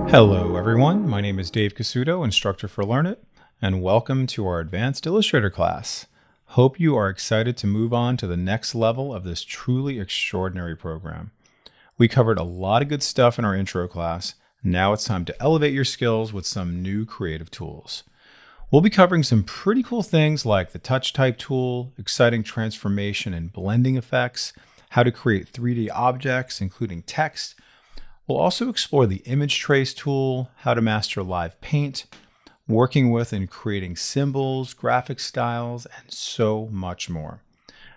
Hello everyone, my name is Dave Casuto, instructor for Learn It, and welcome to our Advanced Illustrator class. Hope you are excited to move on to the next level of this truly extraordinary program. We covered a lot of good stuff in our intro class. Now it's time to elevate your skills with some new creative tools. We'll be covering some pretty cool things like the touch type tool, exciting transformation and blending effects, how to create 3D objects, including text. We'll also explore the image trace tool, how to master live paint, working with and creating symbols, graphic styles, and so much more.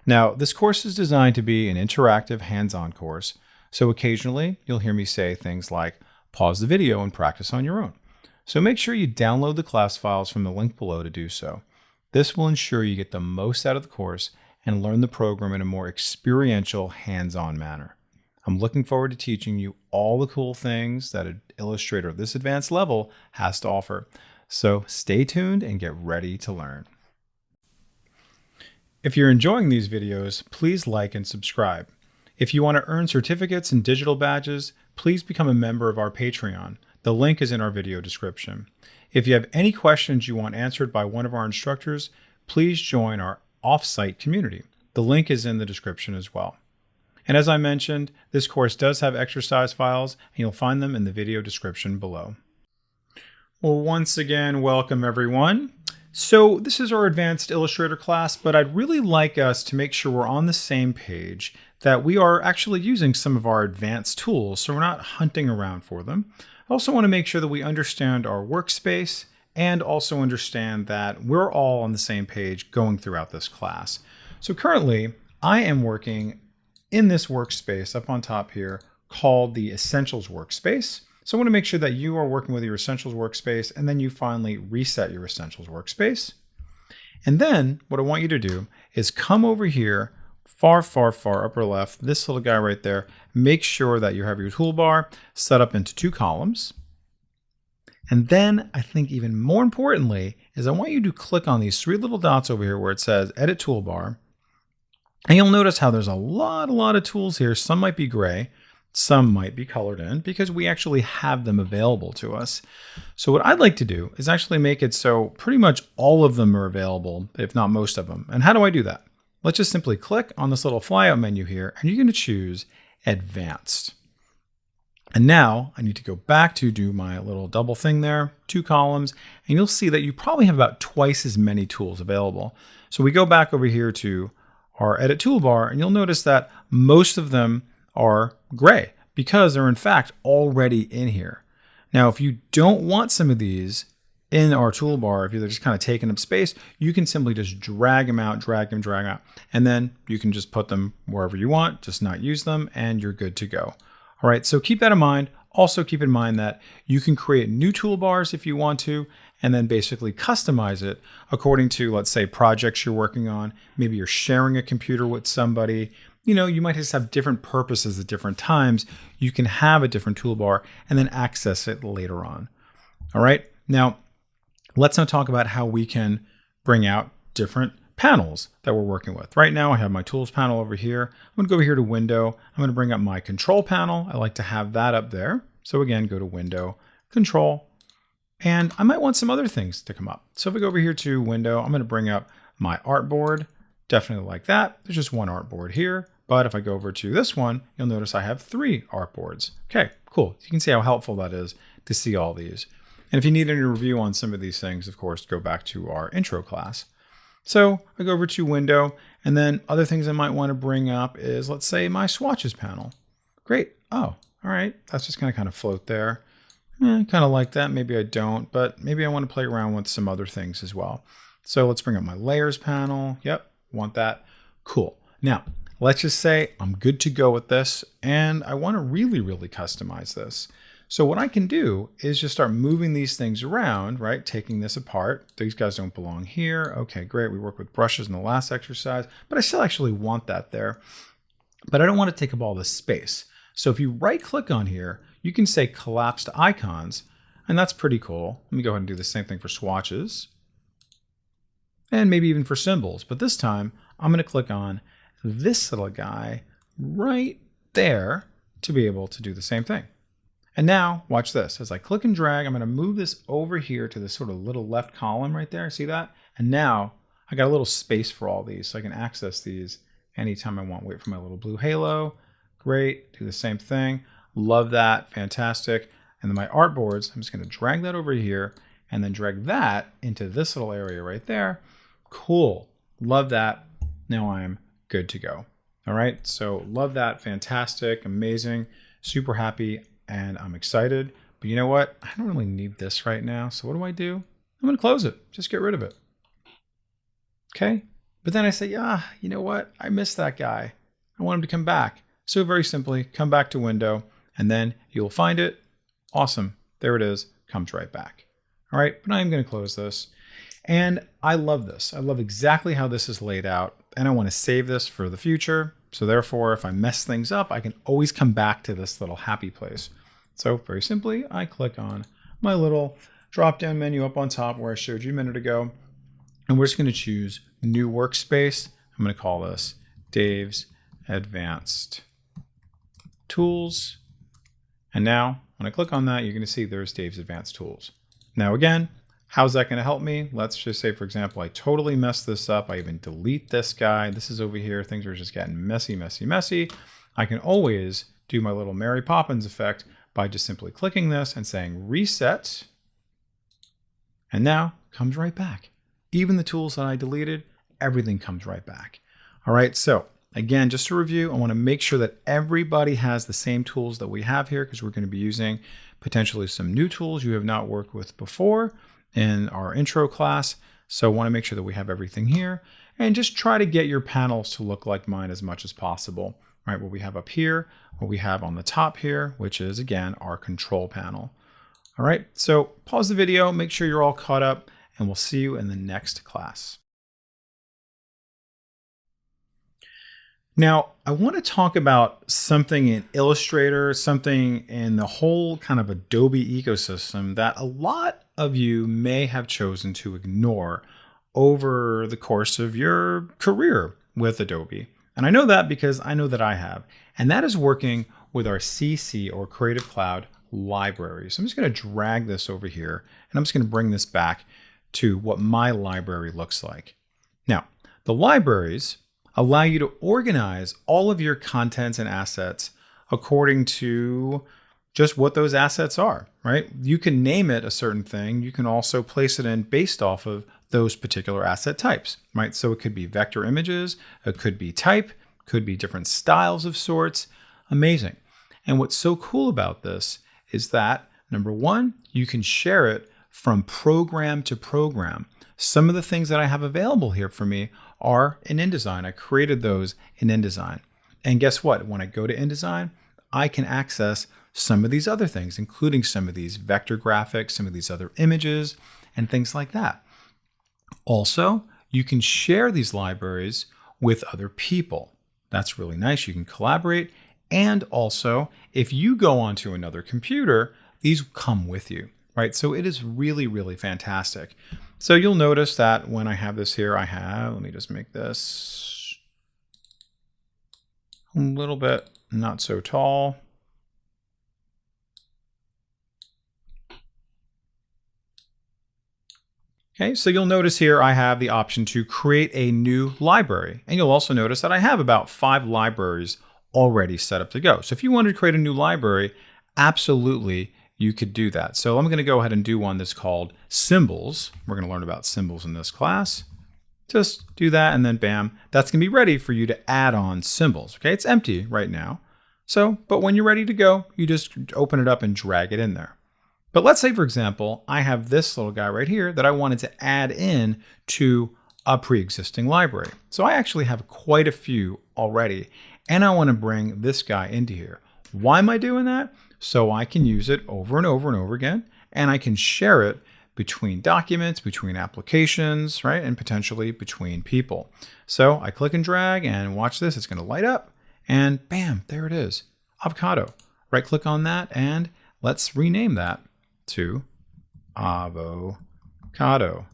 Now, this course is designed to be an interactive, hands-on course, so occasionally you'll hear me say things like, pause the video and practice on your own. So make sure you download the class files from the link below to do so. This will ensure you get the most out of the course and learn the program in a more experiential, hands-on manner. I'm looking forward to teaching you all the cool things that an Illustrator at this advanced level has to offer. So stay tuned and get ready to learn. If you're enjoying these videos, please like and subscribe. If you want to earn certificates and digital badges, please become a member of our Patreon. The link is in our video description. If you have any questions you want answered by one of our instructors, please join our off-site community. The link is in the description as well. And as I mentioned, this course does have exercise files, and you'll find them in the video description below. Well, once again, welcome everyone. So this is our Advanced Illustrator class, but I'd really like us to make sure we're on the same page, that we are actually using some of our advanced tools, so we're not hunting around for them. I also want to make sure that we understand our workspace and also understand that we're all on the same page going throughout this class. So currently, I am working in this workspace up on top here called the Essentials workspace. So I want to make sure that you are working with your Essentials workspace and then you finally reset your Essentials workspace. And then what I want you to do is come over here, far upper left, this little guy right there. Make sure that you have your toolbar set up into 2 columns. And then I think even more importantly is I want you to click on these 3 little dots over here where it says Edit Toolbar. And you'll notice how there's a lot of tools here. Some might be gray, some might be colored in because we actually have them available to us. So what I'd like to do is actually make it so pretty much all of them are available, if not most of them. And how do I do that? Let's just simply click on this little flyout menu here, and you're going to choose Advanced. And now I need to go back to do my little double thing there, 2 columns, and you'll see that you probably have about twice as many tools available. So we go back over here to our Edit Toolbar, and you'll notice that most of them are gray because they're in fact already in here. Now, if you don't want some of these in our toolbar, if you're just kind of taking up space, you can simply just drag them out, drag out, and then you can just put them wherever you want, just not use them, and you're good to go. All right, so keep that in mind. Also keep in mind that you can create new toolbars if you want to, and then basically customize it according to, let's say, projects you're working on. Maybe you're sharing a computer with somebody. You know, you might just have different purposes at different times. You can have a different toolbar and then access it later on. All right, now let's now talk about how we can bring out different panels that we're working with. Right now I have my tools panel over here. I'm going to go over here to window. I'm going to bring up my control panel. I like to have that up there. So again, go to window, control, and I might want some other things to come up. So if I go over here to window, I'm going to bring up my artboard. Definitely like that. There's just one artboard here. But if I go over to this one, you'll notice I have 3 artboards. Okay, cool. You can see how helpful that is to see all these. And if you need any review on some of these things, of course, go back to our intro class. So I go over to window, and then other things I might want to bring up is, let's say, my swatches panel. Great. Oh, all right. That's just going to kind of float there. Kind of like that. Maybe I don't, but maybe I want to play around with some other things as well. So let's bring up my layers panel. Yep, want that. Cool. Now, let's just say I'm good to go with this, and I want to really customize this. So what I can do is just start moving these things around, right? Taking this apart. These guys don't belong here. Okay, great. We worked with brushes in the last exercise, but I still actually want that there. But I don't want to take up all this space. So if you right click on here, you can say collapse to icons, and that's pretty cool. Let me go ahead and do the same thing for swatches and maybe even for symbols. But this time I'm going to click on this little guy right there to be able to do the same thing. And now watch this. As I click and drag, I'm going to move this over here to this sort of little left column right there. See that? And now I got a little space for all these, so I can access these anytime I want. Wait for my little blue halo. Great. Do the same thing. Love that. Fantastic. And then my artboards, I'm just going to drag that over here and then drag that into this little area right there. Cool. Love that. Now I'm good to go. All right. So love that. Fantastic. Amazing. Super happy. And I'm excited. But you know what? I don't really need this right now. So what do? I'm going to close it. Just get rid of it. Okay. But then I say, yeah, you know what? I miss that guy. I want him to come back. So very simply, come back to window and then you'll find it. Awesome. There it is. Comes right back. All right. But I'm going to close this. And I love this. I love exactly how this is laid out. And I want to save this for the future. So therefore, if I mess things up, I can always come back to this little happy place. So very simply, I click on my little drop-down menu up on top where I showed you a minute ago. And we're just going to choose New Workspace. I'm going to call this Dave's Advanced Tools. And now when I click on that, you're going to see there's Dave's Advanced Tools. Now again, how's that going to help me? Let's just say, for example, I totally messed this up. I even delete this guy. This is over here. Things are just getting messy, messy, messy. I can always do my little Mary Poppins effect by just simply clicking this and saying reset. And now comes right back. Even the tools that I deleted, everything comes right back. All right, so again, just to review, I want to make sure that everybody has the same tools that we have here because we're going to be using potentially some new tools you have not worked with before in our intro class. So I want to make sure that we have everything here and just try to get your panels to look like mine as much as possible. Right, what we have up here, what we have on the top here, which is again our control panel. All right, so pause the video, make sure you're all caught up, and we'll see you in the next class. Now, I want to talk about something in Illustrator, something in the whole kind of Adobe ecosystem that a lot of you may have chosen to ignore over the course of your career with Adobe. And I know that because I know that I have. And that is working with our CC or Creative Cloud library. So I'm just going to drag this over here and I'm just going to bring this back to what my library looks like. Now, the libraries allow you to organize all of your contents and assets according to just what those assets are, right? You can name it a certain thing. You can also place it in based off of those particular asset types, right? So it could be vector images, it could be type, could be different styles of sorts. Amazing. And what's so cool about this is that, number one, you can share it from program to program. Some of the things that I have available here for me are in InDesign. I created those in InDesign. And guess what? When I go to InDesign, I can access some of these other things, including some of these vector graphics, some of these other images, and things like that. Also, you can share these libraries with other people. That's really nice. You can collaborate. And also, if you go onto another computer, these come with you, right? So it is really, really fantastic. So you'll notice that when I have this here, let me just make this a little bit not so tall. Okay, so you'll notice here I have the option to create a new library. And you'll also notice that I have about 5 libraries already set up to go. So if you wanted to create a new library, absolutely you could do that. So I'm going to go ahead and do one that's called symbols. We're going to learn about symbols in this class. Just do that and then bam, that's going to be ready for you to add on symbols. Okay, it's empty right now. So, but when you're ready to go, you just open it up and drag it in there. But let's say, for example, I have this little guy right here that I wanted to add in to a pre-existing library. So I actually have quite a few already, and I want to bring this guy into here. Why am I doing that? So I can use it over and over and over again, and I can share it between documents, between applications, right? And potentially between people. So I click and drag and watch this, it's going to light up and bam, there it is, avocado. Right click on that and let's rename that to avocado.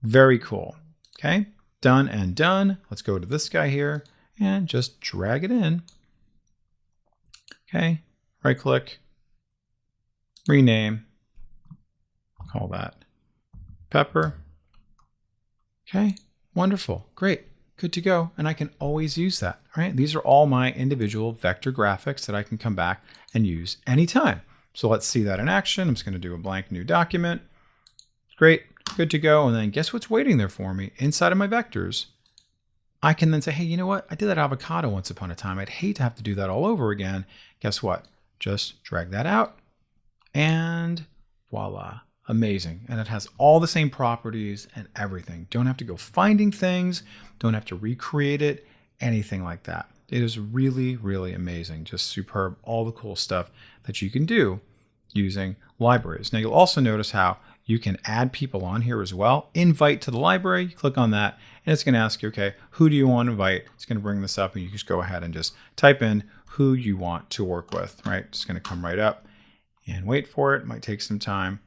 Very cool. Okay, done and done. Let's go to this guy here and just drag it in. Okay, right click, rename, call that pepper. Okay, wonderful, great, good to go. And I can always use that, all right? These are all my individual vector graphics that I can come back and use anytime. So let's see that in action. I'm just gonna do a blank new document. Great, good to go. And then guess what's waiting there for me? Inside of my vectors, I can then say, hey, you know what? I did that avocado once upon a time. I'd hate to have to do that all over again. Guess what? Just drag that out and voila, amazing. And it has all the same properties and everything. Don't have to go finding things. Don't have to recreate it, anything like that. It is really, really amazing. Just superb, all the cool stuff that you can do using libraries. Now you'll also notice how you can add people on here as well. Invite to the library, you click on that, and it's gonna ask you, okay, who do you want to invite? It's gonna bring this up and you just go ahead and just type in who you want to work with, right? It's gonna come right up and wait for it. It might take some time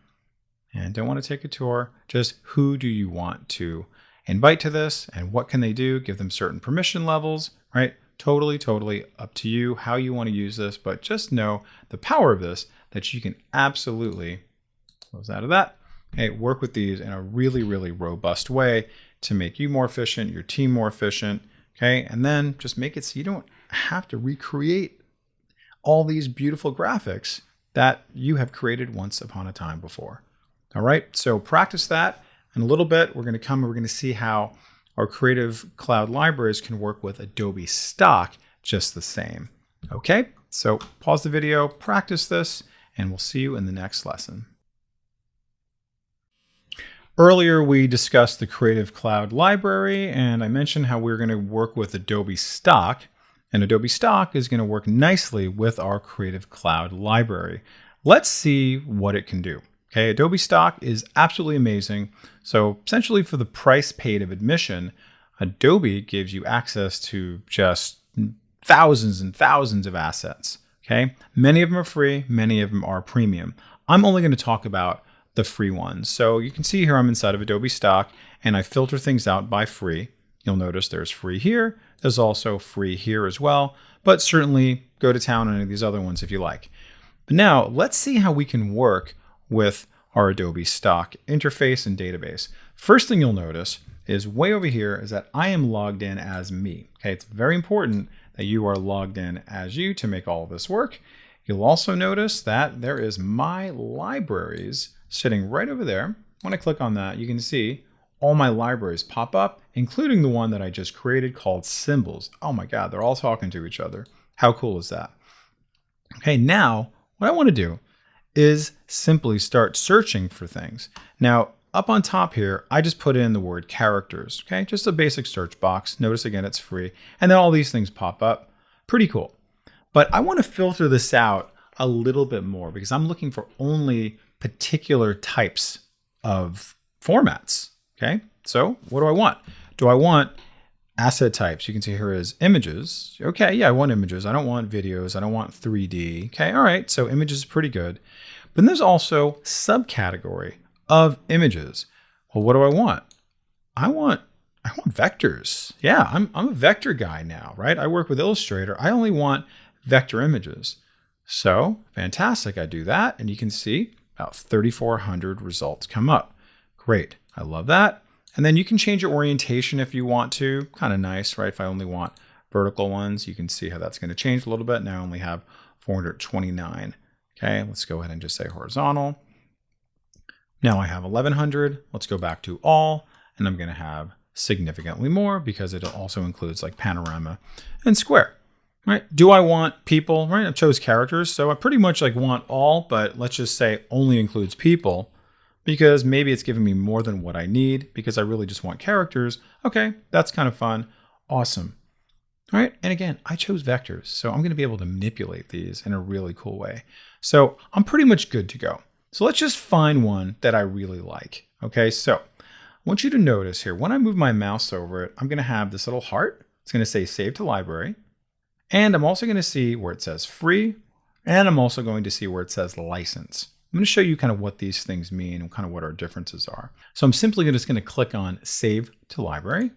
and don't wanna take a tour. Just who do you want to invite to this and what can they do? Give them certain permission levels, right? Totally up to you how you wanna use this, but just know the power of this, that you can absolutely close out of that. Okay, work with these in a really, really robust way to make you more efficient, your team more efficient, okay? And then just make it so you don't have to recreate all these beautiful graphics that you have created once upon a time before. All right, so practice that. In a little bit, we're gonna see how our Creative Cloud libraries can work with Adobe Stock just the same. Okay, so pause the video, practice this, and we'll see you in the next lesson. Earlier, we discussed the Creative Cloud library, and I mentioned how we're going to work with Adobe Stock, and Adobe Stock is going to work nicely with our Creative Cloud library. Let's see what it can do. Okay, Adobe Stock is absolutely amazing. So essentially for the price paid of admission, Adobe gives you access to just thousands and thousands of assets. Okay, many of them are free, many of them are premium. I'm only going to talk about the free ones. So you can see here I'm inside of Adobe Stock and I filter things out by free. You'll notice there's free here. There's also free here as well, but certainly go to town on any of these other ones if you like. But now let's see how we can work with our Adobe Stock interface and database. First thing you'll notice is way over here is that I am logged in as me. Okay, it's very important that you are logged in as you to make all of this work. You'll also notice that there is my libraries sitting right over there. When I click on that, you can see all my libraries pop up, including the one that I just created called Symbols. Oh my God, they're all talking to each other. How cool is that? Okay, now what I want to do is simply start searching for things. Now, up on top here, I just put in the word characters, okay? Just a basic search box. Notice again, it's free. And then all these things pop up. Pretty cool. But I want to filter this out a little bit more because I'm looking for only particular types of formats, okay? So what do I want? Do I want asset types? You can see here is images. Okay, yeah, I want images. I don't want videos. I don't want 3D. Okay, all right, so images is pretty good. But then there's also subcategory of images. Well, what do I want? I want vectors. Yeah, I'm a vector guy now, right? I work with Illustrator. I only want vector images. So fantastic, I do that, and you can see about 3,400 results come up. Great, I love that. And then you can change your orientation if you want to. Kind of nice, right? If I only want vertical ones, you can see how that's going to change a little bit. Now I only have 429. Okay, let's go ahead and just say horizontal. Now I have 1,100. Let's go back to all, and I'm going to have significantly more because it also includes like panorama and square. Right? Do I want people? Right? I chose characters, so I pretty much like want all, but let's just say only includes people because maybe it's giving me more than what I need because I really just want characters. Okay, that's kind of fun. Awesome. All right, and again, I chose vectors, so I'm going to be able to manipulate these in a really cool way. So I'm pretty much good to go. So let's just find one that I really like. Okay, so I want you to notice here, when I move my mouse over it, I'm going to have this little heart. It's going to say save to library. And I'm also going to see where it says free. And I'm also going to see where it says license. I'm going to show you kind of what these things mean and kind of what our differences are. So I'm simply just going to click on save to library. And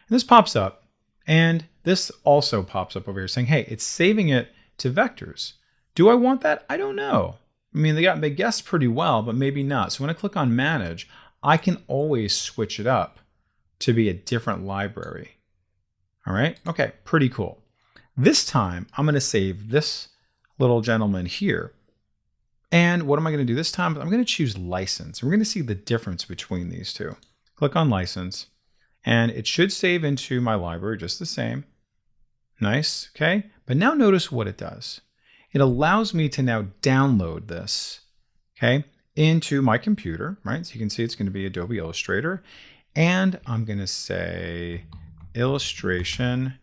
this pops up. And this also pops up over here saying, hey, it's saving it to vectors. Do I want that? I don't know. I mean, they guessed pretty well, but maybe not. So when I click on manage, I can always switch it up to be a different library. All right, okay, pretty cool. This time, I'm gonna save this little gentleman here. And what am I gonna do this time? I'm gonna choose license. We're gonna see the difference between these two. Click on license, and it should save into my library just the same. Nice, okay? But now notice what it does. It allows me to now download this, okay, into my computer, right? So you can see it's gonna be Adobe Illustrator. And I'm gonna say illustration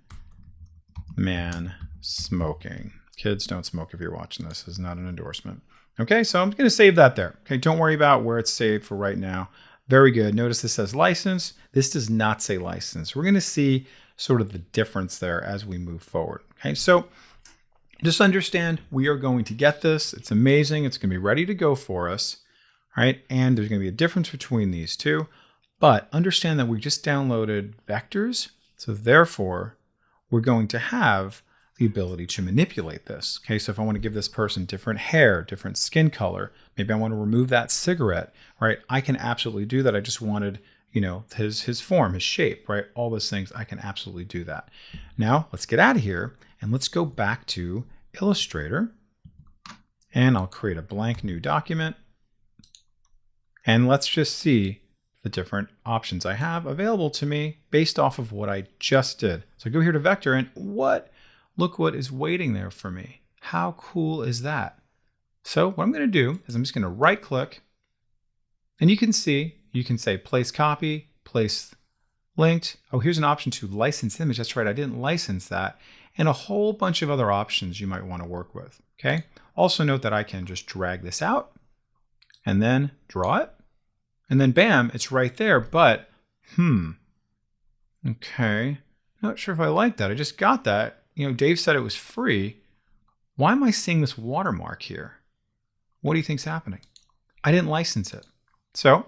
man smoking. Kids, don't smoke if you're watching this. This is not an endorsement. Okay, so I'm gonna save that there. Okay, don't worry about where it's saved for right now. Very good. Notice this says license. This does not say license. We're gonna see sort of the difference there as we move forward. Okay, so just understand we are going to get this. It's amazing. It's gonna be ready to go for us, right? And there's gonna be a difference between these two, but understand that we just downloaded vectors. So therefore, we're going to have the ability to manipulate this. Okay, so if I want to give this person different hair, different skin color, maybe I want to remove that cigarette, right? I can absolutely do that. I just wanted, you know, his form, his shape, right? All those things, I can absolutely do that. Now, let's get out of here and let's go back to Illustrator, and I'll create a blank new document. And let's just see the different options I have available to me based off of what I just did. So I go here to vector, and look what is waiting there for me. How cool is that? So what I'm going to do is I'm just going to right click, and you can see, you can say place copy, place linked. Oh, here's an option to license image. That's right, I didn't license that. And a whole bunch of other options you might want to work with. Okay. Also note that I can just drag this out and then draw it. And then bam, it's right there. But, okay. Not sure if I like that. I just got that. You know, Dave said it was free. Why am I seeing this watermark here? What do you think's happening? I didn't license it. So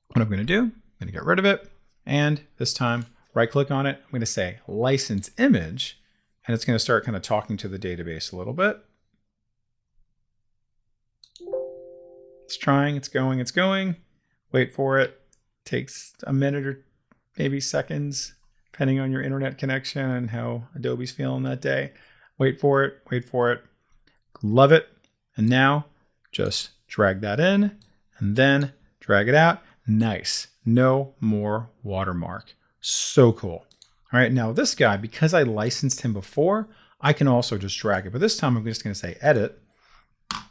what I'm going to do, I'm going to get rid of it. And this time, right click on it. I'm going to say license image, and it's going to start kind of talking to the database a little bit. It's trying, it's going. Wait for it. Takes a minute or maybe seconds, depending on your internet connection and how Adobe's feeling that day. Wait for it. Love it. And now just drag that in and then drag it out. Nice. No more watermark. So cool. All right, now this guy, because I licensed him before, I can also just drag it. But this time I'm just going to say edit.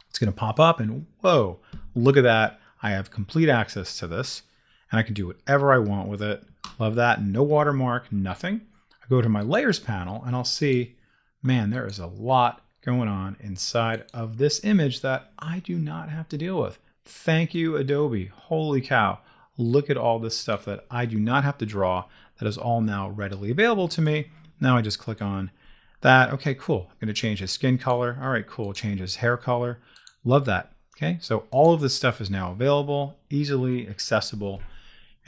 It's going to pop up and whoa, look at that. I have complete access to this and I can do whatever I want with it. Love that. No watermark, nothing. I go to my layers panel and I'll see, man, there is a lot going on inside of this image that I do not have to deal with. Thank you, Adobe. Holy cow. Look at all this stuff that I do not have to draw. That is all now readily available to me. Now I just click on that. Okay, cool. I'm going to change his skin color. All right, cool. Change his hair color. Love that. Okay, so all of this stuff is now available, easily accessible.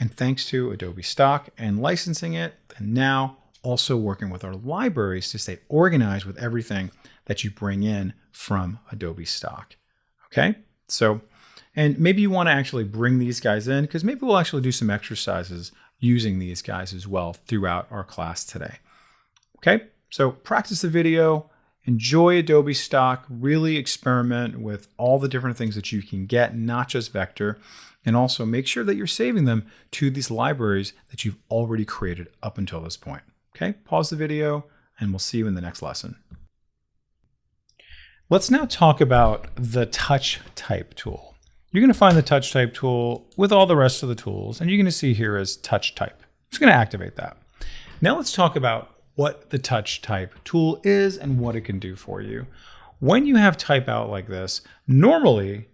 And thanks to Adobe Stock and licensing it, and now also working with our libraries to stay organized with everything that you bring in from Adobe Stock. Okay, so, and maybe you want to actually bring these guys in because maybe we'll actually do some exercises using these guys as well throughout our class today. Okay, so practice the video, enjoy Adobe Stock, really experiment with all the different things that you can get, not just vector, and also make sure that you're saving them to these libraries that you've already created up until this point. Okay, pause the video and we'll see you in the next lesson. Let's now talk about the touch type tool. You're going to find the touch type tool with all the rest of the tools, and you're going to see here as touch type. I'm just going to activate that. Now let's talk about what the touch type tool is and what it can do for you. When you have type out like this, normally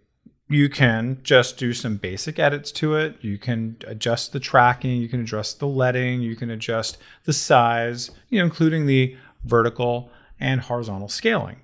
you can just do some basic edits to it. You can adjust the tracking, you can adjust the leading, you can adjust the size, including the vertical and horizontal scaling.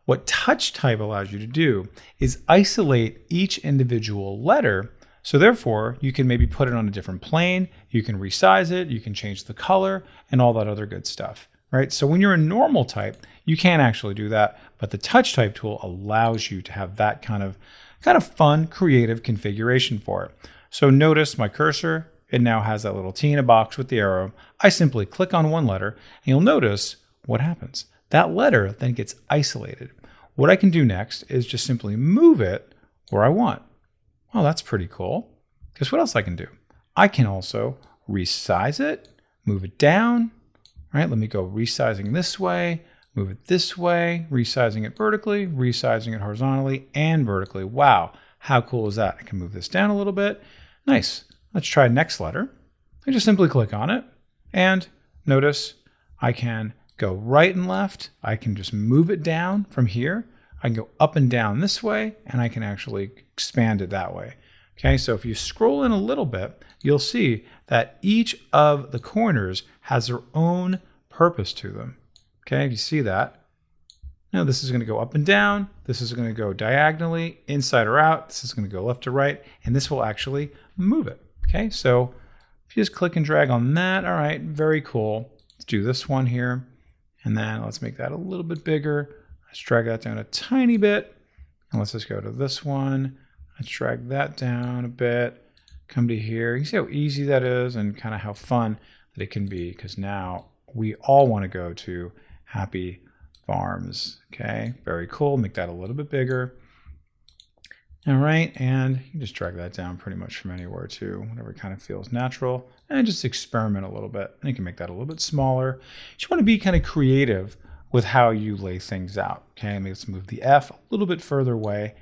What touch type allows you to do is isolate each individual letter. So therefore, you can maybe put it on a different plane, you can resize it, you can change the color, and all that other good stuff, right? So when you're in normal type, you can't actually do that, but the touch type tool allows you to have that kind of fun, creative configuration for it. So notice my cursor, it now has that little T in a box with the arrow. I simply click on one letter and you'll notice what happens. That letter then gets isolated. What I can do next is just simply move it where I want. Well, that's pretty cool. Guess what else I can do? I can also resize it, move it down. All right, let me go resizing this way, move it this way, resizing it vertically, resizing it horizontally and vertically. Wow, how cool is that? I can move this down a little bit. Nice. Let's try next letter. I just simply click on it and notice I can go right and left. I can just move it down from here. I can go up and down this way and I can actually expand it that way. Okay, so if you scroll in a little bit, you'll see that each of the corners has their own purpose to them. Okay, if you see that. Now this is going to go up and down. This is going to go diagonally, inside or out. This is going to go left to right, and this will actually move it. Okay, so if you just click and drag on that, all right, very cool. Let's do this one here, and then let's make that a little bit bigger. Let's drag that down a tiny bit, and let's just go to this one. Let's drag that down a bit, come to here. You see how easy that is and kind of how fun that it can be, because now we all want to go to Happy Farms. Okay, very cool. Make that a little bit bigger. All right, and you can just drag that down pretty much from anywhere too, whatever kind of feels natural, and just experiment a little bit. And you can make that a little bit smaller. You just want to be kind of creative with how you lay things out. Okay, let's move the F a little bit further away.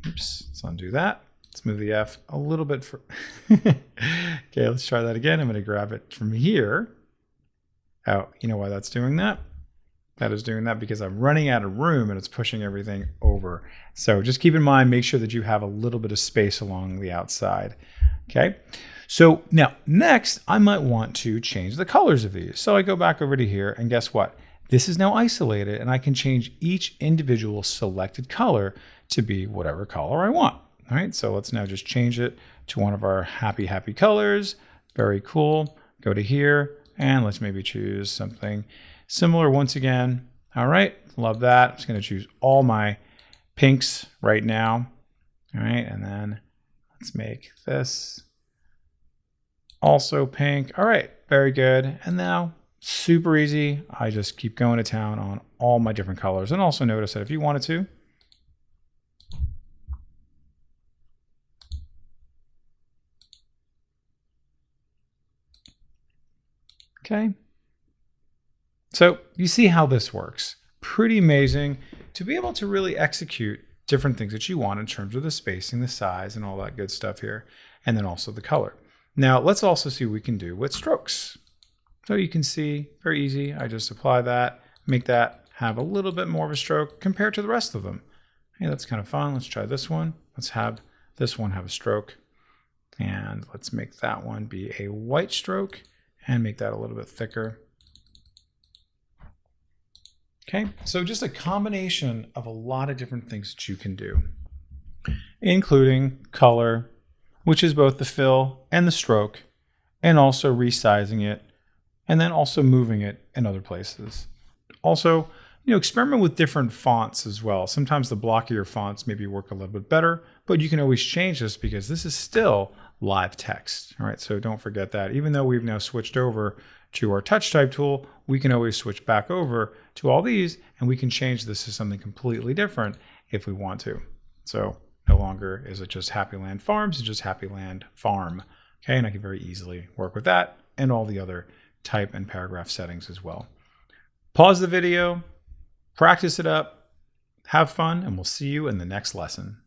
Oops, let's undo that. Let's move the F a little bit okay, let's try that again. I'm going to grab it from here. Oh, you know why that's doing that? That is doing that because I'm running out of room and it's pushing everything over. So just keep in mind, make sure that you have a little bit of space along the outside. Okay, so now next I might want to change the colors of these. So I go back over to here and guess what? This is now isolated and I can change each individual selected color to be whatever color I want. All right, so let's now just change it to one of our happy colors. Very cool. Go to here and let's maybe choose something similar once again. All right, love that. I'm just going to choose all my pinks right now. All right, and then let's make this also pink. All right, very good. And now super easy. I just keep going to town on all my different colors. And also notice that if you wanted to, okay. So you see how this works. Pretty amazing to be able to really execute different things that you want in terms of the spacing, the size, and all that good stuff here. And then also the color. Now let's also see what we can do with strokes. So you can see, very easy. I just apply that, make that have a little bit more of a stroke compared to the rest of them. Hey, that's kind of fun. Let's try this one. Let's have this one have a stroke. And let's make that one be a white stroke and make that a little bit thicker. Okay, so just a combination of a lot of different things that you can do, including color, which is both the fill and the stroke, and also resizing it, and then also moving it in other places. Also, experiment with different fonts as well. Sometimes the blockier fonts maybe work a little bit better, but you can always change this because this is still live text. All right, so don't forget that. Even though we've now switched over to our touch type tool, we can always switch back over to all these and we can change this to something completely different if we want to. So no longer is it just Happyland Farms, it's just Happyland Farm. Okay, and I can very easily work with that and all the other type and paragraph settings as well. Pause the video, practice it up, have fun, and we'll see you in the next lesson.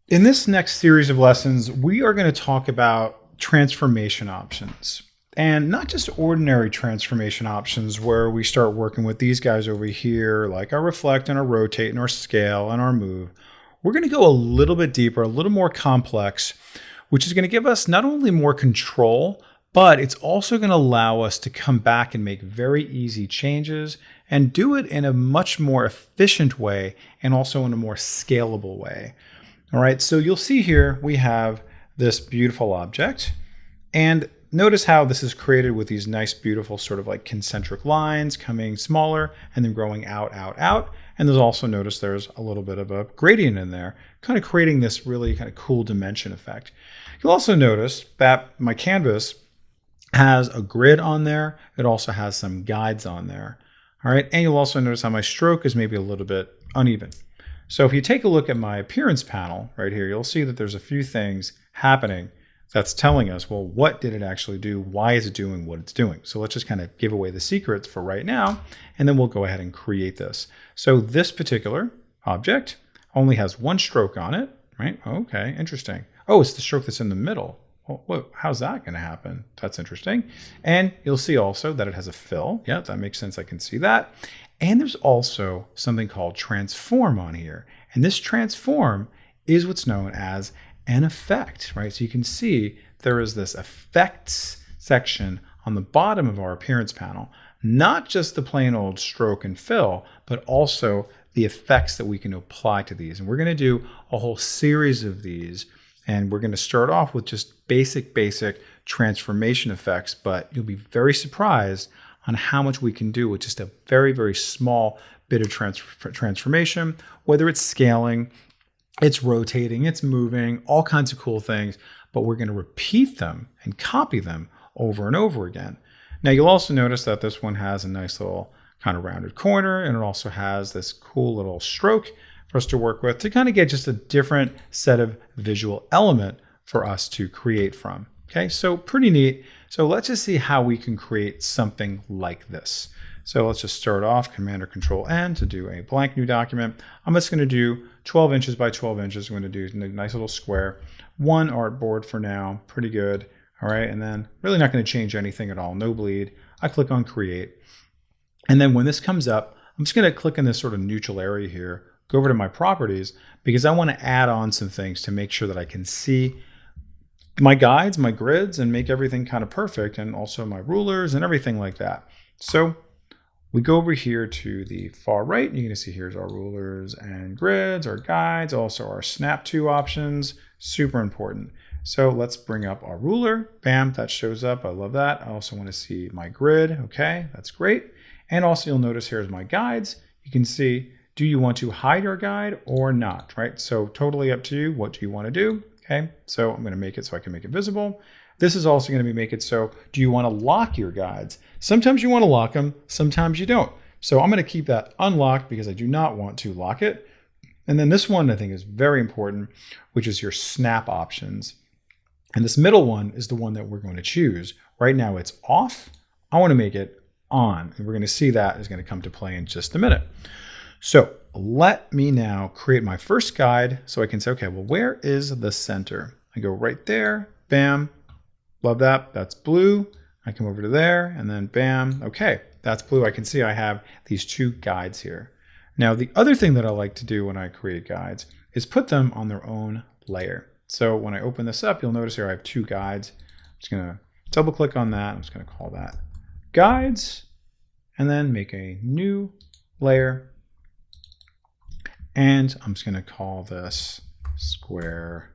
In this next series of lessons, we are going to talk about transformation options. And not just ordinary transformation options where we start working with these guys over here, like our reflect and our rotate and our scale and our move. We're going to go a little bit deeper, a little more complex, which is going to give us not only more control, but it's also going to allow us to come back and make very easy changes and do it in a much more efficient way and also in a more scalable way. All right, so you'll see here we have this beautiful object. And notice how this is created with these nice, beautiful sort of like concentric lines coming smaller and then growing out, out, out. And there's also, notice there's a little bit of a gradient in there, kind of creating this really kind of cool dimension effect. You'll also notice that my canvas has a grid on there. It also has some guides on there. All right, and you'll also notice how my stroke is maybe a little bit uneven. So if you take a look at my appearance panel right here, you'll see that there's a few things happening that's telling us, well, what did it actually do? Why is it doing what it's doing? So let's just kind of give away the secrets for right now, and then we'll go ahead and create this. So this particular object only has one stroke on it, right? Okay, interesting. Oh, it's the stroke that's in the middle. Well, how's that going to happen? That's interesting. And you'll see also that it has a fill. Yeah, that makes sense. I can see that. And there's also something called transform on here. And this transform is what's known as an effect, right? So you can see there is this effects section on the bottom of our appearance panel, not just the plain old stroke and fill, but also the effects that we can apply to these. And we're going to do a whole series of these. And we're going to start off with just basic transformation effects, but you'll be very surprised on how much we can do with just a very, very small bit of transformation, whether it's scaling, it's rotating, it's moving, all kinds of cool things, but we're going to repeat them and copy them over and over again. Now you'll also notice that this one has a nice little kind of rounded corner, and it also has this cool little stroke for us to work with to kind of get just a different set of visual element for us to create from. Okay, so pretty neat. So let's just see how we can create something like this. So let's just start off, Command or Control N to do a blank new document. I'm just going to do 12 inches by 12 inches. I'm going to do a nice little square, one artboard for now, pretty good. All right, and then really not going to change anything at all, no bleed. I click on Create. And then when this comes up, I'm just going to click in this sort of neutral area here, go over to my properties, because I want to add on some things to make sure that I can see my guides, my grids, and make everything kind of perfect, and also my rulers and everything like that. So we go over here to the far right, and you're going to see here's our rulers and grids, our guides, also our snap to options, super important. So let's bring up our ruler. Bam, that shows up. I love that. I also want to see my grid. Okay, that's great. And also you'll notice here's my guides. You can see, do you want to hide your guide or not, right? So totally up to you. What do you want to do? Okay, so I'm going to make it so I can make it visible. This is also going to make it so, do you want to lock your guides? Sometimes you want to lock them, sometimes you don't. So I'm going to keep that unlocked because I do not want to lock it. And then this one I think is very important, which is your snap options. And this middle one is the one that we're going to choose. Right now it's off. I want to make it on. And we're going to see that is going to come to play in just a minute. So let me now create my first guide so I can say, okay, well, where is the center? I go right there, bam, love that, that's blue. I come over to there and then bam, okay, that's blue. I can see I have these two guides here. Now, the other thing that I like to do when I create guides is put them on their own layer. So when I open this up, you'll notice here I have two guides. I'm just gonna double click on that. I'm just gonna call that guides and then make a new layer. And I'm just going to call this square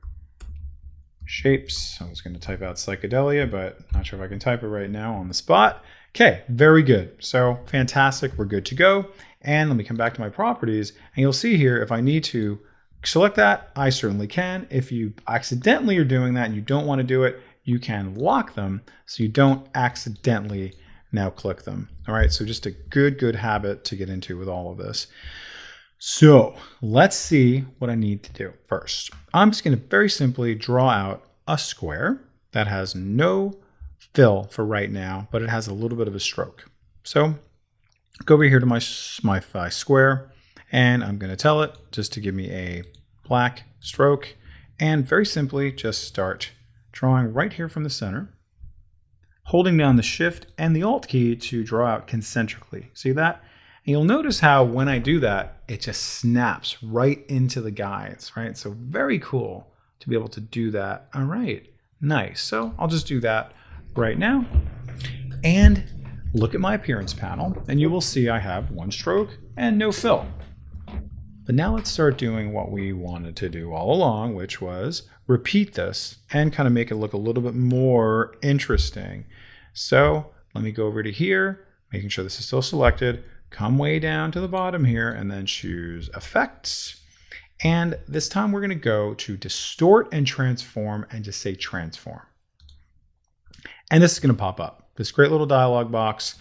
shapes. I was going to type out psychedelia, but not sure if I can type it right now on the spot. Okay, very good. So fantastic. We're good to go. And let me come back to my properties. And you'll see here, if I need to select that, I certainly can. If you accidentally are doing that and you don't want to do it, you can lock them so you don't accidentally now click them. All right, so just a good habit to get into with all of this. So let's see what I need to do first. I'm just going to very simply draw out a square that has no fill for right now, but it has a little bit of a stroke. So go over here to my square, and I'm going to tell it just to give me a black stroke, and very simply just start drawing right here from the center, holding down the Shift and the Alt key to draw out concentrically. See that? And you'll notice how when I do that, it just snaps right into the guides, right? So very cool to be able to do that. All right, nice. So I'll just do that right now. And look at my appearance panel, and you will see I have one stroke and no fill. But now let's start doing what we wanted to do all along, which was repeat this and kind of make it look a little bit more interesting. So let me go over to here, making sure this is still selected, come way down to the bottom here and then choose Effects. And this time we're going to go to Distort and Transform and just say Transform. And this is going to pop up. This great little dialog box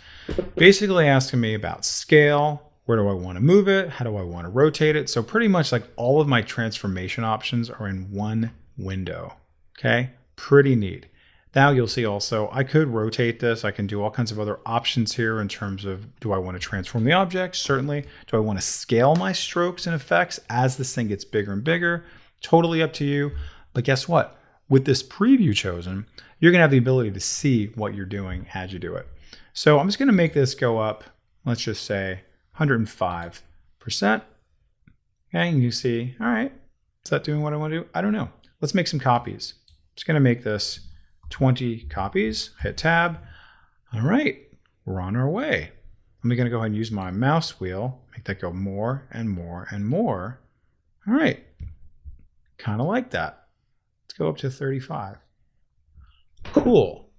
basically asking me about scale. Where do I want to move it? How do I want to rotate it? So pretty much like all of my transformation options are in one window. Okay, pretty neat. Now you'll see also I could rotate this. I can do all kinds of other options here in terms of, do I want to transform the object? Certainly. Do I want to scale my strokes and effects as this thing gets bigger and bigger? Totally up to you. But guess what? With this preview chosen, you're going to have the ability to see what you're doing as you do it. So I'm just going to make this go up, let's just say 105%. Okay, and you see, all right, is that doing what I want to do? I don't know. Let's make some copies. I'm just going to make this 20 copies, hit tab. All right, we're on our way. I'm going to go ahead and use my mouse wheel, make that go more and more and more. All right, kind of like that. Let's go up to 35. Cool,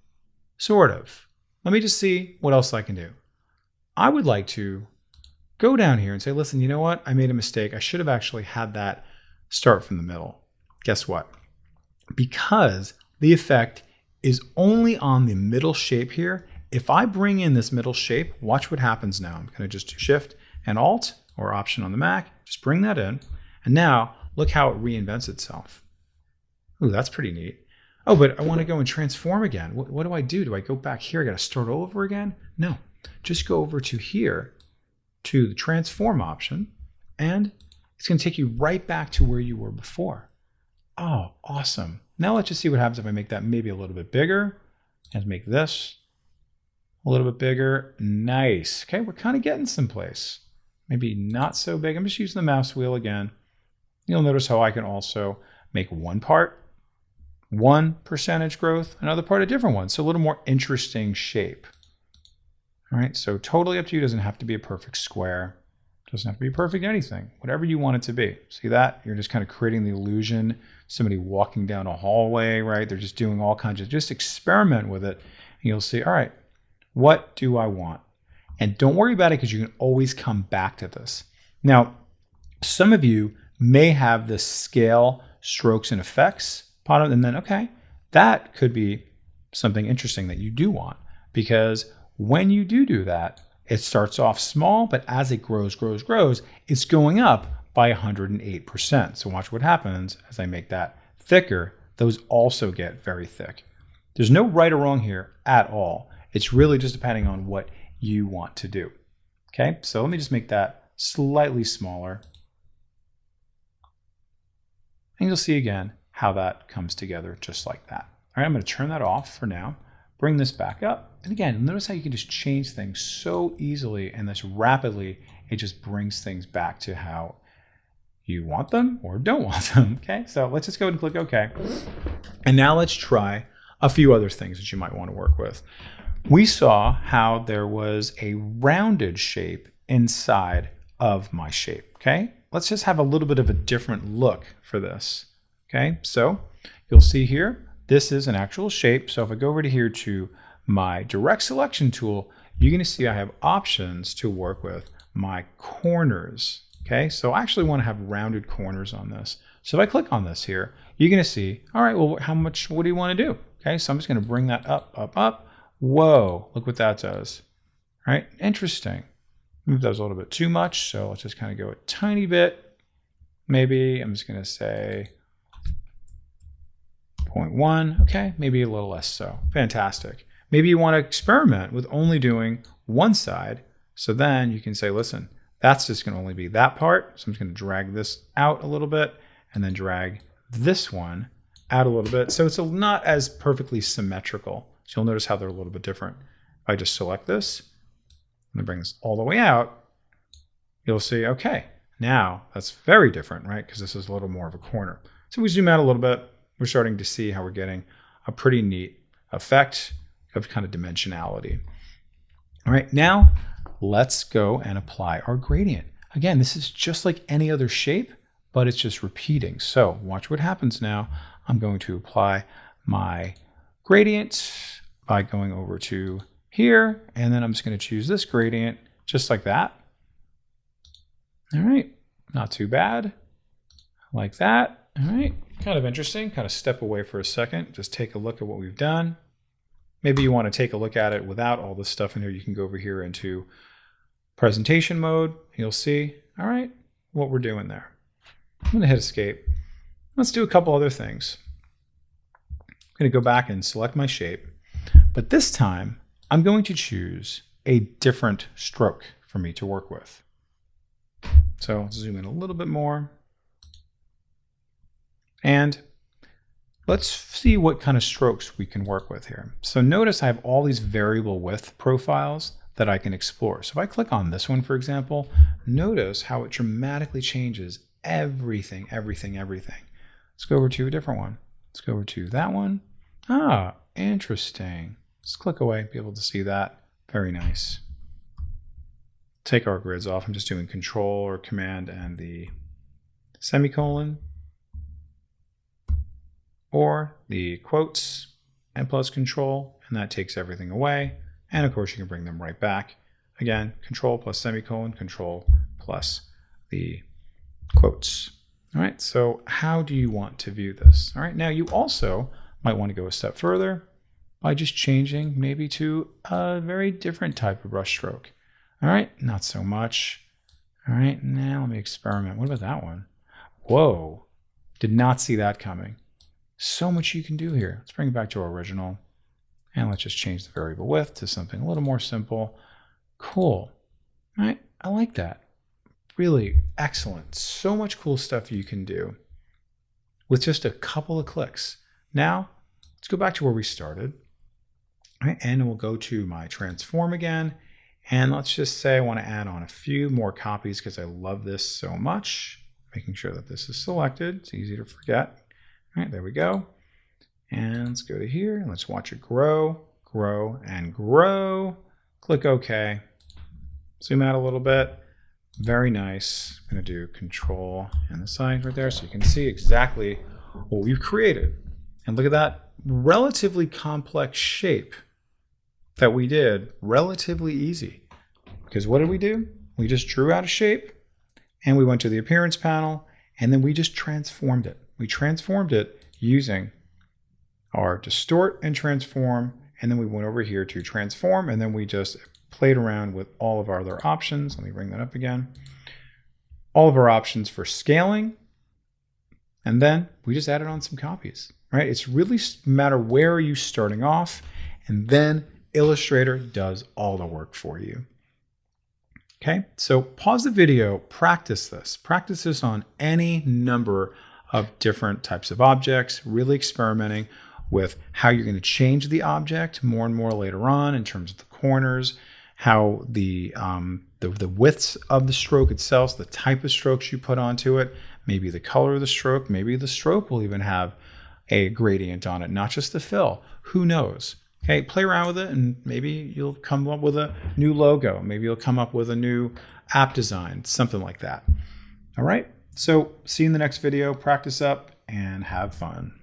sort of. Let me just see what else I can do. I would like to go down here and say, listen, you know what? I made a mistake. I should have actually had that start from the middle. Guess what? Because the effect is only on the middle shape here, if I bring in this middle shape, watch what happens now. I'm going to just do Shift and Alt or Option on the Mac. Just bring that in. And now look how it reinvents itself. Ooh, that's pretty neat. Oh, but I want to go and transform again. What do I do? Do I go back here? I got to start over again? No, just go over to here to the transform option, and it's going to take you right back to where you were before. Oh, awesome. Now let's just see what happens if I make that maybe a little bit bigger and make this a little bit bigger. Nice. Okay, we're kind of getting someplace. Maybe not so big. I'm just using the mouse wheel again. You'll notice how I can also make one part 1% growth, another part a different one. So a little more interesting shape. All right, so totally up to you. Doesn't have to be a perfect square. Doesn't have to be perfect anything. Whatever you want it to be. See that? You're just kind of creating the illusion. Somebody walking down a hallway, right? They're just doing all kinds of, just experiment with it. And you'll see, all right, what do I want? And don't worry about it because you can always come back to this. Now, some of you may have this scale, strokes, and effects bottom, and then, okay, that could be something interesting that you do want, because when you do that, it starts off small, but as it grows, it's going up by 108%. So watch what happens as I make that thicker. Those also get very thick. There's no right or wrong here at all. It's really just depending on what you want to do. Okay, so let me just make that slightly smaller. And you'll see again how that comes together just like that. All right, I'm going to turn that off for now. Bring this back up. And again, notice how you can just change things so easily and this rapidly. It just brings things back to how you want them or don't want them. Okay, so let's just go ahead and click OK. And now let's try a few other things that you might want to work with. We saw how there was a rounded shape inside of my shape. Okay, let's just have a little bit of a different look for this. Okay, so you'll see here, this is an actual shape. So if I go over to here to my direct selection tool, you're going to see I have options to work with my corners. Okay, so I actually want to have rounded corners on this. So if I click on this here, you're going to see, all right, well, what do you want to do? Okay, so I'm just going to bring that up, up, up. Whoa, look what that does. All right, interesting. Maybe that was a little bit too much. So let's just kind of go a tiny bit. Maybe I'm just going to say 0.1, okay, maybe a little less so. Fantastic. Maybe you want to experiment with only doing one side. So then you can say, listen, that's just going to only be that part. So I'm just going to drag this out a little bit and then drag this one out a little bit. So it's not as perfectly symmetrical. So you'll notice how they're a little bit different. If I just select this and bring this all the way out, you'll see, okay, now that's very different, right? Because this is a little more of a corner. So we zoom out a little bit. We're starting to see how we're getting a pretty neat effect of kind of dimensionality. All right, now let's go and apply our gradient. Again, this is just like any other shape, but it's just repeating. So watch what happens now. I'm going to apply my gradient by going over to here, and then I'm just going to choose this gradient just like that. All right, not too bad. Like that. All right, kind of interesting. Kind of step away for a second. Just take a look at what we've done. Maybe you want to take a look at it without all this stuff in here. You can go over here into presentation mode. You'll see, all right, what we're doing there. I'm going to hit escape. Let's do a couple other things. I'm going to go back and select my shape, but this time I'm going to choose a different stroke for me to work with. So let's zoom in a little bit more. And let's see what kind of strokes we can work with here. So notice I have all these variable width profiles that I can explore. So if I click on this one, for example, notice how it dramatically changes everything. Let's go over to a different one. Let's go over to that one. Ah, interesting. Let's click away, be able to see that. Very nice. Take our grids off. I'm just doing Control or Command and the semicolon, or the quotes and plus Control, and that takes everything away. And of course you can bring them right back. Again, Control plus semicolon, Control plus the quotes. All right, so how do you want to view this? All right, now you also might want to go a step further by just changing maybe to a very different type of brush stroke. All right, not so much. All right, now let me experiment. What about that one? Whoa, did not see that coming. So much you can do here. Let's bring it back to our original. And let's just change the variable width to something a little more simple. Cool. All right, I like that. Really excellent. So much cool stuff you can do with just a couple of clicks. Now, let's go back to where we started. All right, and we'll go to my transform again. And let's just say I want to add on a few more copies because I love this so much. Making sure that this is selected. It's easy to forget. All right, there we go. And let's go to here and let's watch it grow, grow, and grow. Click OK. Zoom out a little bit. Very nice. I'm going to do Control and the side right there so you can see exactly what we've created. And look at that relatively complex shape that we did relatively easy. Because what did we do? We just drew out a shape and we went to the appearance panel and then we just transformed it. We transformed it using our distort and transform, and then we went over here to transform, and then we just played around with all of our other options. Let me bring that up again. All of our options for scaling, and then we just added on some copies, right? It's really a matter where are you starting off, and then Illustrator does all the work for you. Okay, so pause the video, practice this. Practice this on any number of different types of objects, really experimenting with how you're going to change the object more and more later on in terms of the corners, how the widths of the stroke itself, the type of strokes you put onto it, maybe the color of the stroke, maybe the stroke will even have a gradient on it, not just the fill. Who knows? Okay, play around with it and maybe you'll come up with a new logo. Maybe you'll come up with a new app design, something like that. All right, so see you in the next video. Practice up and have fun.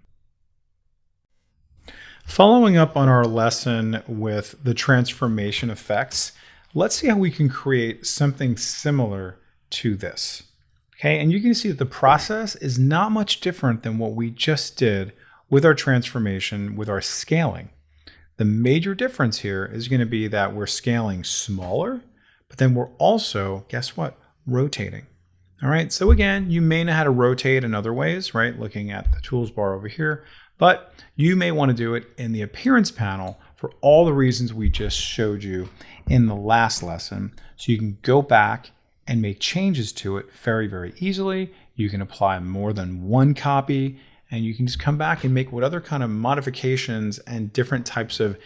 Following up on our lesson with the transformation effects, let's see how we can create something similar to this. Okay, and you can see that the process is not much different than what we just did with our transformation, with our scaling. The major difference here is going to be that we're scaling smaller, but then we're also, guess what, rotating. All right, so again, you may know how to rotate in other ways, right? Looking at the tools bar over here, but you may want to do it in the appearance panel for all the reasons we just showed you in the last lesson. So you can go back and make changes to it very, very easily. You can apply more than one copy, and you can just come back and make what other kind of modifications and different types of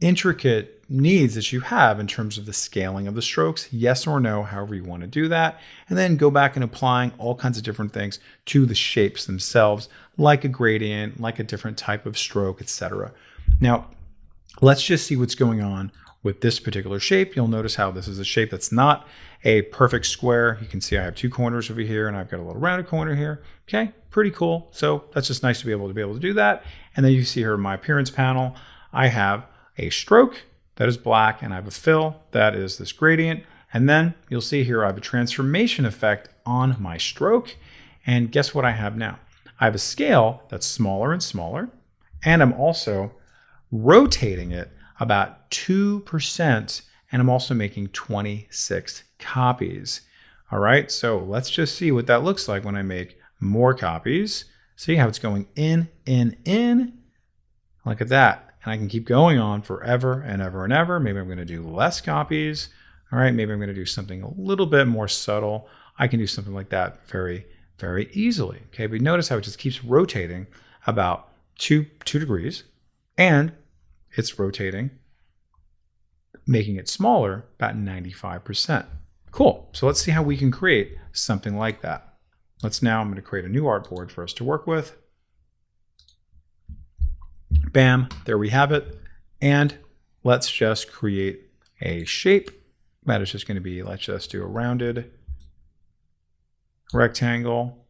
intricate needs that you have in terms of the scaling of the strokes, yes or no, however you want to do that, and then go back and applying all kinds of different things to the shapes themselves, like a gradient, like a different type of stroke, etc. Now, let's just see what's going on with this particular shape. You'll notice how this is a shape that's not a perfect square. You can see I have two corners over here and I've got a little rounded corner here. Okay, pretty cool. So that's just nice to be able to do that. And then you see here in my appearance panel, I have a stroke that is black and I have a fill that is this gradient. And then you'll see here I have a transformation effect on my stroke. And guess what I have now? I have a scale that's smaller and smaller, and I'm also rotating it about 2%, and I'm also making 26 copies. All right, so let's just see what that looks like when I make more copies. See how it's going in. Look at that. And I can keep going on forever and ever and ever. Maybe I'm going to do less copies. All right, maybe I'm going to do something a little bit more subtle. I can do something like that very easily. Okay, but notice how it just keeps rotating about two degrees, and it's rotating, making it smaller about 95%. Cool. So let's see how we can create something like that. I'm going to create a new artboard for us to work with. Bam, there we have it. And let's just create a shape that is just going to be, let's just do a rounded rectangle.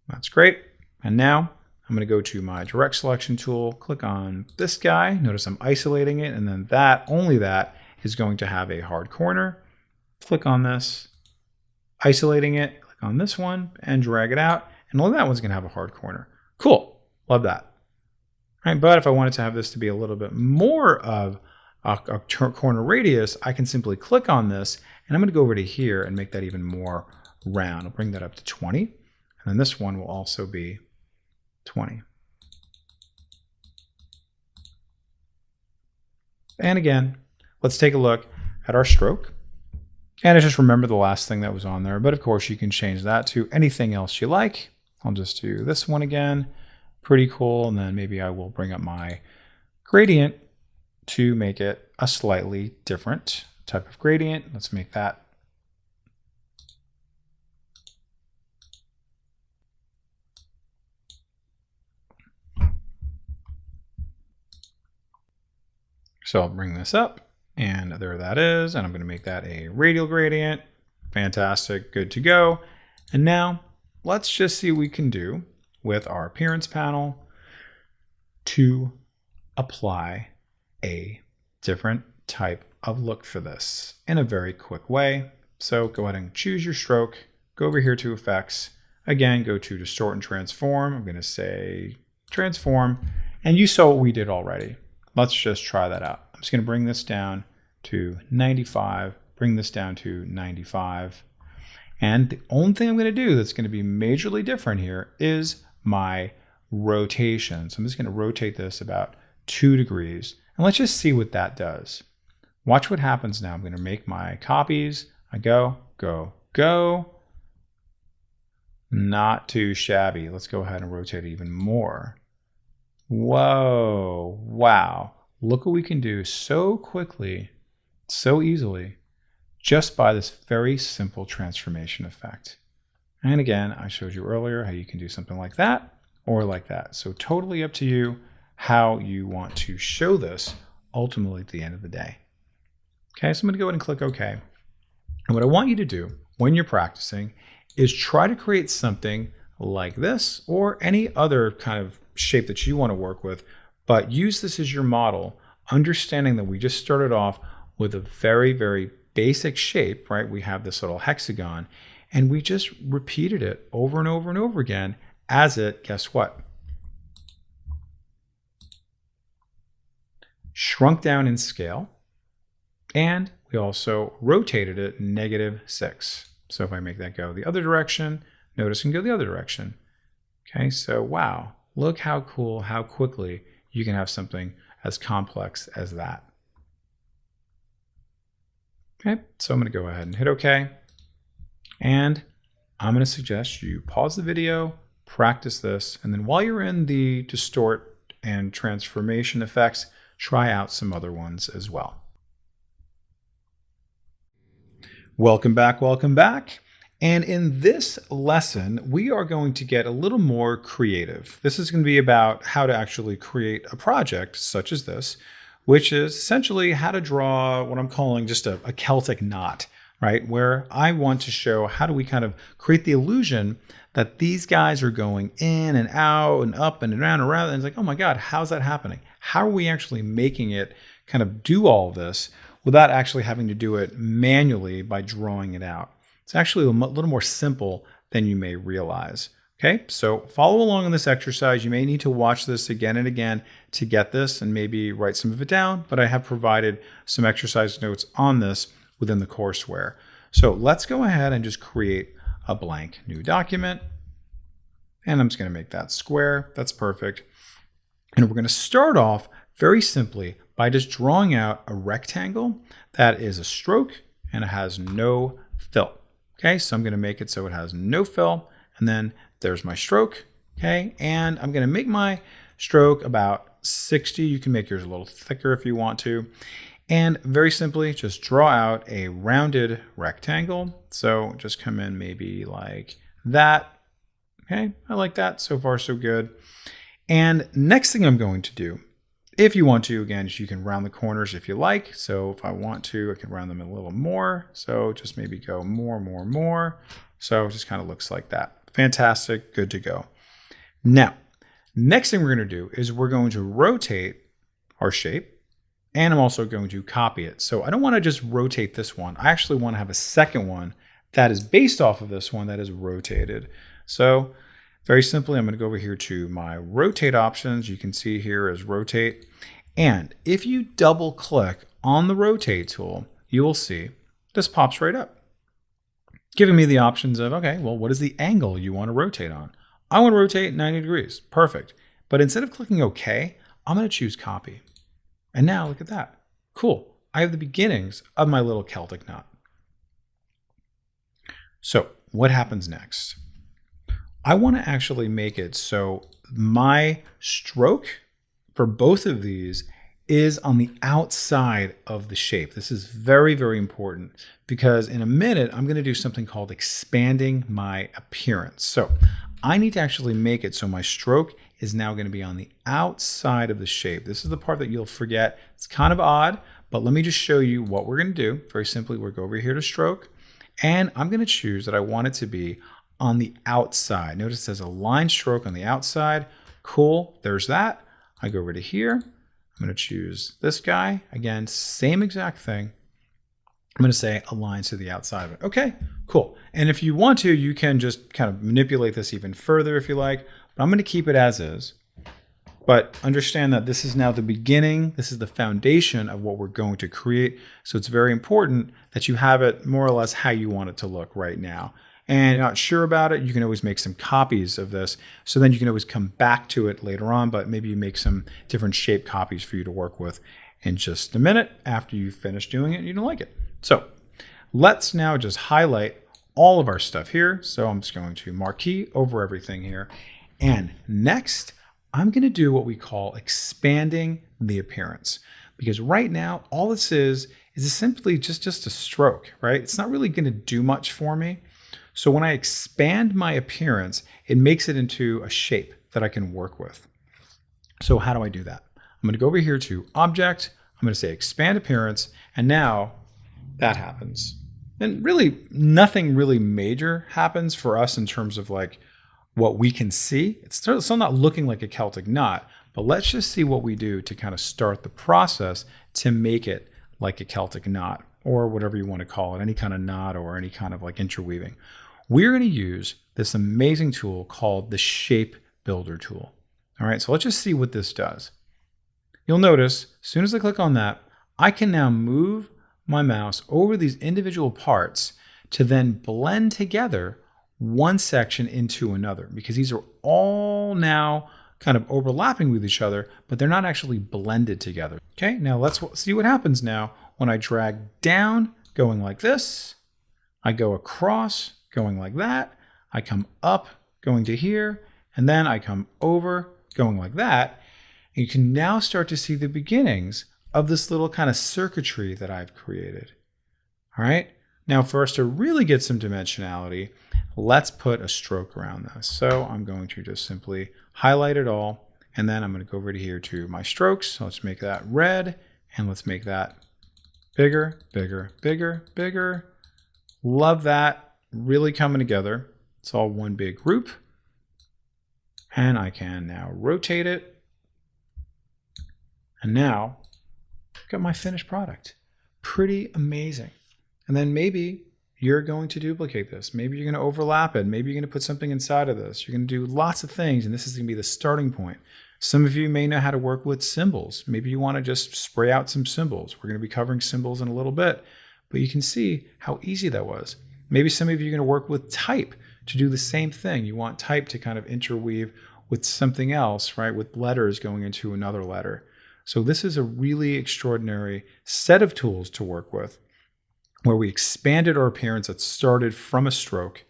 That's great. And now I'm going to go to my direct selection tool, click on this guy. Notice I'm isolating it, and then only that is going to have a hard corner. Click on this, isolating it, click on this one and drag it out, and only that one's going to have a hard corner. Cool. Love that. All right, but if I wanted to have this to be a little bit more of a corner radius, I can simply click on this, and I'm going to go over to here and make that even more round. I'll bring that up to 20, and then this one will also be 20. And again, let's take a look at our stroke. And I just remember the last thing that was on there, but of course you can change that to anything else you like. I'll just do this one again. Pretty cool. And then maybe I will bring up my gradient to make it a slightly different type of gradient. Let's make that so I'll bring this up, and there that is, and I'm going to make that a radial gradient. Fantastic, good to go. And now let's just see what we can do with our appearance panel to apply a different type of look for this in a very quick way. So go ahead and choose your stroke, go over here to effects, again, go to distort and transform. I'm going to say transform, and you saw what we did already. Let's just try that out. I'm just going to bring this down to 95, bring this down to 95. And the only thing I'm going to do that's going to be majorly different here is my rotation. So I'm just going to rotate this about 2 degrees. And let's just see what that does. Watch what happens now. I'm going to make my copies. I go. Not too shabby. Let's go ahead and rotate it even more. Whoa, wow. Look what we can do so quickly, so easily, just by this very simple transformation effect. And again, I showed you earlier how you can do something like that or like that. So totally up to you how you want to show this ultimately at the end of the day. Okay, so I'm going to go ahead and click OK. And what I want you to do when you're practicing is try to create something like this or any other kind of shape that you want to work with, but use this as your model, understanding that we just started off with a very basic shape, right? We have this little hexagon, and we just repeated it over and over and over again as it, guess what? Shrunk down in scale, and we also rotated it -6. So if I make that go the other direction, notice it can go the other direction. Okay, so wow, look how cool, how quickly you can have something as complex as that. Okay, so I'm going to go ahead and hit OK. And I'm going to suggest you pause the video, practice this, and then while you're in the distort and transformation effects, try out some other ones as well. Welcome back, welcome back. And in this lesson, we are going to get a little more creative. This is going to be about how to actually create a project such as this which is essentially how to draw what I'm calling just a Celtic knot, right? Where I want to show how do we kind of create the illusion that these guys are going in and out and up and around and around. And it's like, oh my God, how's that happening? How are we actually making it kind of do all of this without actually having to do it manually by drawing it out? It's actually a little more simple than you may realize. Okay, so follow along in this exercise. You may need to watch this again and again to get this and maybe write some of it down, but I have provided some exercise notes on this within the courseware. So let's go ahead and just create a blank new document. And I'm just going to make that square. That's perfect. And we're going to start off very simply by just drawing out a rectangle that is a stroke and it has no fill. Okay, so I'm going to make it so it has no fill. And then there's my stroke, okay? And I'm gonna make my stroke about 60. You can make yours a little thicker if you want to. And very simply, just draw out a rounded rectangle. So just come in maybe like that. Okay, I like that. So far, so good. And next thing I'm going to do, if you want to, again, you can round the corners if you like. So if I want to, I can round them a little more. So just maybe go more. So it just kind of looks like that. Fantastic, good to go. Now, next thing we're going to do is we're going to rotate our shape, and I'm also going to copy it. So I don't want to just rotate this one. I actually want to have a second one that is based off of this one that is rotated. So very simply, I'm going to go over here to my rotate options. You can see here is rotate. And if you double click on the rotate tool, you will see this pops right up, giving me the options of, okay, well, what is the angle you want to rotate on? I want to rotate 90 degrees. Perfect. But instead of clicking OK, I'm going to choose copy. And now look at that. Cool. I have the beginnings of my little Celtic knot. So what happens next? I want to actually make it so my stroke for both of these is on the outside of the shape. This is very, very important because in a minute, I'm going to do something called expanding my appearance. So I need to actually make it so my stroke is now going to be on the outside of the shape. This is the part that you'll forget. It's kind of odd, but let me just show you what we're going to do. Very simply, we'll go over here to stroke, and I'm going to choose that I want it to be on the outside. Notice it says a line stroke on the outside. Cool, there's that. I go over to here. I'm going to choose this guy. Again, same exact thing. I'm going to say aligns to the outside of it. Okay, cool. And if you want to, you can just kind of manipulate this even further if you like. But I'm going to keep it as is. But understand that this is now the beginning. This is the foundation of what we're going to create. So it's very important that you have it more or less how you want it to look right now. And you're not sure about it, you can always make some copies of this. So then you can always come back to it later on, but maybe you make some different shape copies for you to work with in just a minute after you finish doing it and you don't like it. So let's now just highlight all of our stuff here. So I'm just going to marquee over everything here. And next, I'm going to do what we call expanding the appearance. Because right now, all this is simply just a stroke, right? It's not really going to do much for me. So when I expand my appearance, it makes it into a shape that I can work with. So how do I do that? I'm going to go over here to Object. I'm going to say Expand Appearance. And now that happens. And really, nothing really major happens for us in terms of like what we can see. It's still not looking like a Celtic knot, but let's just see what we do to kind of start the process to make it like a Celtic knot or whatever you want to call it, any kind of knot or any kind of like interweaving. We're going to use this amazing tool called the Shape Builder tool. All right, so let's just see what this does. You'll notice, as soon as I click on that, I can now move my mouse over these individual parts to then blend together one section into another, because these are all now kind of overlapping with each other, but they're not actually blended together. Okay, now let's see what happens now when I drag down, going like this. I go across, going like that. I come up, going to here, and then I come over, going like that. And you can now start to see the beginnings of this little kind of circuitry that I've created. All right, now for us to really get some dimensionality, let's put a stroke around this. So I'm going to just simply highlight it all, and then I'm going to go over to here to my strokes. So let's make that red, And let's make that bigger, bigger, bigger, bigger. Love that. Really coming together. It's all one big group. And I can now rotate it. And now I've got my finished product. Pretty amazing. And then maybe you're going to duplicate this. Maybe you're going to overlap it. Maybe you're going to put something inside of this. You're going to do lots of things, and this is going to be the starting point. Some of you may know how to work with symbols. Maybe you want to just spray out some symbols. We're going to be covering symbols in a little bit, but you can see how easy that was. Maybe some of you are going to work with type to do the same thing. You want type to kind of interweave with something else, right? With letters going into another letter. So this is a really extraordinary set of tools to work with, where we expanded our appearance that started from a stroke.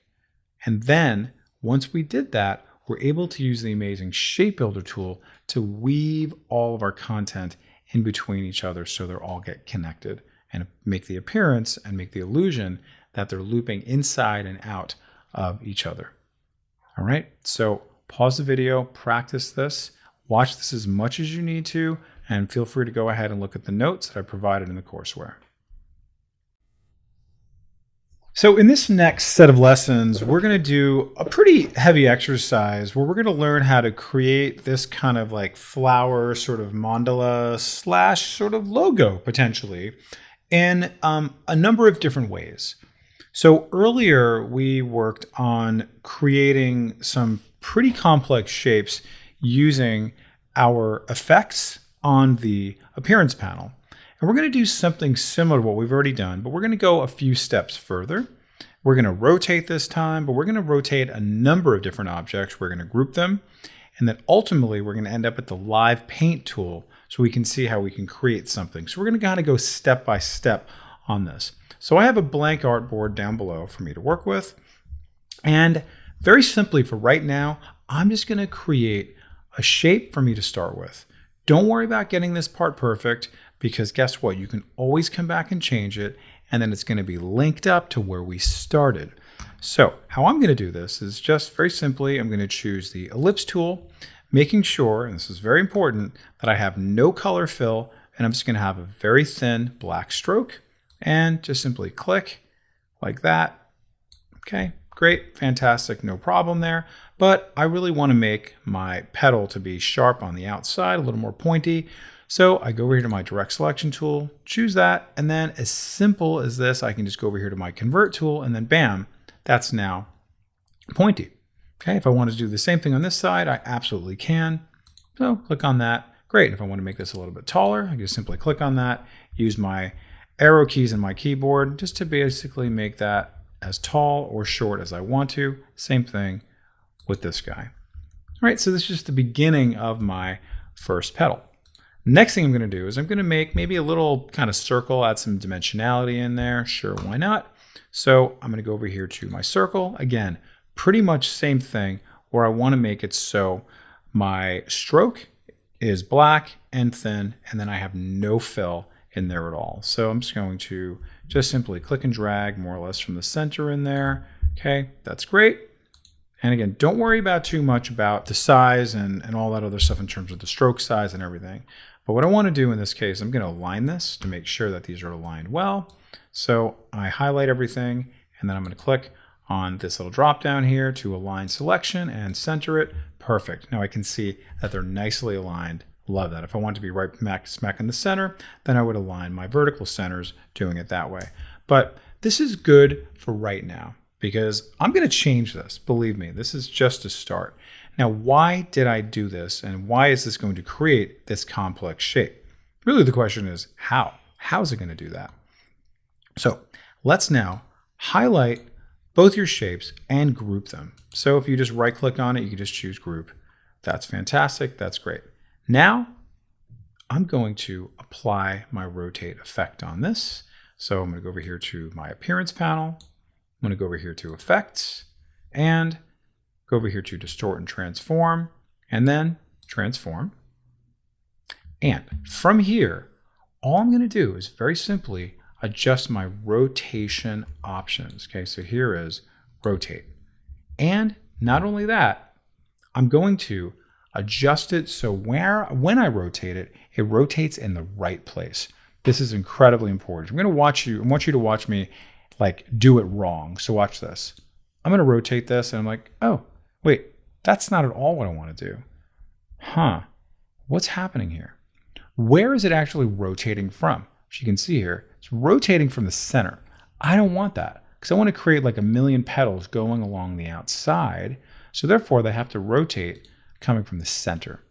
And then once we did that, we're able to use the amazing Shape Builder tool to weave all of our content in between each other so they're all get connected and make the appearance and make the illusion that they're looping inside and out of each other. All right, so pause the video, practice this, watch this as much as you need to, and feel free to go ahead and look at the notes that I provided in the courseware. So in this next set of lessons, we're going to do a pretty heavy exercise where we're going to learn how to create this kind of like flower sort of mandala slash sort of logo potentially in a number of different ways. So earlier we worked on creating some pretty complex shapes using our effects on the appearance panel. And we're going to do something similar to what we've already done, but we're going to go a few steps further. We're going to rotate this time, but we're going to rotate a number of different objects. We're going to group them. And then ultimately, we're going to end up at the live paint tool so we can see how we can create something. So we're going to kind of go step by step on this. So I have a blank artboard down below for me to work with. And very simply for right now, I'm just going to create a shape for me to start with. Don't worry about getting this part perfect, because guess what? You can always come back and change it, and then it's going to be linked up to where we started. So how I'm going to do this is just very simply, I'm going to choose the ellipse tool, making sure, and this is very important, that I have no color fill, and I'm just going to have a very thin black stroke, and just simply click like that. Okay, great, fantastic, no problem there. But I really want to make my petal to be sharp on the outside, a little more pointy. So I go over here to my direct selection tool, choose that, and then as simple as this, I can just go over here to my convert tool, and then bam, that's now pointy. Okay, if I want to do the same thing on this side, I absolutely can. So click on that, great. If I want to make this a little bit taller, I can just simply click on that, use my arrow keys in my keyboard just to basically make that as tall or short as I want to. Same thing with this guy. All right, so this is just the beginning of my first petal. Next thing I'm going to do is I'm going to make maybe a little kind of circle, add some dimensionality in there. Sure, why not? So I'm going to go over here to my circle. Again, pretty much same thing, where I want to make it so my stroke is black and thin, and then I have no fill in there at all. So I'm just going to just simply click and drag more or less from the center in there. Okay, that's great. And again, don't worry about too much about the size and all that other stuff in terms of the stroke size and everything. But what I want to do in this case, I'm going to align this to make sure that these are aligned well. So I highlight everything, and then I'm going to click on this little drop down here to align selection and center it. Perfect. Now I can see that they're nicely aligned. Love that. If I want to be right smack in the center, then I would align my vertical centers doing it that way. But this is good for right now, because I'm going to change this. Believe me, this is just a start. Now, why did I do this, and why is this going to create this complex shape? Really, the question is how? How is it going to do that? So let's now highlight both your shapes and group them. So if you just right click on it, you can just choose group. That's fantastic. That's great. Now I'm going to apply my rotate effect on this. So I'm going to go over here to my appearance panel. I'm going to go over here to effects and go over here to distort and transform, and then transform. And from here, all I'm going to do is very simply adjust my rotation options. Okay, so here is rotate. And not only that, I'm going to adjust it so when I rotate it, it rotates in the right place. This is incredibly important. I want you to watch me like do it wrong. So watch this. I'm going to rotate this and I'm like, oh, wait, that's not at all what I want to do. Huh, what's happening here? Where is it actually rotating from? As you can see here, it's rotating from the center. I don't want that because I want to create like a million petals going along the outside. So therefore they have to rotate coming from the center.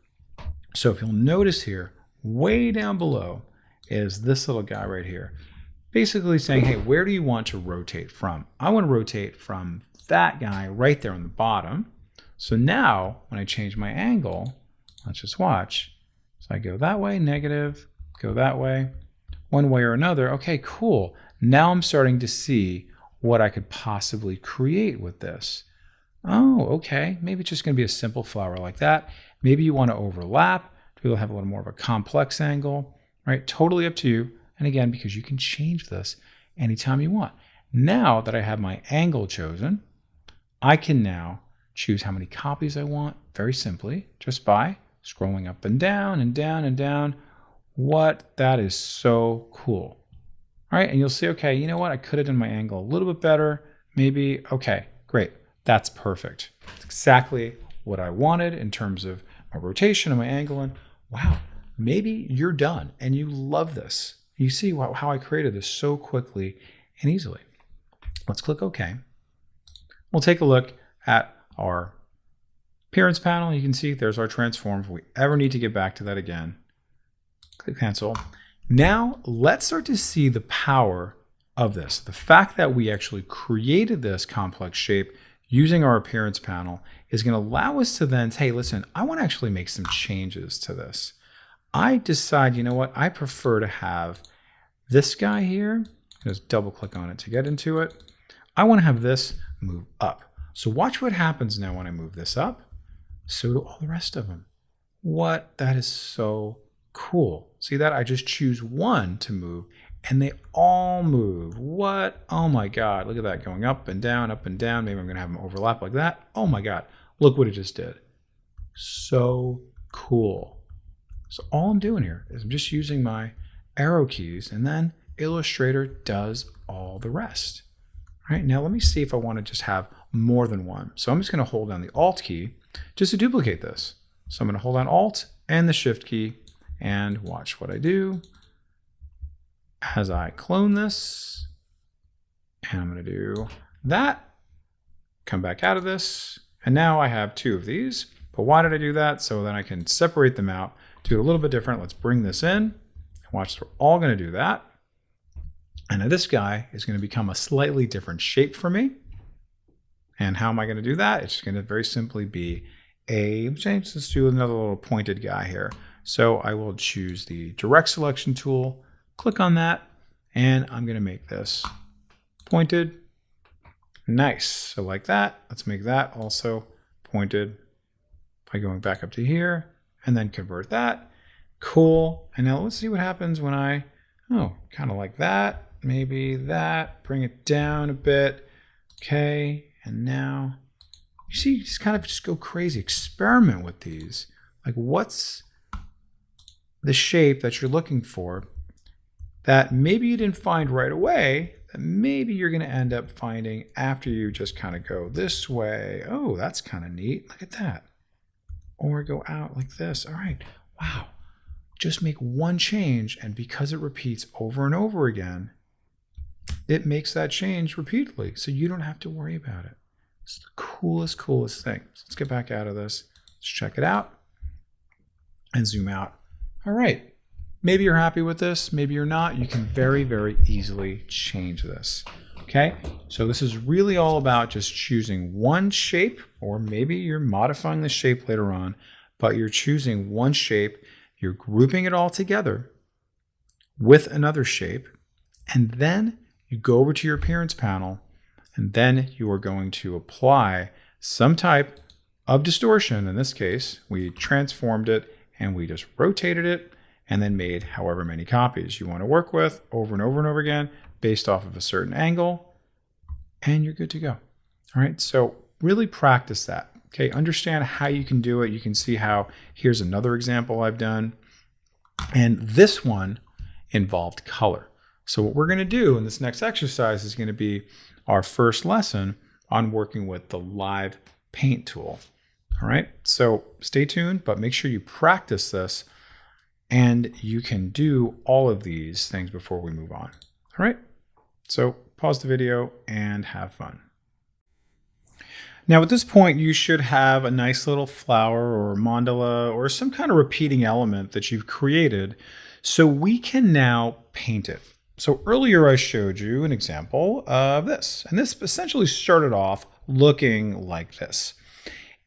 So if you'll notice here, way down below is this little guy right here. Basically saying, hey, where do you want to rotate from? I want to rotate from that guy right there on the bottom. So now when I change my angle, let's just watch. So I go that way, negative, go that way, one way or another. Okay, cool. Now I'm starting to see what I could possibly create with this. Oh, okay. Maybe it's just going to be a simple flower like that. Maybe you want to overlap. You'll have a little more of a complex angle, right? Totally up to you. And again, because you can change this anytime you want. Now that I have my angle chosen, I can now choose how many copies I want very simply just by scrolling up and down and down and down. That is so cool. All right, and you'll see, okay, you know what? I could have done my angle a little bit better. Maybe, okay, great. That's perfect. It's exactly what I wanted in terms of my rotation and my angle. And wow, maybe you're done and you love this. You see how I created this so quickly and easily. Let's click OK. We'll take a look at our appearance panel. You can see there's our transform. If we ever need to get back to that again, click cancel. Now let's start to see the power of this. The fact that we actually created this complex shape using our appearance panel is going to allow us to then, hey, listen, I want to actually make some changes to this. I decide, you know what, I prefer to have this guy here. Just double click on it to get into it. I want to have this move up. So watch what happens now when I move this up. So do all the rest of them. That is so cool. See that? I just choose one to move and they all move. Oh my God, look at that going up and down, up and down. Maybe I'm going to have them overlap like that. Oh my God, look what it just did. So cool. So all I'm doing here is I'm just using my arrow keys and then Illustrator does all the rest. All right, now let me see if I want to just have more than one. So I'm just going to hold down the Alt key just to duplicate this. So I'm going to hold down Alt and the Shift key and watch what I do as I clone this. And I'm going to do that, come back out of this, and now I have two of these. But why did I do that? So then I can separate them out, do it a little bit different. Let's bring this in. Watch, we're all going to do that. And now this guy is going to become a slightly different shape for me. And how am I going to do that? It's going to very simply be let's do another little pointed guy here. So I will choose the direct selection tool, click on that, and I'm going to make this pointed. Nice. So like that, let's make that also pointed by going back up to here and then convert that. Cool. And now let's see what happens when I, kind of like that, maybe that, bring it down a bit. Okay. And now you see, you just kind of just go crazy, experiment with these. Like what's the shape that you're looking for that maybe you didn't find right away, that maybe you're going to end up finding after you just kind of go this way. Oh, that's kind of neat. Look at that. Or go out like this. All right. Wow. Just make one change, and because it repeats over and over again, it makes that change repeatedly, so you don't have to worry about it. It's the coolest thing. So let's get back out of this. Let's check it out and zoom out. All right. Maybe you're happy with this. Maybe you're not. You can very, very easily change this. Okay. So this is really all about just choosing one shape, or maybe you're modifying the shape later on, but you're choosing one shape. You're grouping it all together with another shape, and then you go over to your appearance panel, and then you are going to apply some type of distortion. In this case, we transformed it and we just rotated it and then made however many copies you want to work with over and over and over again based off of a certain angle, and you're good to go. All right, so really practice that. Okay, understand how you can do it. You can see how here's another example I've done. And this one involved color. So what we're going to do in this next exercise is going to be our first lesson on working with the live paint tool. All right, so stay tuned, but make sure you practice this and you can do all of these things before we move on. All right, so pause the video and have fun. Now at this point, you should have a nice little flower or mandala or some kind of repeating element that you've created, so we can now paint it. So earlier I showed you an example of this, and this essentially started off looking like this.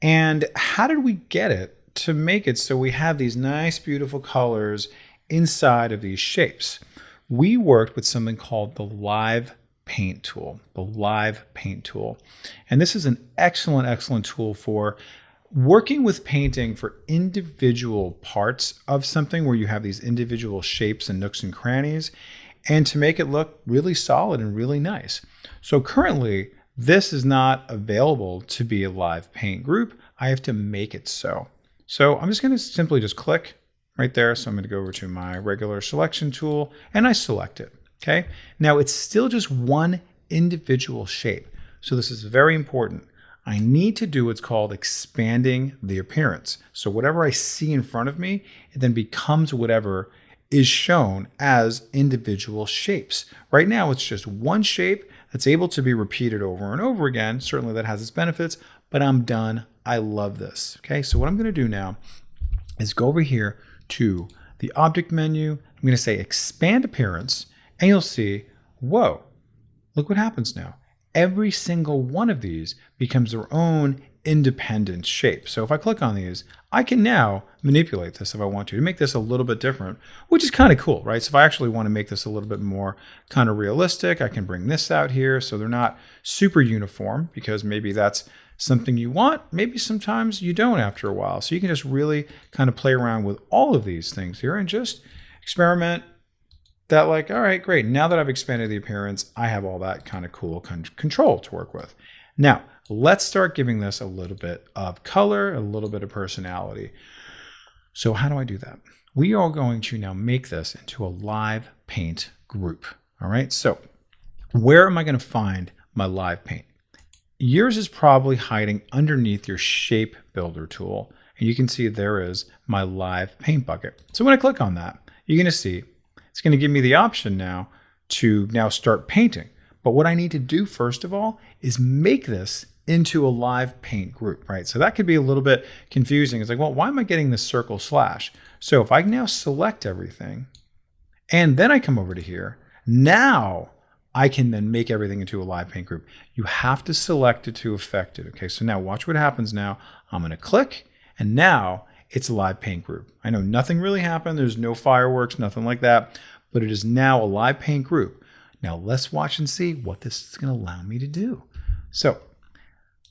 And how did we get it to make it so we have these nice, beautiful colors inside of these shapes? We worked with something called the live paint tool, the live paint tool. And this is an excellent, excellent tool for working with painting for individual parts of something where you have these individual shapes and nooks and crannies, and to make it look really solid and really nice. So currently, this is not available to be a live paint group. I have to make it so. So I'm just going to simply just click right there. So I'm going to go over to my regular selection tool and I select it. Okay. Now it's still just one individual shape. So this is very important. I need to do what's called expanding the appearance. So whatever I see in front of me, it then becomes whatever is shown as individual shapes. Right now, it's just one shape that's able to be repeated over and over again. Certainly that has its benefits, but I'm done. I love this. Okay, so what I'm going to do now is go over here to the object menu. I'm going to say expand appearance, and you'll see, whoa, look what happens now. Every single one of these becomes their own independent shape. So if I click on these, I can now manipulate this if I want to make this a little bit different, which is kind of cool, right? So if I actually want to make this a little bit more kind of realistic, I can bring this out here so they're not super uniform, because maybe that's something you want. Maybe sometimes you don't after a while. So you can just really kind of play around with all of these things here and just experiment that, like, all right, great. Now that I've expanded the appearance, I have all that kind of cool control to work with. Now, let's start giving this a little bit of color, a little bit of personality. So how do I do that? We are going to now make this into a live paint group. All right, so where am I going to find my live paint? Yours is probably hiding underneath your shape builder tool. And you can see there is my live paint bucket. So when I click on that, you're going to see it's going to give me the option now to start painting. But what I need to do first of all is make this into a live paint group, right? So that could be a little bit confusing. It's like, well, why am I getting this circle slash? So if I now select everything and then I come over to here, now I can then make everything into a live paint group. You have to select it to affect it. Okay, so now watch what happens now. I'm going to click and now it's a live paint group. I know nothing really happened. There's no fireworks, nothing like that, but it is now a live paint group. Now let's watch and see what this is going to allow me to do. So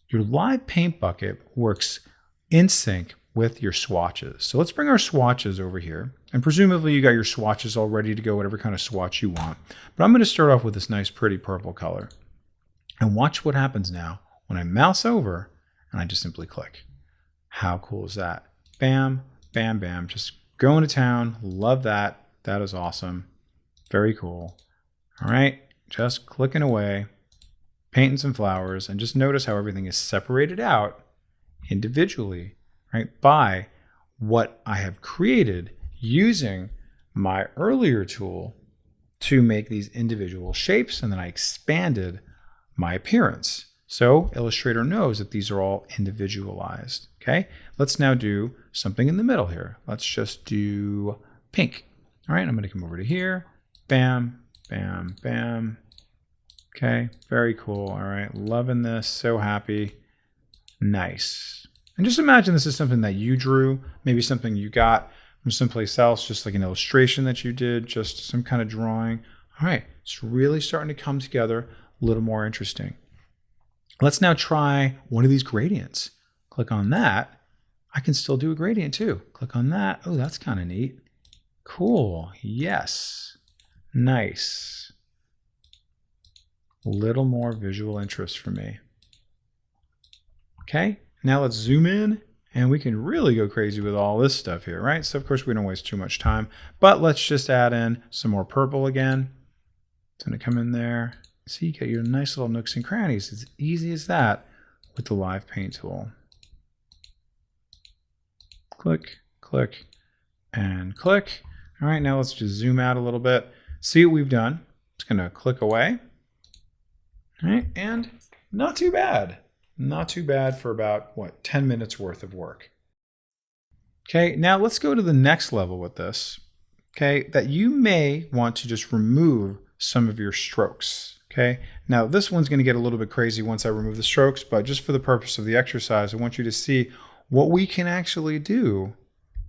your live paint bucket works in sync with your swatches. So let's bring our swatches over here. And presumably you got your swatches all ready to go, whatever kind of swatch you want. But I'm going to start off with this nice pretty purple color. And watch what happens now when I mouse over and I just simply click. How cool is that? Bam, bam, bam. Just going to town. Love that. That is awesome. Very cool. All right, just clicking away, painting some flowers, and just notice how everything is separated out individually, right, by what I have created using my earlier tool to make these individual shapes, and then I expanded my appearance. So Illustrator knows that these are all individualized, okay? Let's now do something in the middle here. Let's just do pink. All right, I'm gonna come over to here, bam, bam, bam. Okay, very cool. All right, loving this, so happy. Nice. And just imagine this is something that you drew, maybe something you got from someplace else, just like an illustration that you did, just some kind of drawing. All right, it's really starting to come together, a little more interesting. Let's now try one of these gradients. Click on that. I can still do a gradient too. Click on that. Oh, that's kind of neat. Cool, yes. Nice. A little more visual interest for me. Okay, Now let's zoom in and we can really go crazy with all this stuff here, right? So of course we don't waste too much time, but let's just add in some more purple again. It's gonna come in there. See, you get your nice little nooks and crannies. It's easy as that with the Live Paint tool. Click, click, and click. All right, now let's just zoom out a little bit. See what we've done. It's gonna click away. All right, and not too bad. Not too bad for about, what, 10 minutes worth of work. Okay, now let's go to the next level with this. Okay, that you may want to just remove some of your strokes. Okay, now this one's going to get a little bit crazy once I remove the strokes, but just for the purpose of the exercise, I want you to see what we can actually do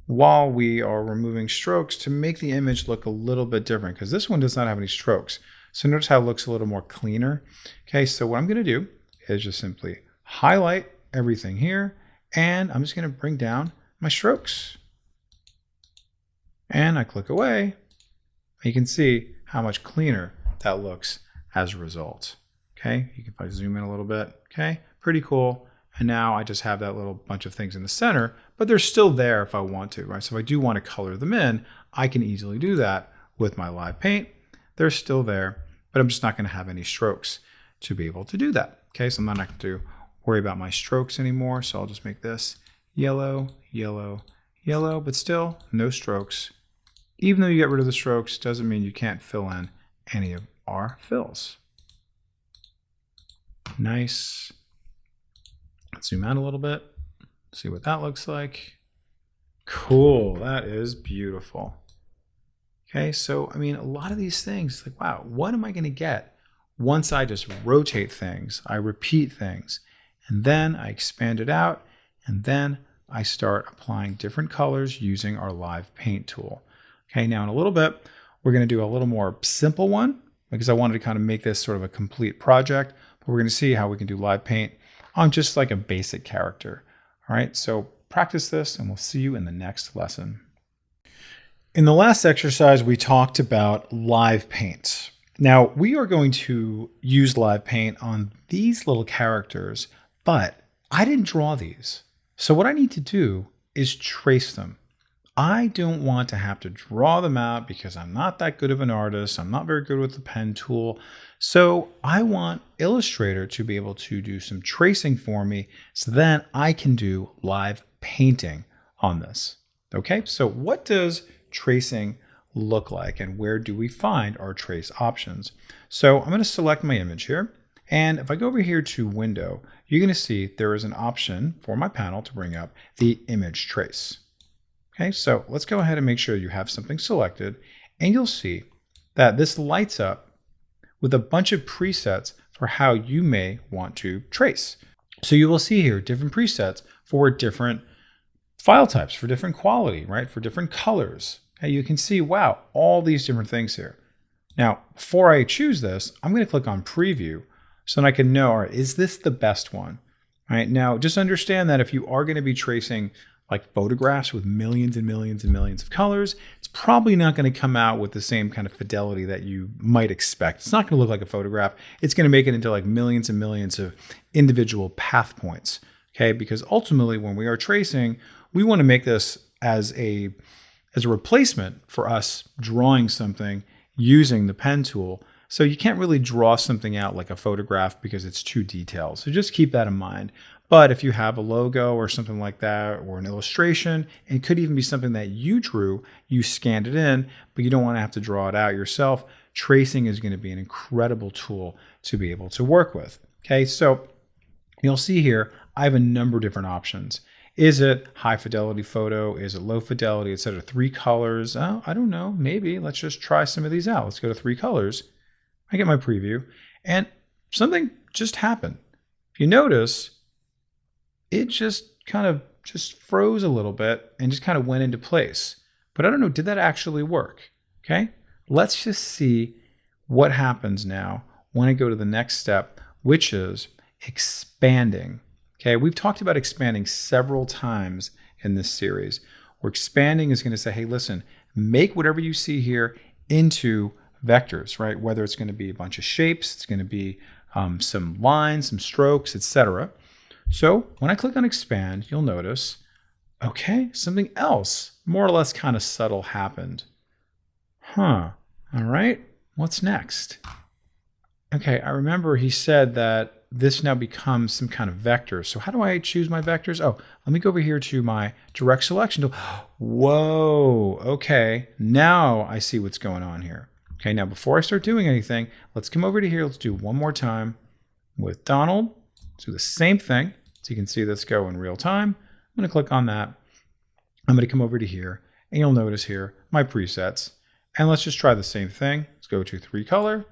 while we are removing strokes to make the image look a little bit different, because this one does not have any strokes. So notice how it looks a little more cleaner. Okay, so what I'm going to do is just simply highlight everything here, and I'm just going to bring down my strokes. And I click away. You can see how much cleaner that looks as a result. Okay, you can probably zoom in a little bit. Okay, pretty cool. And now I just have that little bunch of things in the center, but they're still there if I want to, right? So if I do want to color them in, I can easily do that with my Live Paint. They're still there, but I'm just not going to have any strokes to be able to do that. Okay, so I'm not going to worry about my strokes anymore. So I'll just make this yellow, yellow, yellow, but still no strokes. Even though you get rid of the strokes, doesn't mean you can't fill in any of our fills. Nice. Let's zoom out a little bit, see what that looks like. Cool, that is beautiful. Okay, so I mean, a lot of these things, like, wow, what am I going to get once I just rotate things, I repeat things, and then I expand it out, and then I start applying different colors using our Live Paint tool. Okay, now in a little bit, we're going to do a little more simple one because I wanted to kind of make this sort of a complete project, but we're going to see how we can do Live Paint on just like a basic character. All right, so practice this and we'll see you in the next lesson. In the last exercise, we talked about Live Paint. Now we are going to use Live Paint on these little characters, but I didn't draw these. So what I need to do is trace them. I don't want to have to draw them out because I'm not that good of an artist. I'm not very good with the pen tool. So I want Illustrator to be able to do some tracing for me so then I can do live painting on this. Okay, so what does tracing look like and where do we find our trace options? So I'm going to select my image here. And if I go over here to Window, you're going to see there is an option for my panel to bring up the image trace. Okay, so let's go ahead and make sure you have something selected, and you'll see that this lights up with a bunch of presets for how you may want to trace. So you will see here different presets for different file types, for different quality, right? For different colors. Okay, you can see, wow, all these different things here. Now, before I choose this, I'm going to click on Preview so that I can know, all right, is this the best one? All right, now just understand that if you are going to be tracing like photographs with millions and millions and millions of colors, it's probably not going to come out with the same kind of fidelity that you might expect. It's not going to look like a photograph. It's going to make it into like millions and millions of individual path points. Okay, because ultimately when we are tracing, we want to make this as a replacement for us drawing something using the pen tool. So you can't really draw something out like a photograph because it's too detailed. So just keep that in mind. But if you have a logo or something like that, or an illustration, it could even be something that you drew, you scanned it in, but you don't want to have to draw it out yourself, tracing is going to be an incredible tool to be able to work with. Okay, so you'll see here, I have a number of different options. Is it high fidelity photo? Is it low fidelity, etc.? 3 colors? Oh, I don't know. Maybe let's just try some of these out. Let's go to 3 colors. I get my preview, and something just happened. If you notice, it just kind of just froze a little bit and just kind of went into place. But I don't know, did that actually work? Okay, let's just see what happens now when I go to the next step, which is expanding. Okay, we've talked about expanding several times in this series, where expanding is going to say, hey, listen, make whatever you see here into vectors, right? Whether it's going to be a bunch of shapes, it's going to be some lines, some strokes, etc. So when I click on expand, you'll notice, okay, something else more or less kind of subtle happened. All right, what's next? Okay, I remember he said that this now becomes some kind of vector. So how do I choose my vectors? Oh, let me go over here to my direct selection tool. Whoa, okay, now I see what's going on here. Okay, now before I start doing anything, let's come over to here. Let's do one more time with Donald. Let's do the same thing. So you can see this go in real time. I'm gonna click on that. I'm gonna come over to here and you'll notice here my presets. And let's just try the same thing. Let's go to 3 color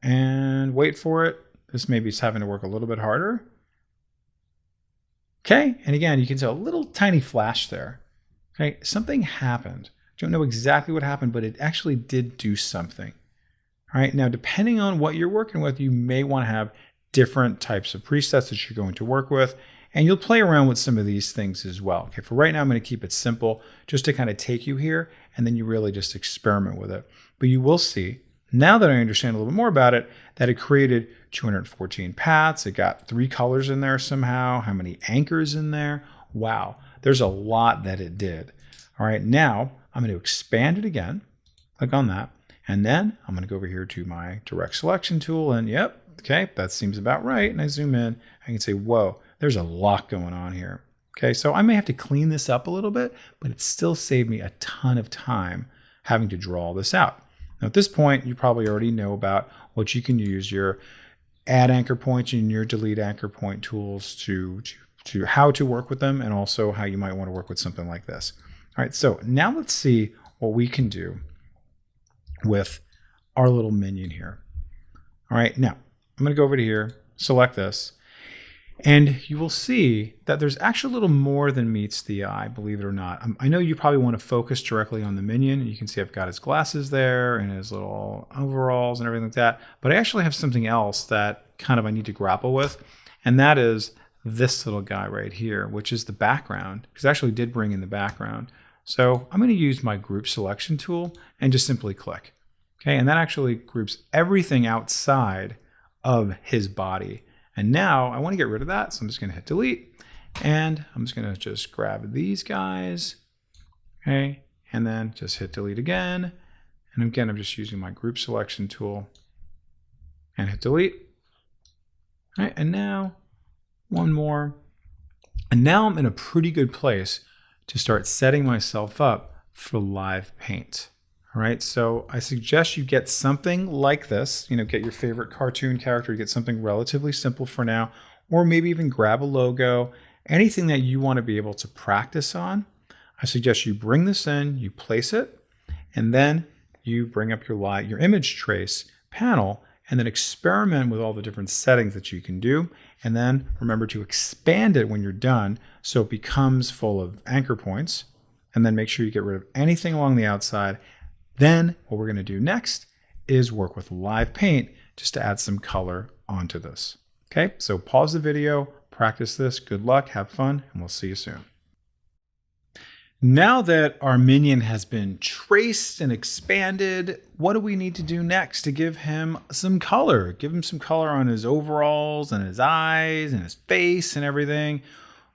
and wait for it. This maybe is having to work a little bit harder. Okay, and again, you can see a little tiny flash there. Okay, something happened. Don't know exactly what happened, but it actually did do something. All right, now depending on what you're working with, you may want to have different types of presets that you're going to work with, and you'll play around with some of these things as well. Okay, for right now, I'm going to keep it simple just to kind of take you here, and then you really just experiment with it. But you will see, now that I understand a little bit more about it, that it created 214 paths. It got 3 colors in there somehow. How many anchors in there? Wow, there's a lot that it did. All right, now I'm going to expand it again. Click on that. And then I'm going to go over here to my direct selection tool. And yep, okay, that seems about right. And I zoom in. I can say, whoa, there's a lot going on here. Okay, so I may have to clean this up a little bit, but it still saved me a ton of time having to draw this out. Now at this point, you probably already know about what you can use your add anchor points and your delete anchor point tools to how to work with them, and also how you might want to work with something like this. All right, so now let's see what we can do with our little minion here. All right, now I'm going to go over to here, select this, and you will see that there's actually a little more than meets the eye, believe it or not. I know you probably want to focus directly on the minion. You can see I've got his glasses there and his little overalls and everything like that. But I actually have something else that kind of I need to grapple with, and that is this little guy right here, which is the background, because I actually did bring in the background. So I'm going to use my group selection tool and just simply click. Okay, and that actually groups everything outside of his body. And now I want to get rid of that, so I'm just going to hit delete, and I'm just going to just grab these guys, okay, and then just hit delete again. And again, I'm just using my group selection tool and hit delete. All right, and now one more. And now I'm in a pretty good place to start setting myself up for live paint. All right, so I suggest you get something like this, get your favorite cartoon character, get something relatively simple for now, or maybe even grab a logo, anything that you want to be able to practice on. I suggest you bring this in, you place it, and then you bring up your image trace panel, and then experiment with all the different settings that you can do. And then remember to expand it when you're done so it becomes full of anchor points. And then make sure you get rid of anything along the outside. Then what we're going to do next is work with live paint just to add some color onto this. Okay, so pause the video, practice this. Good luck, have fun, and we'll see you soon. Now that our minion has been traced and expanded, what do we need to do next to give him some color? Give him some color on his overalls and his eyes and his face and everything.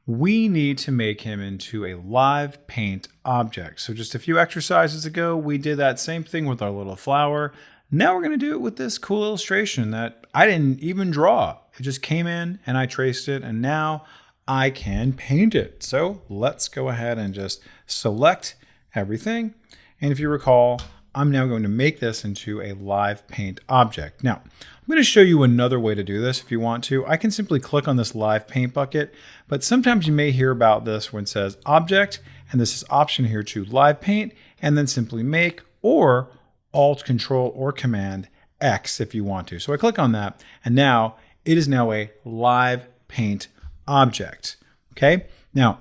We need to make him into a live paint object. So just a few exercises ago, we did that same thing with our little flower. Now we're going to do it with this cool illustration that I didn't even draw. It just came in and I traced it, and now I can paint it. So let's go ahead and just select everything. And if you recall, I'm now going to make this into a live paint object. Now, I'm going to show you another way to do this if you want to. I can simply click on this live paint bucket, but sometimes you may hear about this when it says object, and this is option here to live paint, and then simply make, or Alt, Control, or Command X if you want to. So I click on that, and now it is now a live paint object. Okay, now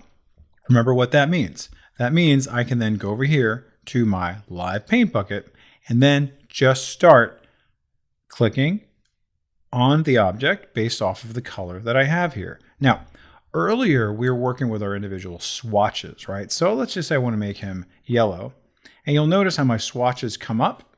remember what that means. That means I can then go over here to my live paint bucket and then just start clicking on the object based off of the color that I have here. Now, earlier we were working with our individual swatches, right? So let's just say I want to make him yellow, and you'll notice how my swatches come up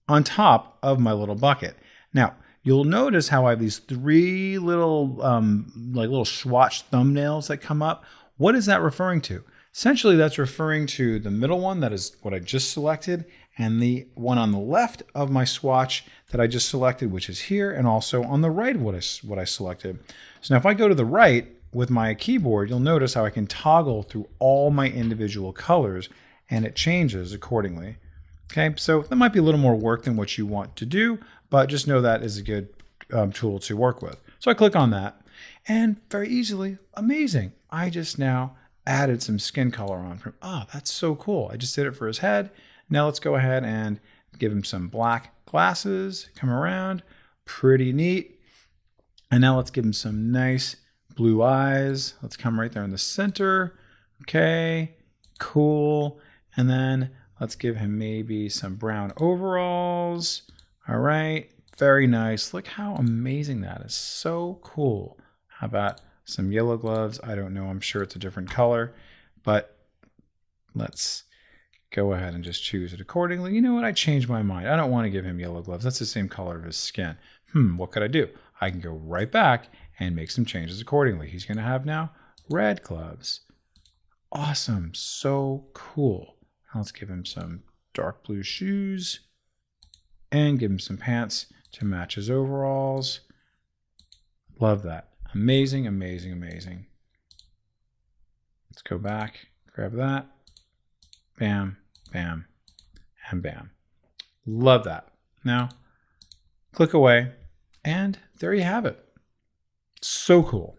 on top of my little bucket. Now, you'll notice how I have these three little like little swatch thumbnails that come up. What is that referring to? Essentially, that's referring to the middle one, that is what I just selected, and the one on the left of my swatch that I just selected, which is here, and also on the right what I selected. So now if I go to the right with my keyboard, you'll notice how I can toggle through all my individual colors, and it changes accordingly. Okay, so that might be a little more work than what you want to do, but just know that is a good tool to work with. So I click on that, and very easily, amazing, I just now added some skin color on from, oh, that's so cool. I just did it for his head. Now let's go ahead and give him some black glasses, come around, pretty neat. And now let's give him some nice blue eyes. Let's come right there in the center. Okay, cool. And then let's give him maybe some brown overalls. All right, very nice. Look how amazing that is. So cool. How about some yellow gloves? I don't know. I'm sure it's a different color, but let's go ahead and just choose it accordingly. You know what? I changed my mind. I don't want to give him yellow gloves. That's the same color of his skin. What could I do? I can go right back and make some changes accordingly. He's going to have now red gloves. Awesome. So cool. Now let's give him some dark blue shoes and give him some pants to match his overalls. Love that. Amazing, amazing, amazing. Let's go back, grab that. Bam, bam, and bam. Love that. Now, click away, and there you have it. So cool.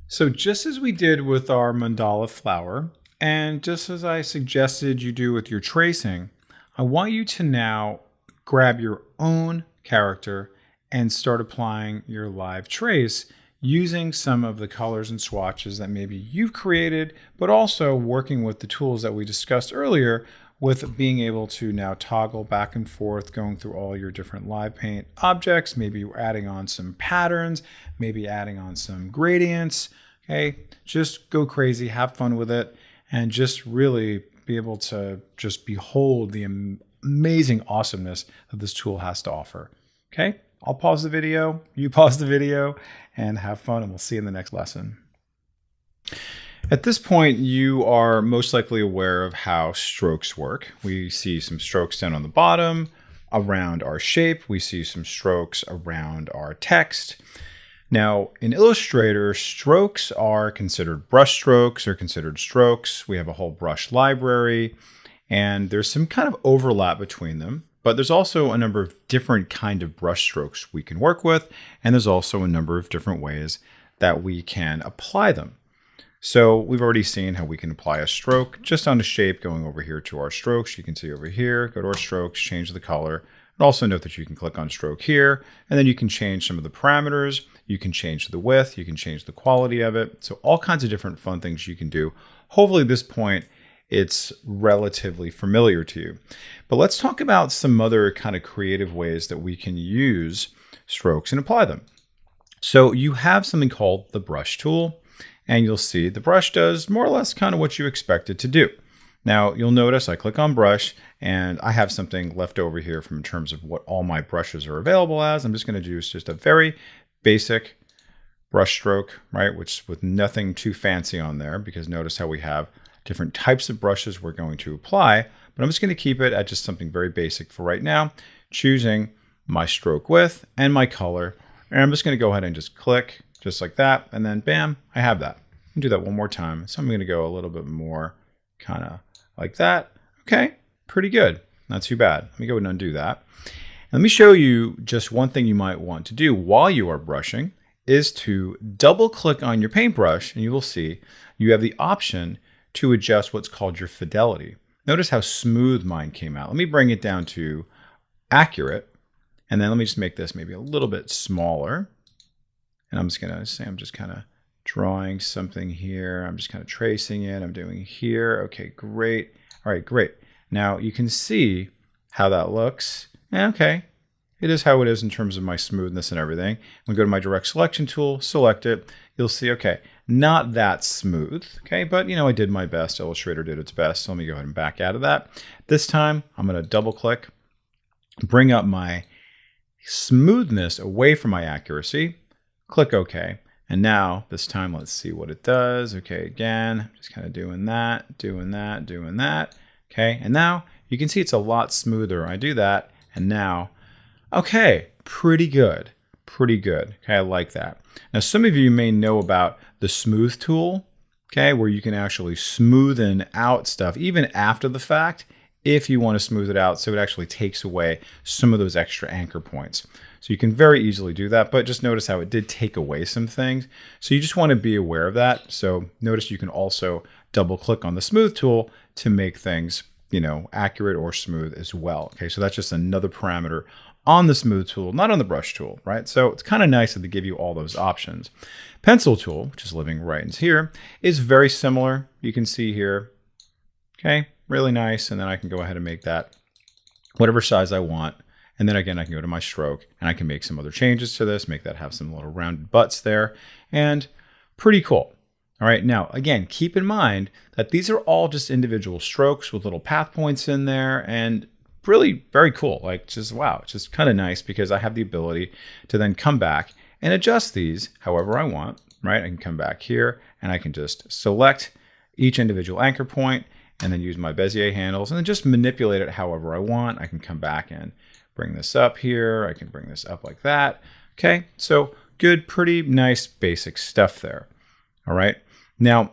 So just as we did with our mandala flower, and just as I suggested you do with your tracing, I want you to now grab your own character and start applying your live trace using some of the colors and swatches that maybe you've created, but also working with the tools that we discussed earlier with being able to now toggle back and forth, going through all your different live paint objects, maybe adding on some patterns, maybe adding on some gradients. Okay, just go crazy, have fun with it, and just really be able to just behold the amazing awesomeness that this tool has to offer. Okay, I'll pause the video, you pause the video, and have fun, and we'll see you in the next lesson. At this point, you are most likely aware of how strokes work. We see some strokes down on the bottom around our shape. We see some strokes around our text. Now, in Illustrator, strokes are considered brush strokes or considered strokes. We have a whole brush library, and there's some kind of overlap between them. But there's also a number of different kind of brush strokes we can work with, and there's also a number of different ways that we can apply them. So we've already seen how we can apply a stroke just on a shape, going over here to our strokes. You can see over here, go to our strokes, change the color. And also note that you can click on stroke here, and then you can change some of the parameters. You can change the width, you can change the quality of it. So all kinds of different fun things you can do. Hopefully at this point, it's relatively familiar to you. But let's talk about some other kind of creative ways that we can use strokes and apply them. So you have something called the brush tool, and you'll see the brush does more or less kind of what you expect it to do. Now you'll notice I click on brush, and I have something left over here from in terms of what all my brushes are available as. I'm just going to do just a very basic brush stroke, right? Which with nothing too fancy on there, because notice how we have different types of brushes we're going to apply, but I'm just going to keep it at just something very basic for right now, choosing my stroke width and my color. And I'm just going to go ahead and just click just like that. And then bam, I have that. I'll do that one more time. So I'm going to go a little bit more kind of like that. Okay, pretty good. Not too bad. Let me go ahead and undo that. Let me show you just one thing you might want to do while you are brushing is to double click on your paintbrush, and you will see you have the option to adjust what's called your fidelity. Notice how smooth mine came out. Let me bring it down to accurate, and then let me just make this maybe a little bit smaller. And I'm just gonna say I'm just kind of drawing something here. I'm just kind of tracing it. I'm doing here. Okay, great. All right, great. Now you can see how that looks. Okay, it is how it is in terms of my smoothness and everything. I'm gonna go to my direct selection tool, select it. You'll see, okay, not that smooth, okay? But you know, I did my best. Illustrator did its best. So let me go ahead and back out of that. This time, I'm gonna double click, bring up my smoothness away from my accuracy, click OK. And now this time, let's see what it does. Okay, again, just kind of doing that, doing that, doing that. Okay, and now you can see it's a lot smoother. I do that, and now, okay, pretty good, pretty good. Okay, I like that. Now, some of you may know about the smooth tool, okay, where you can actually smoothen out stuff even after the fact if you want to smooth it out, so it actually takes away some of those extra anchor points. So you can very easily do that, but just notice how it did take away some things. So you just want to be aware of that. So notice you can also double click on the smooth tool to make things, accurate or smooth as well. Okay, so that's just another parameter on the smooth tool, not on the brush tool, right? So it's kind of nice that they give you all those options. Pencil tool, which is living right in here, is very similar. You can see here, okay, really nice. And then I can go ahead and make that whatever size I want. And then again, I can go to my stroke and I can make some other changes to this, make that have some little rounded butts there, and pretty cool. All right, now again, keep in mind that these are all just individual strokes with little path points in there, and really very cool. Like just, wow, it's just kind of nice because I have the ability to then come back and adjust these however I want, right? I can come back here and I can just select each individual anchor point and then use my Bezier handles and then just manipulate it however I want. I can come back and bring this up here. I can bring this up like that. Okay, so good, pretty nice basic stuff there. All right, now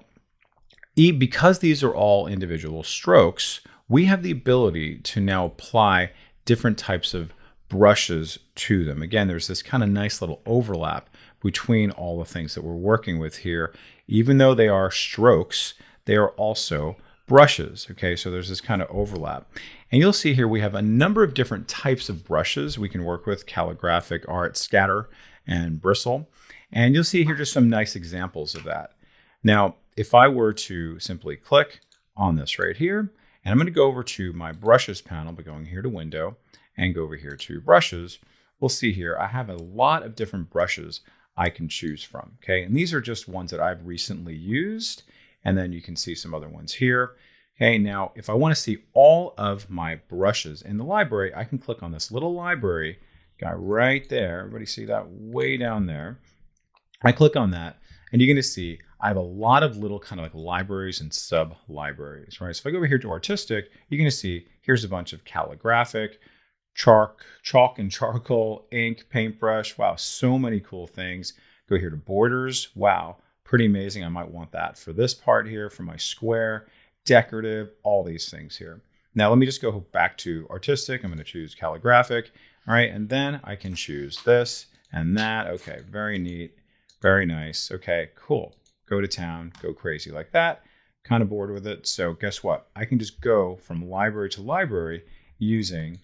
because these are all individual strokes, we have the ability to now apply different types of brushes to them. Again, there's this kind of nice little overlap between all the things that we're working with here. Even though they are strokes, they are also brushes. Okay, so there's this kind of overlap. And you'll see here we have a number of different types of brushes we can work with: calligraphic, art, scatter, and bristle. And you'll see here just some nice examples of that. Now, if I were to simply click on this right here, and I'm going to go over to my brushes panel by going here to window and go over here to brushes, we'll see here I have a lot of different brushes I can choose from. Okay, and these are just ones that I've recently used. And then you can see some other ones here. Okay, now if I want to see all of my brushes in the library, I can click on this little library guy right there. Everybody see that way down there? I click on that and you're going to see I have a lot of little kind of like libraries and sub-libraries, right? So if I go over here to artistic, you're going to see here's a bunch of calligraphic, chalk and charcoal, ink, paintbrush. Wow, so many cool things. Go here to borders. Wow, pretty amazing. I might want that for this part here, for my square, decorative, all these things here. Now let me just go back to artistic. I'm going to choose calligraphic. All right, and then I can choose this and that. Okay, very neat, very nice. Okay, cool. Go to town, go crazy like that. Kind of bored with it. So guess what? I can just go from library to library using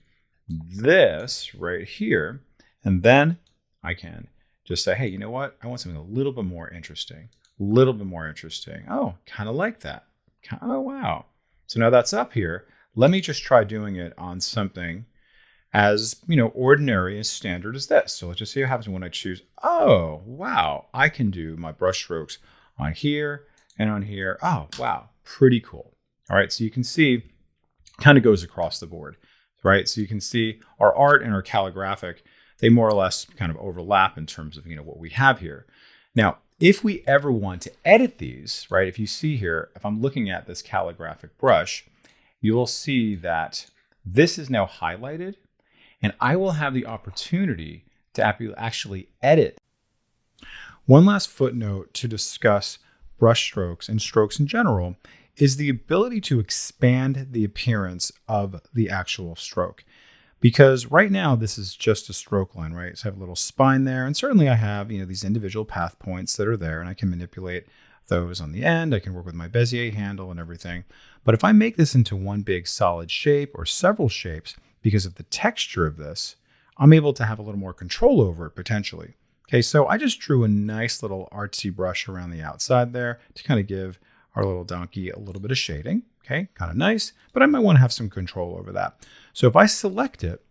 this right here. And then I can just say, hey, you know what? I want something a little bit more interesting. A little bit more interesting. Oh, kind of like that. Oh, wow. So now that's up here. Let me just try doing it on something as, ordinary and standard as this. So let's just see what happens when I choose. Oh, wow. I can do my brush strokes on here and on here. Oh, wow. Pretty cool. All right. So you can see kind of goes across the board, right? So you can see our art and our calligraphic, they more or less kind of overlap in terms of, what we have here. Now, if we ever want to edit these, right? If you see here, if I'm looking at this calligraphic brush, you will see that this is now highlighted and I will have the opportunity to actually edit. One last footnote to discuss brush strokes and strokes in general is the ability to expand the appearance of the actual stroke. Because right now, this is just a stroke line, right? So I have a little spine there. And certainly I have, these individual path points that are there and I can manipulate those on the end. I can work with my Bezier handle and everything. But if I make this into one big solid shape or several shapes, because of the texture of this, I'm able to have a little more control over it potentially. Okay, so I just drew a nice little artsy brush around the outside there to kind of give our little donkey a little bit of shading. Okay, kind of nice, but I might want to have some control over that. So if I select it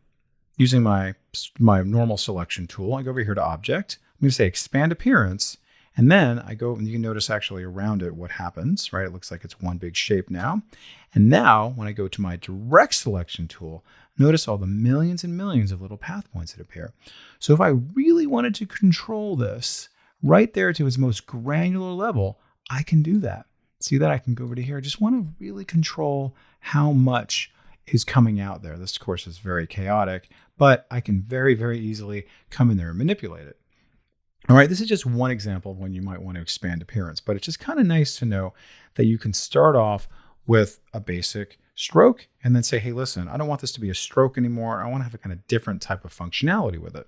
using my normal selection tool, I go over here to Object. I'm going to say Expand Appearance, And then I go, and you can notice actually around it what happens, right? It looks like it's one big shape now. And now when I go to my direct selection tool, notice all the millions and millions of little path points that appear. So if I really wanted to control this right there to its most granular level, I can do that. See that? I can go over to here. I just want to really control how much is coming out there. This, of course, is very chaotic, but I can very, very easily come in there and manipulate it. All right, this is just one example of when you might want to expand appearance, but it's just kind of nice to know that you can start off with a basic stroke and then say, hey, listen, I don't want this to be a stroke anymore. I want to have a kind of different type of functionality with it.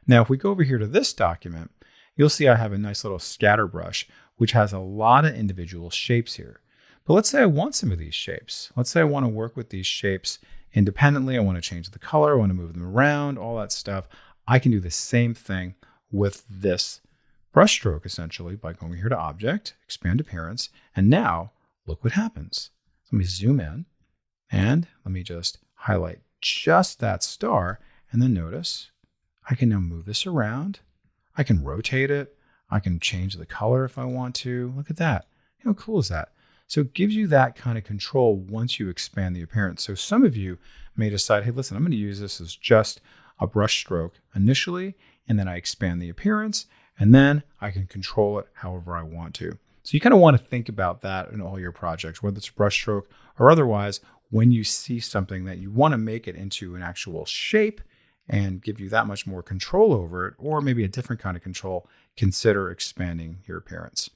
Now, if we go over here to this document, you'll see I have a nice little scatter brush, which has a lot of individual shapes here. But let's say I want some of these shapes. Let's say I want to work with these shapes independently. I want to change the color. I want to move them around, all that stuff. I can do the same thing with this brush stroke, essentially, by going here to Object, Expand Appearance, and now look what happens. Let me zoom in, and let me just highlight just that star, and then notice I can now move this around. I can rotate it. I can change the color if I want to. Look at that. How cool is that? So it gives you that kind of control once you expand the appearance. So some of you may decide, hey, listen, I'm going to use this as just a brush stroke initially, and then I expand the appearance, and then I can control it however I want to. So you kind of want to think about that in all your projects, whether it's a brush stroke or otherwise, when you see something that you want to make it into an actual shape and give you that much more control over it, or maybe a different kind of control, consider expanding your appearance.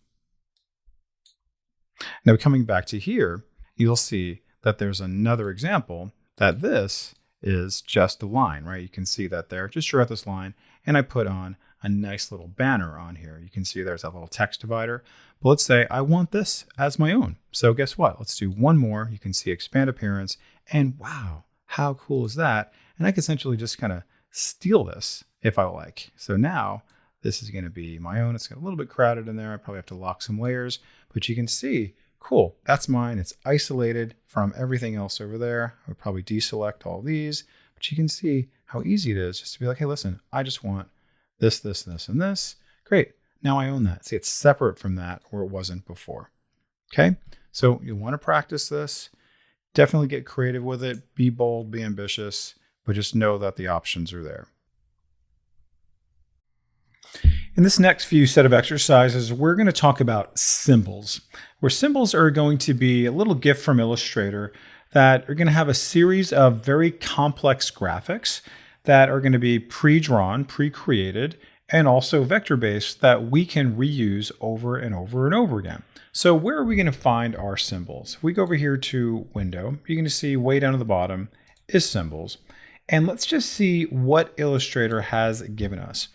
Now, coming back to here, you'll see that there's another example that this is just a line, right? You can see that there, just drew out this line, and I put on a nice little banner on here. You can see there's that little text divider. But let's say I want this as my own. So guess what? Let's do one more. You can see expand appearance, and wow, how cool is that? And I can essentially just kind of steal this if I like. So now this is going to be my own. It's got a little bit crowded in there. I probably have to lock some layers, but you can see, cool, that's mine. It's isolated from everything else over there. I would probably deselect all these, but you can see how easy it is just to be like, hey, listen, I just want this, this, this, and this. Great. Now I own that. See, it's separate from that where it wasn't before. Okay. So you want to practice this. Definitely get creative with it. Be bold, be ambitious, but just know that the options are there. In this next few set of exercises, we're going to talk about symbols, where symbols are going to be a little gift from Illustrator that are going to have a series of very complex graphics that are going to be pre-drawn, pre-created, and also vector-based that we can reuse over and over and over again. So where are we going to find our symbols? If we go over here to Window, you're going to see way down at the bottom is Symbols. And let's just see what Illustrator has given us.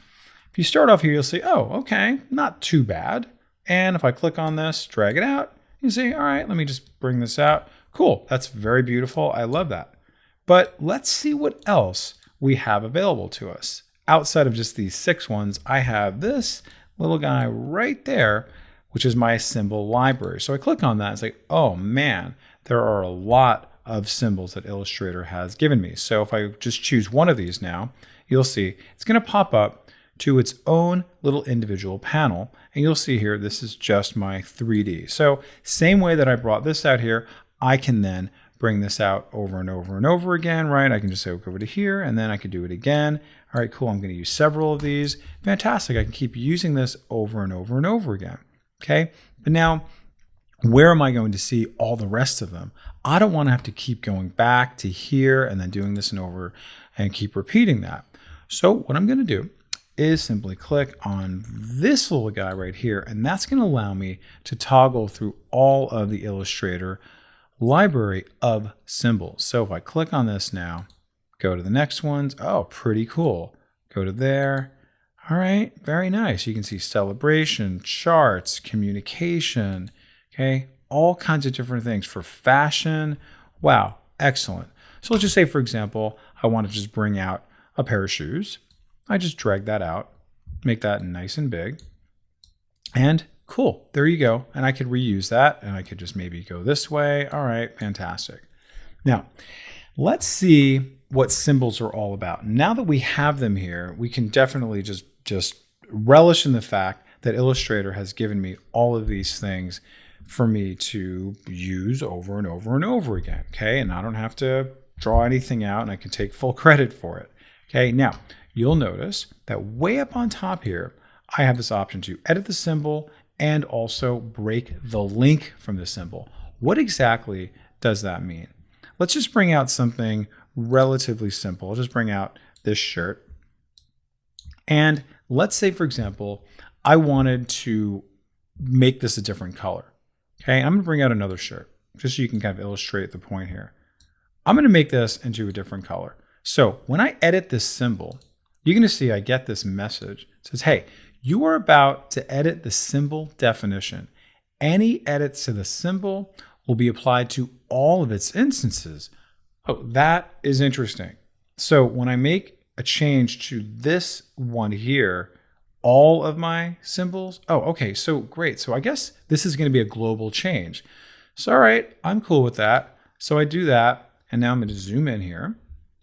If you start off here, you'll see, oh, okay, not too bad. And if I click on this, drag it out, you see, all right, let me just bring this out. Cool, that's very beautiful. I love that. But let's see what else we have available to us. Outside of just these 6 ones, I have this little guy right there, which is my symbol library. So I click on that, it's like, oh man, there are a lot of symbols that Illustrator has given me. So if I just choose one of these now, you'll see it's going to pop up to its own little individual panel. And you'll see here, this is just my 3D. So same way that I brought this out here, I can then bring this out over and over and over again, right? I can just say, go over to here, and then I can do it again. All right, cool, I'm gonna use several of these. Fantastic, I can keep using this over and over and over again, okay? But now, where am I going to see all the rest of them? I don't wanna have to keep going back to here and then doing this and over and keep repeating that. So what I'm gonna do is simply click on this little guy right here, and that's gonna allow me to toggle through all of the Illustrator library of symbols. So if I click on this now, go to the next ones, oh, pretty cool. Go to there. All right, very nice. You can see celebration, charts, communication, okay? All kinds of different things for fashion. Wow, excellent. So let's just say, for example, I want to just bring out a pair of shoes. I just drag that out, make that nice and big, and cool, there you go. And I could reuse that, and I could just maybe go this way. All right, fantastic. Now, let's see what symbols are all about. Now that we have them here, we can definitely just relish in the fact that Illustrator has given me all of these things for me to use over and over and over again, okay? And I don't have to draw anything out, and I can take full credit for it, okay? Now, you'll notice that way up on top here, I have this option to edit the symbol and also break the link from the symbol. What exactly does that mean? Let's just bring out something relatively simple. I'll just bring out this shirt. And let's say, for example, I wanted to make this a different color. Okay, I'm going to bring out another shirt just so you can kind of illustrate the point here. I'm going to make this into a different color. So when I edit this symbol, you're going to see I get this message. It says, hey, you are about to edit the symbol definition. Any edits to the symbol will be applied to all of its instances. Oh, that is interesting. So when I make a change to this one here, all of my symbols, oh, okay, so great. So I guess this is going to be a global change. So all right, I'm cool with that. So I do that, and now I'm going to zoom in here,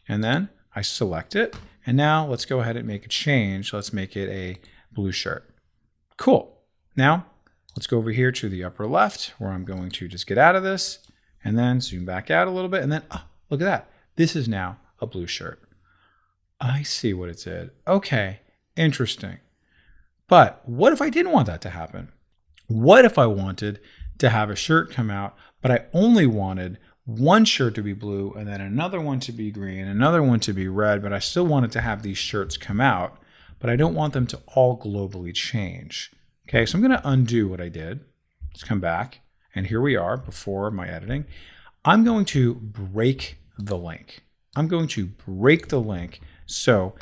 and then I select it, and now let's go ahead and make a change. Let's make it a blue shirt. Cool. Now let's go over here to the upper left, where I'm going to just get out of this, and then zoom back out a little bit, and then, oh, look at that. This is now a blue shirt. I see what it did. Okay, interesting. But what if I didn't want that to happen? What if I wanted to have a shirt come out, but I only wanted one shirt to be blue and then another one to be green, another one to be red, but I still wanted to have these shirts come out, but I don't want them to all globally change. Okay, so I'm going to undo what I did. Let's come back, and here we are before my editing. I'm going to break the link. I'm going to break the link so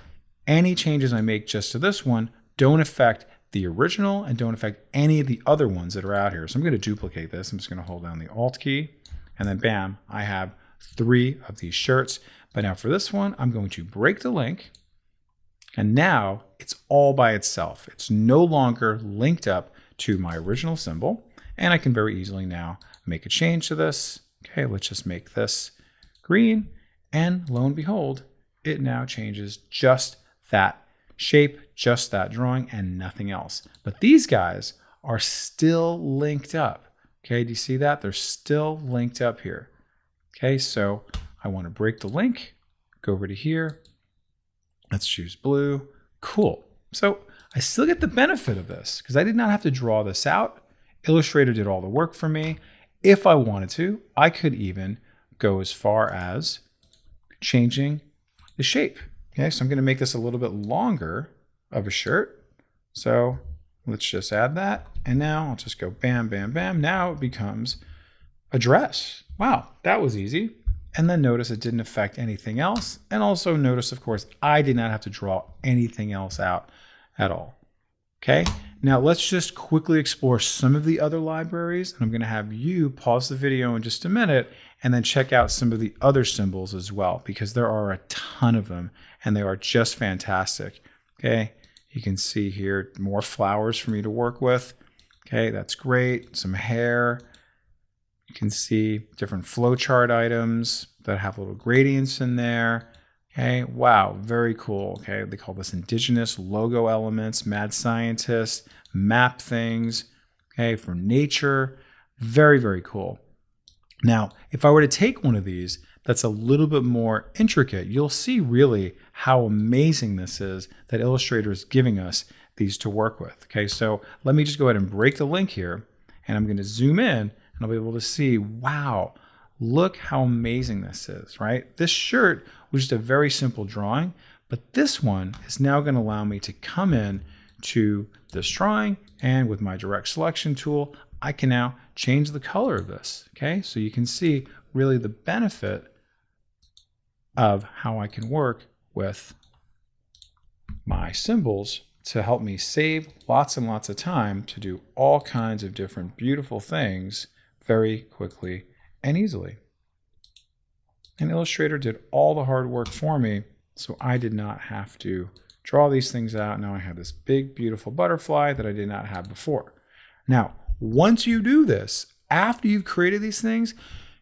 any changes I make just to this one don't affect the original and don't affect any of the other ones that are out here. So I'm going to duplicate this. I'm just going to hold down the Alt key, and then bam, I have 3 of these shirts. But now for this one, I'm going to break the link, and now it's all by itself. It's no longer linked up to my original symbol, and I can very easily now make a change to this. Okay, let's just make this green, and lo and behold, it now changes just that shape, just that drawing, and nothing else. But these guys are still linked up. Okay, do you see that? They're still linked up here. Okay, so I want to break the link, go over to here. Let's choose blue. Cool. So I still get the benefit of this because I did not have to draw this out. Illustrator did all the work for me. If I wanted to, I could even go as far as changing the shape. Okay, so I'm going to make this a little bit longer of a shirt. So let's just add that. And now I'll just go bam, bam, bam. Now it becomes a dress. Wow, that was easy. And then notice it didn't affect anything else. And also notice, of course, I did not have to draw anything else out at all. Okay, now let's just quickly explore some of the other libraries. And I'm going to have you pause the video in just a minute and then check out some of the other symbols as well, because there are a ton of them and they are just fantastic. Okay, you can see here more flowers for me to work with. Okay, that's great. Some hair. You can see different flowchart items that have little gradients in there. Okay, wow, very cool. Okay, they call this indigenous logo elements, mad scientists, map things. Okay, for nature, very, very cool. Now, if I were to take one of these that's a little bit more intricate, you'll see really how amazing this is that Illustrator is giving us these to work with. Okay, so let me just go ahead and break the link here, and I'm going to zoom in, and I'll be able to see, wow, look how amazing this is, right? This shirt was just a very simple drawing, but this one is now going to allow me to come in to this drawing, and with my direct selection tool, I can now change the color of this. Okay, so you can see really the benefit of how I can work with my symbols to help me save lots and lots of time to do all kinds of different beautiful things very quickly and easily. And Illustrator did all the hard work for me, so I did not have to draw these things out. Now I have this big, beautiful butterfly that I did not have before. Now, once you do this, after you've created these things,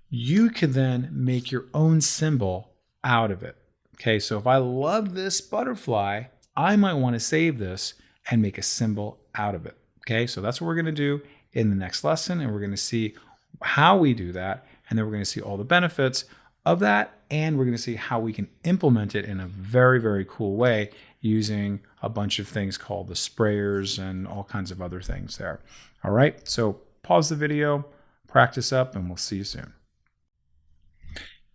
you can then make your own symbol out of it. Okay, so if I love this butterfly, I might want to save this and make a symbol out of it. Okay, so that's what we're going to do in the next lesson, and we're going to see how we do that, and then we're going to see all the benefits of that, and we're going to see how we can implement it in a very, very cool way using a bunch of things called the sprayers and all kinds of other things there. All right, so pause the video, practice up, and we'll see you soon.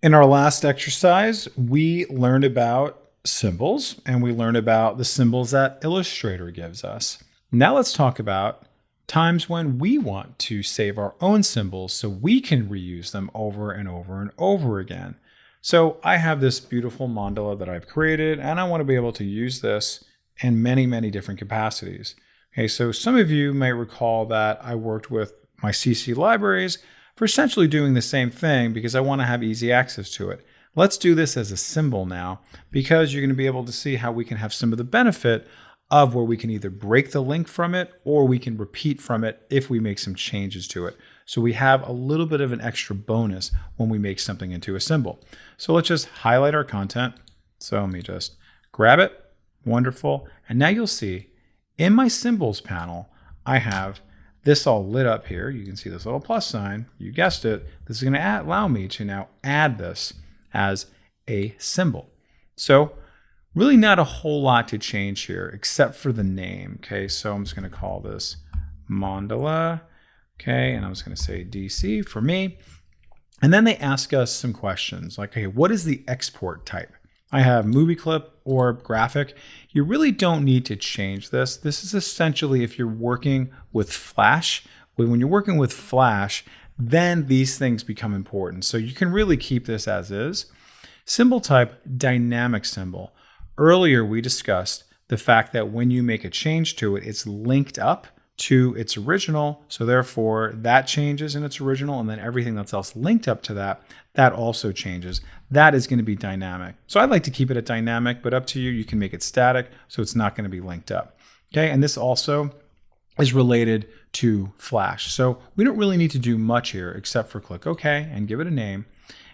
In our last exercise, we learned about symbols, and we learned about the symbols that Illustrator gives us. Now let's talk about times when we want to save our own symbols so we can reuse them over and over and over again. So I have this beautiful mandala that I've created, and I want to be able to use this in many, many different capacities. Okay, so some of you may recall that I worked with my CC libraries for essentially doing the same thing because I want to have easy access to it. Let's do this as a symbol now, because you're going to be able to see how we can have some of the benefit of where we can either break the link from it or we can repeat from it if we make some changes to it. So we have a little bit of an extra bonus when we make something into a symbol. So let's just highlight our content. So let me just grab it. Wonderful. And now you'll see in my symbols panel, I have this all lit up here. You can see this little plus sign. You guessed it. This is going to allow me to now add this as a symbol. So really not a whole lot to change here except for the name. Okay, so I'm just going to call this mandala. Okay, and I'm just going to say DC for me. And then they ask us some questions like, okay, what is the export type? I have movie clip or graphic. You really don't need to change this. This is essentially if you're working with Flash. When you're working with Flash, then these things become important. So you can really keep this as is. Symbol type, dynamic symbol. Earlier we discussed the fact that when you make a change to it, it's linked up to its original. So therefore that changes in its original, and then everything that's else linked up to that, that also changes. That is going to be dynamic. So I'd like to keep it at dynamic, but up to you. You can make it static, so it's not going to be linked up. Okay, and this also is related to Flash. So we don't really need to do much here except for click OK and give it a name.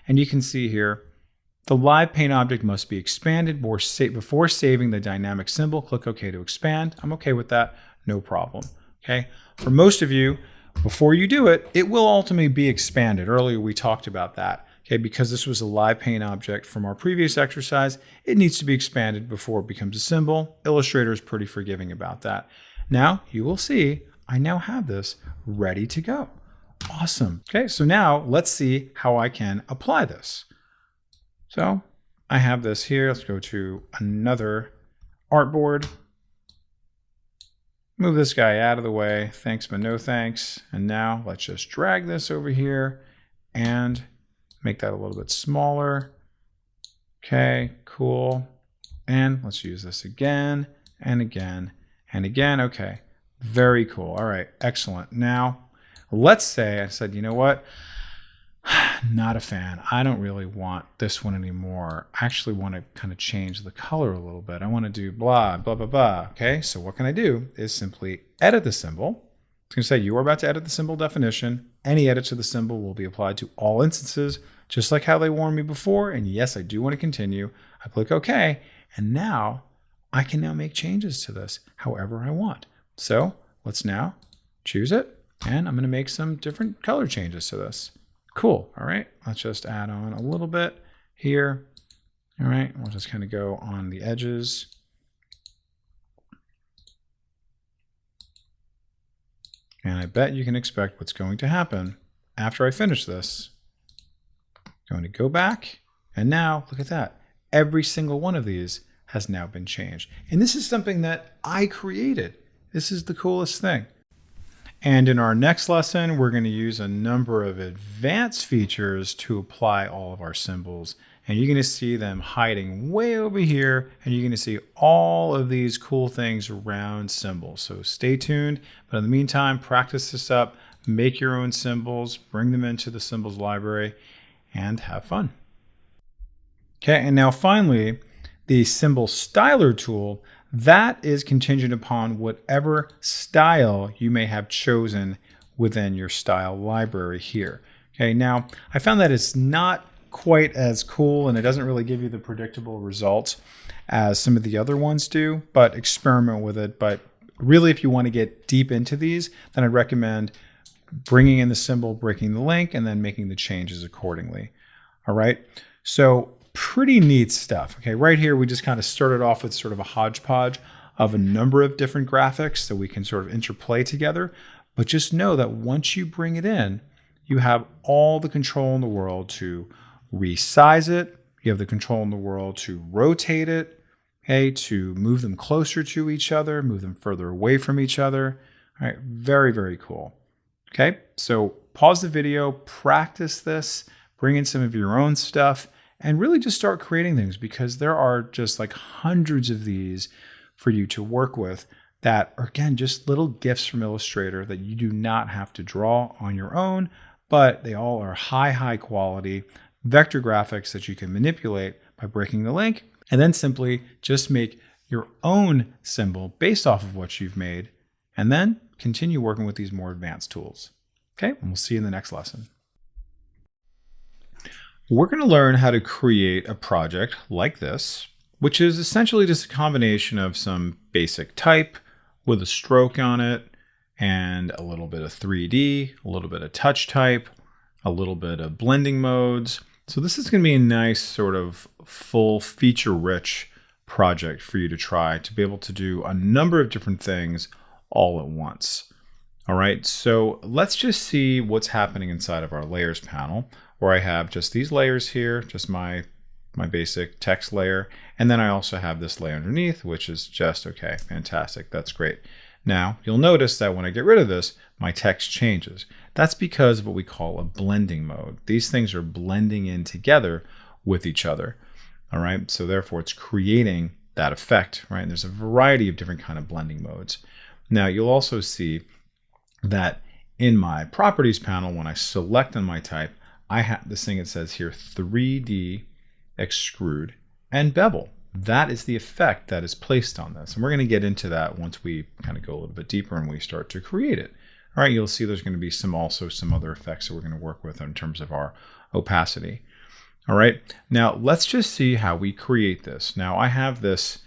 And you can see here, the live paint object must be expanded before saving the dynamic symbol. Click OK to expand. I'm okay with that, no problem. Okay, for most of you, before you do it, it will ultimately be expanded. Earlier we talked about that. Okay, because this was a live paint object from our previous exercise, it needs to be expanded before it becomes a symbol. Illustrator is pretty forgiving about that. Now you will see I now have this ready to go. Awesome. Okay, so now let's see how I can apply this. So I have this here. Let's go to another artboard. Move this guy out of the way. Thanks, but no thanks. And now let's just drag this over here and make that a little bit smaller. Okay, cool. And let's use this again and again and again. Okay, very cool. All right, excellent. Now, let's say I said, you know what? Not a fan. I don't really want this one anymore. I actually want to kind of change the color a little bit. I want to do blah, blah, blah, blah. Okay, so what can I do is simply edit the symbol. It's going to say you are about to edit the symbol definition. Any edit to the symbol will be applied to all instances, just like how they warned me before. And yes, I do want to continue. I click OK. And now I can now make changes to this however I want. So let's now choose it. And I'm going to make some different color changes to this. Cool. All right. Let's just add on a little bit here. All right. We'll just kind of go on the edges. And I bet you can expect what's going to happen after I finish this. I'm going to go back. And now look at that. Every single one of these has now been changed. And this is something that I created. This is the coolest thing. And in our next lesson, we're going to use a number of advanced features to apply all of our symbols. And you're going to see them hiding way over here, and you're going to see all of these cool things around symbols. So stay tuned. But in the meantime, practice this up, make your own symbols, bring them into the symbols library, and have fun. Okay, and now finally, the symbol styler tool, that is contingent upon whatever style you may have chosen within your style library here. Okay, now I found that it's not quite as cool and it doesn't really give you the predictable results as some of the other ones do, but experiment with it. But really, if you want to get deep into these, then I'd recommend bringing in the symbol, breaking the link, and then making the changes accordingly. All right. So pretty neat stuff. Okay. Right here, we just kind of started off with sort of a hodgepodge of a number of different graphics that we can sort of interplay together. But just know that once you bring it in, you have all the control in the world to resize it. You have the control in the world to rotate it, okay, to move them closer to each other, move them further away from each other. All right, very, very cool. Okay, so pause the video, practice this, bring in some of your own stuff, and really just start creating things, because there are just like hundreds of these for you to work with that are, again, just little gifts from Illustrator that you do not have to draw on your own, but they all are high quality vector graphics that you can manipulate by breaking the link, and then simply just make your own symbol based off of what you've made, and then continue working with these more advanced tools. Okay, and we'll see you in the next lesson. We're going to learn how to create a project like this, which is essentially just a combination of some basic type with a stroke on it, and a little bit of 3D, a little bit of touch type, a little bit of blending modes. So this is going to be a nice sort of full feature-rich project for you to try to be able to do a number of different things all at once. All right, so let's just see what's happening inside of our layers panel, where I have just these layers here, just my basic text layer, and then I also have this layer underneath, which is just, okay, fantastic, that's great. Now, you'll notice that when I get rid of this, my text changes. That's because of what we call a blending mode. These things are blending in together with each other. All right, so therefore it's creating that effect, right? And there's a variety of different kind of blending modes. Now, you'll also see that in my properties panel, when I select on my type, I have this thing that says here 3D extrude and bevel. That is the effect that is placed on this. And we're going to get into that once we kind of go a little bit deeper and we start to create it. All right, you'll see there's going to be also some other effects that we're going to work with in terms of our opacity. All right, now let's just see how we create this. Now I have this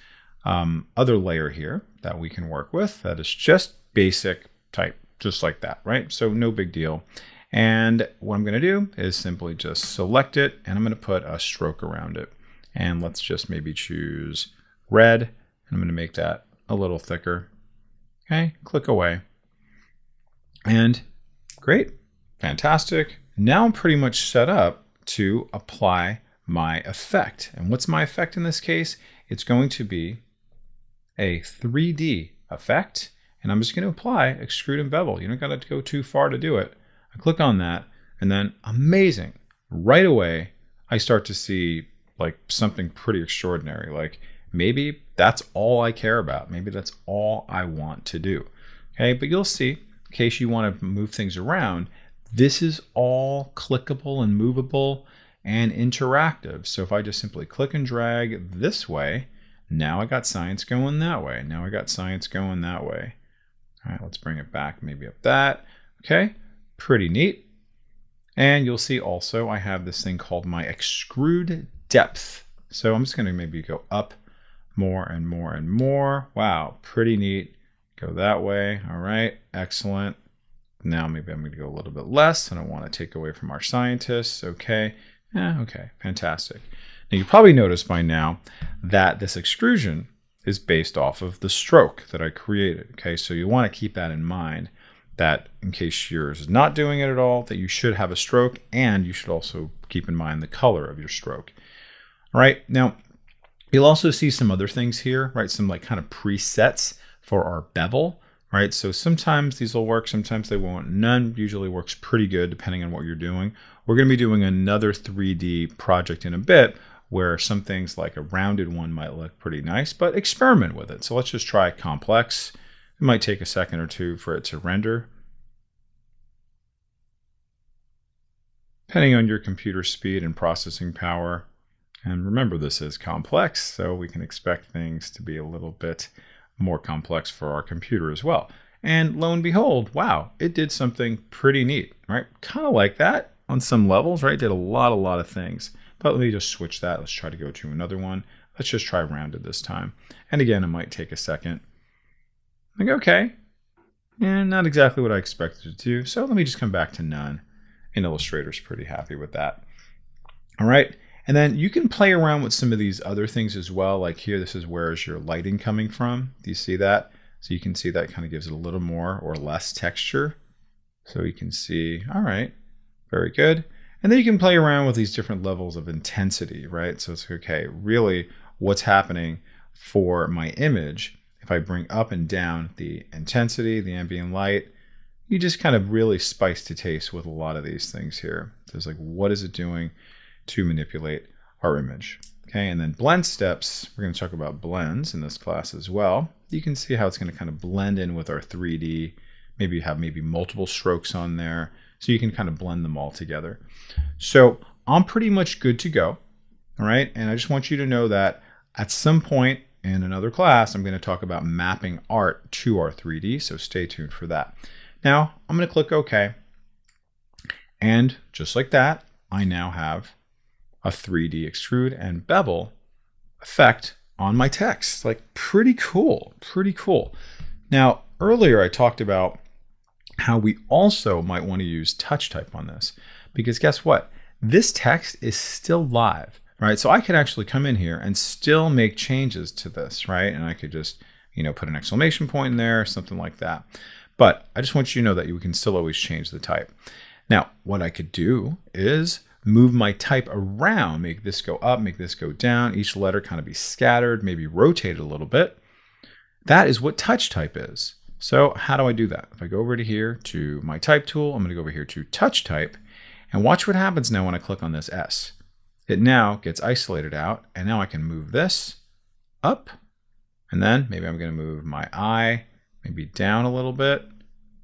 other layer here that we can work with that is just basic type, just like that, right? So no big deal. And what I'm going to do is simply just select it, and I'm going to put a stroke around it. And let's just maybe choose red, and I'm going to make that a little thicker. Okay, click away. And great, fantastic. Now I'm pretty much set up to apply my effect. And what's my effect in this case? It's going to be a 3D effect, and I'm just going to apply extrude and bevel. You don't got to go too far to do it. I click on that, and then amazing, right away I start to see like something pretty extraordinary. Like maybe that's all I care about. Maybe that's all I want to do. Okay, but you'll see, in case you want to move things around, this is all clickable and movable and interactive. So if I just simply click and drag this way, now I got science going that way. Now I got science going that way. All right, let's bring it back, maybe up that. Okay, pretty neat. And you'll see also I have this thing called my extrude depth. So I'm just going to maybe go up more and more and more. Wow, pretty neat. Go that way. All right, excellent. Now maybe I'm going to go a little bit less. I don't want to take away from our scientists. Okay. Okay, fantastic. Now you probably noticed by now that this extrusion is based off of the stroke that I created. Okay, so you want to keep that in mind, that in case yours is not doing it at all, that you should have a stroke, and you should also keep in mind the color of your stroke. All right, now you'll also see some other things here, right? Some like kind of presets for our bevel, right? So sometimes these will work, sometimes they won't. None usually works pretty good depending on what you're doing. We're going to be doing another 3D project in a bit where some things like a rounded one might look pretty nice, but experiment with it. So let's just try complex. It might take a second or two for it to render, depending on your computer speed and processing power. And remember, this is complex, so we can expect things to be a little bit more complex for our computer as well. And lo and behold, wow, it did something pretty neat, right? Kind of like that on some levels, right? It did a lot of things. But let me just switch that. Let's try to go to another one. Let's just try rounded this time. And again, it might take a second. Like, okay, and not exactly what I expected it to do. So let me just come back to none. And Illustrator's pretty happy with that. All right. And then you can play around with some of these other things as well. Like here, this is where is your lighting coming from. Do you see that? So you can see that kind of gives it a little more or less texture. So you can see, all right, very good. And then you can play around with these different levels of intensity, right? So it's okay, really what's happening for my image. If I bring up and down the intensity, the ambient light, you just kind of really spice to taste with a lot of these things here. So it's like, what is it doing to manipulate our image? Okay, and then blend steps, we're going to talk about blends in this class as well. You can see how it's going to kind of blend in with our 3D. Maybe you have multiple strokes on there, so you can kind of blend them all together. So I'm pretty much good to go. All right, and I just want you to know that at some point in another class, I'm going to talk about mapping art to our 3D, so stay tuned for that. Now I'm going to click OK, and just like that, I now have a 3D extrude and bevel effect on my text. Like, pretty cool, pretty cool. Now, earlier I talked about how we also might want to use touch type on this, because guess what? This text is still live, right? So I could actually come in here and still make changes to this, right? And I could just, put an exclamation point in there, something like that. But I just want you to know that you can still always change the type. Now, what I could do is move my type around, make this go up, make this go down, each letter kind of be scattered, maybe rotate a little bit. That is what touch type is. So how do I do that? If I go over to here to my type tool, I'm going to go over here to touch type, and watch what happens now when I click on this S. It now gets isolated out, and now I can move this up, and then maybe I'm going to move my I maybe down a little bit.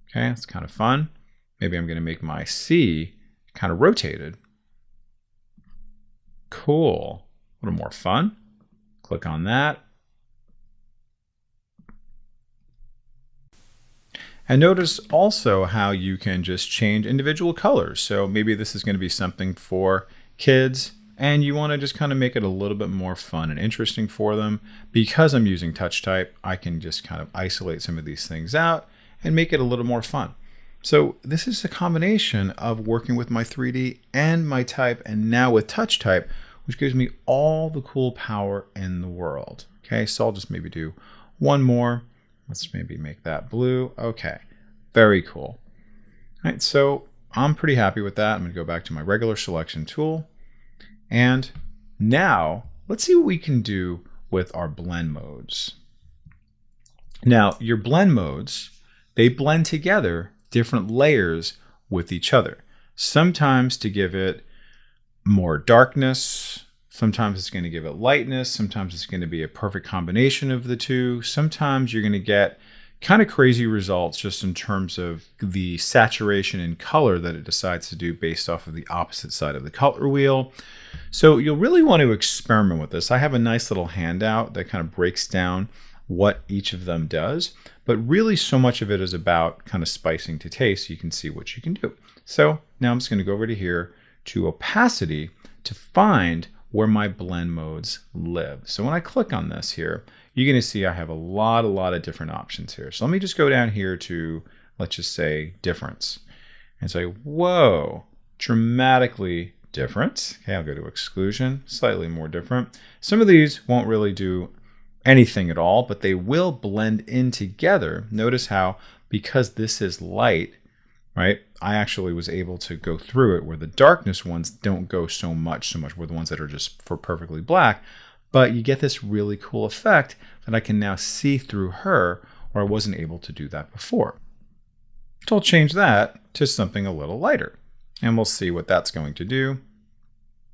Okay, it's kind of fun. Maybe I'm going to make my C kind of rotated. Cool. A little more fun. Click on that. And notice also how you can just change individual colors. So maybe this is going to be something for kids, and you want to just kind of make it a little bit more fun and interesting for them. Because I'm using touch type, I can just kind of isolate some of these things out and make it a little more fun. So this is a combination of working with my 3D and my type, and now with touch type, which gives me all the cool power in the world. Okay, so I'll just maybe do one more. Let's maybe make that blue. Okay, very cool. All right, so I'm pretty happy with that. I'm going to go back to my regular selection tool. And now let's see what we can do with our blend modes. Now, your blend modes, they blend together different layers with each other. Sometimes to give it more darkness, sometimes it's going to give it lightness, sometimes it's going to be a perfect combination of the two. Sometimes you're going to get kind of crazy results just in terms of the saturation and color that it decides to do based off of the opposite side of the color wheel. So you'll really want to experiment with this. I have a nice little handout that kind of breaks down what each of them does, but really so much of it is about kind of spicing to taste so you can see what you can do. So now I'm just going to go over to here to opacity to find where my blend modes live. So when I click on this here, you're going to see I have a lot of different options here. So let me just go down here to, let's just say, difference, and say, whoa, dramatically different. Okay, I'll go to exclusion, slightly more different. Some of these won't really do anything at all, but they will blend in together. Notice how, because this is light, right, I actually was able to go through it where the darkness ones don't go so much where the ones that are just for perfectly black, but you get this really cool effect that I can now see through her where I wasn't able to do that before. So I'll change that to something a little lighter, and we'll see what that's going to do.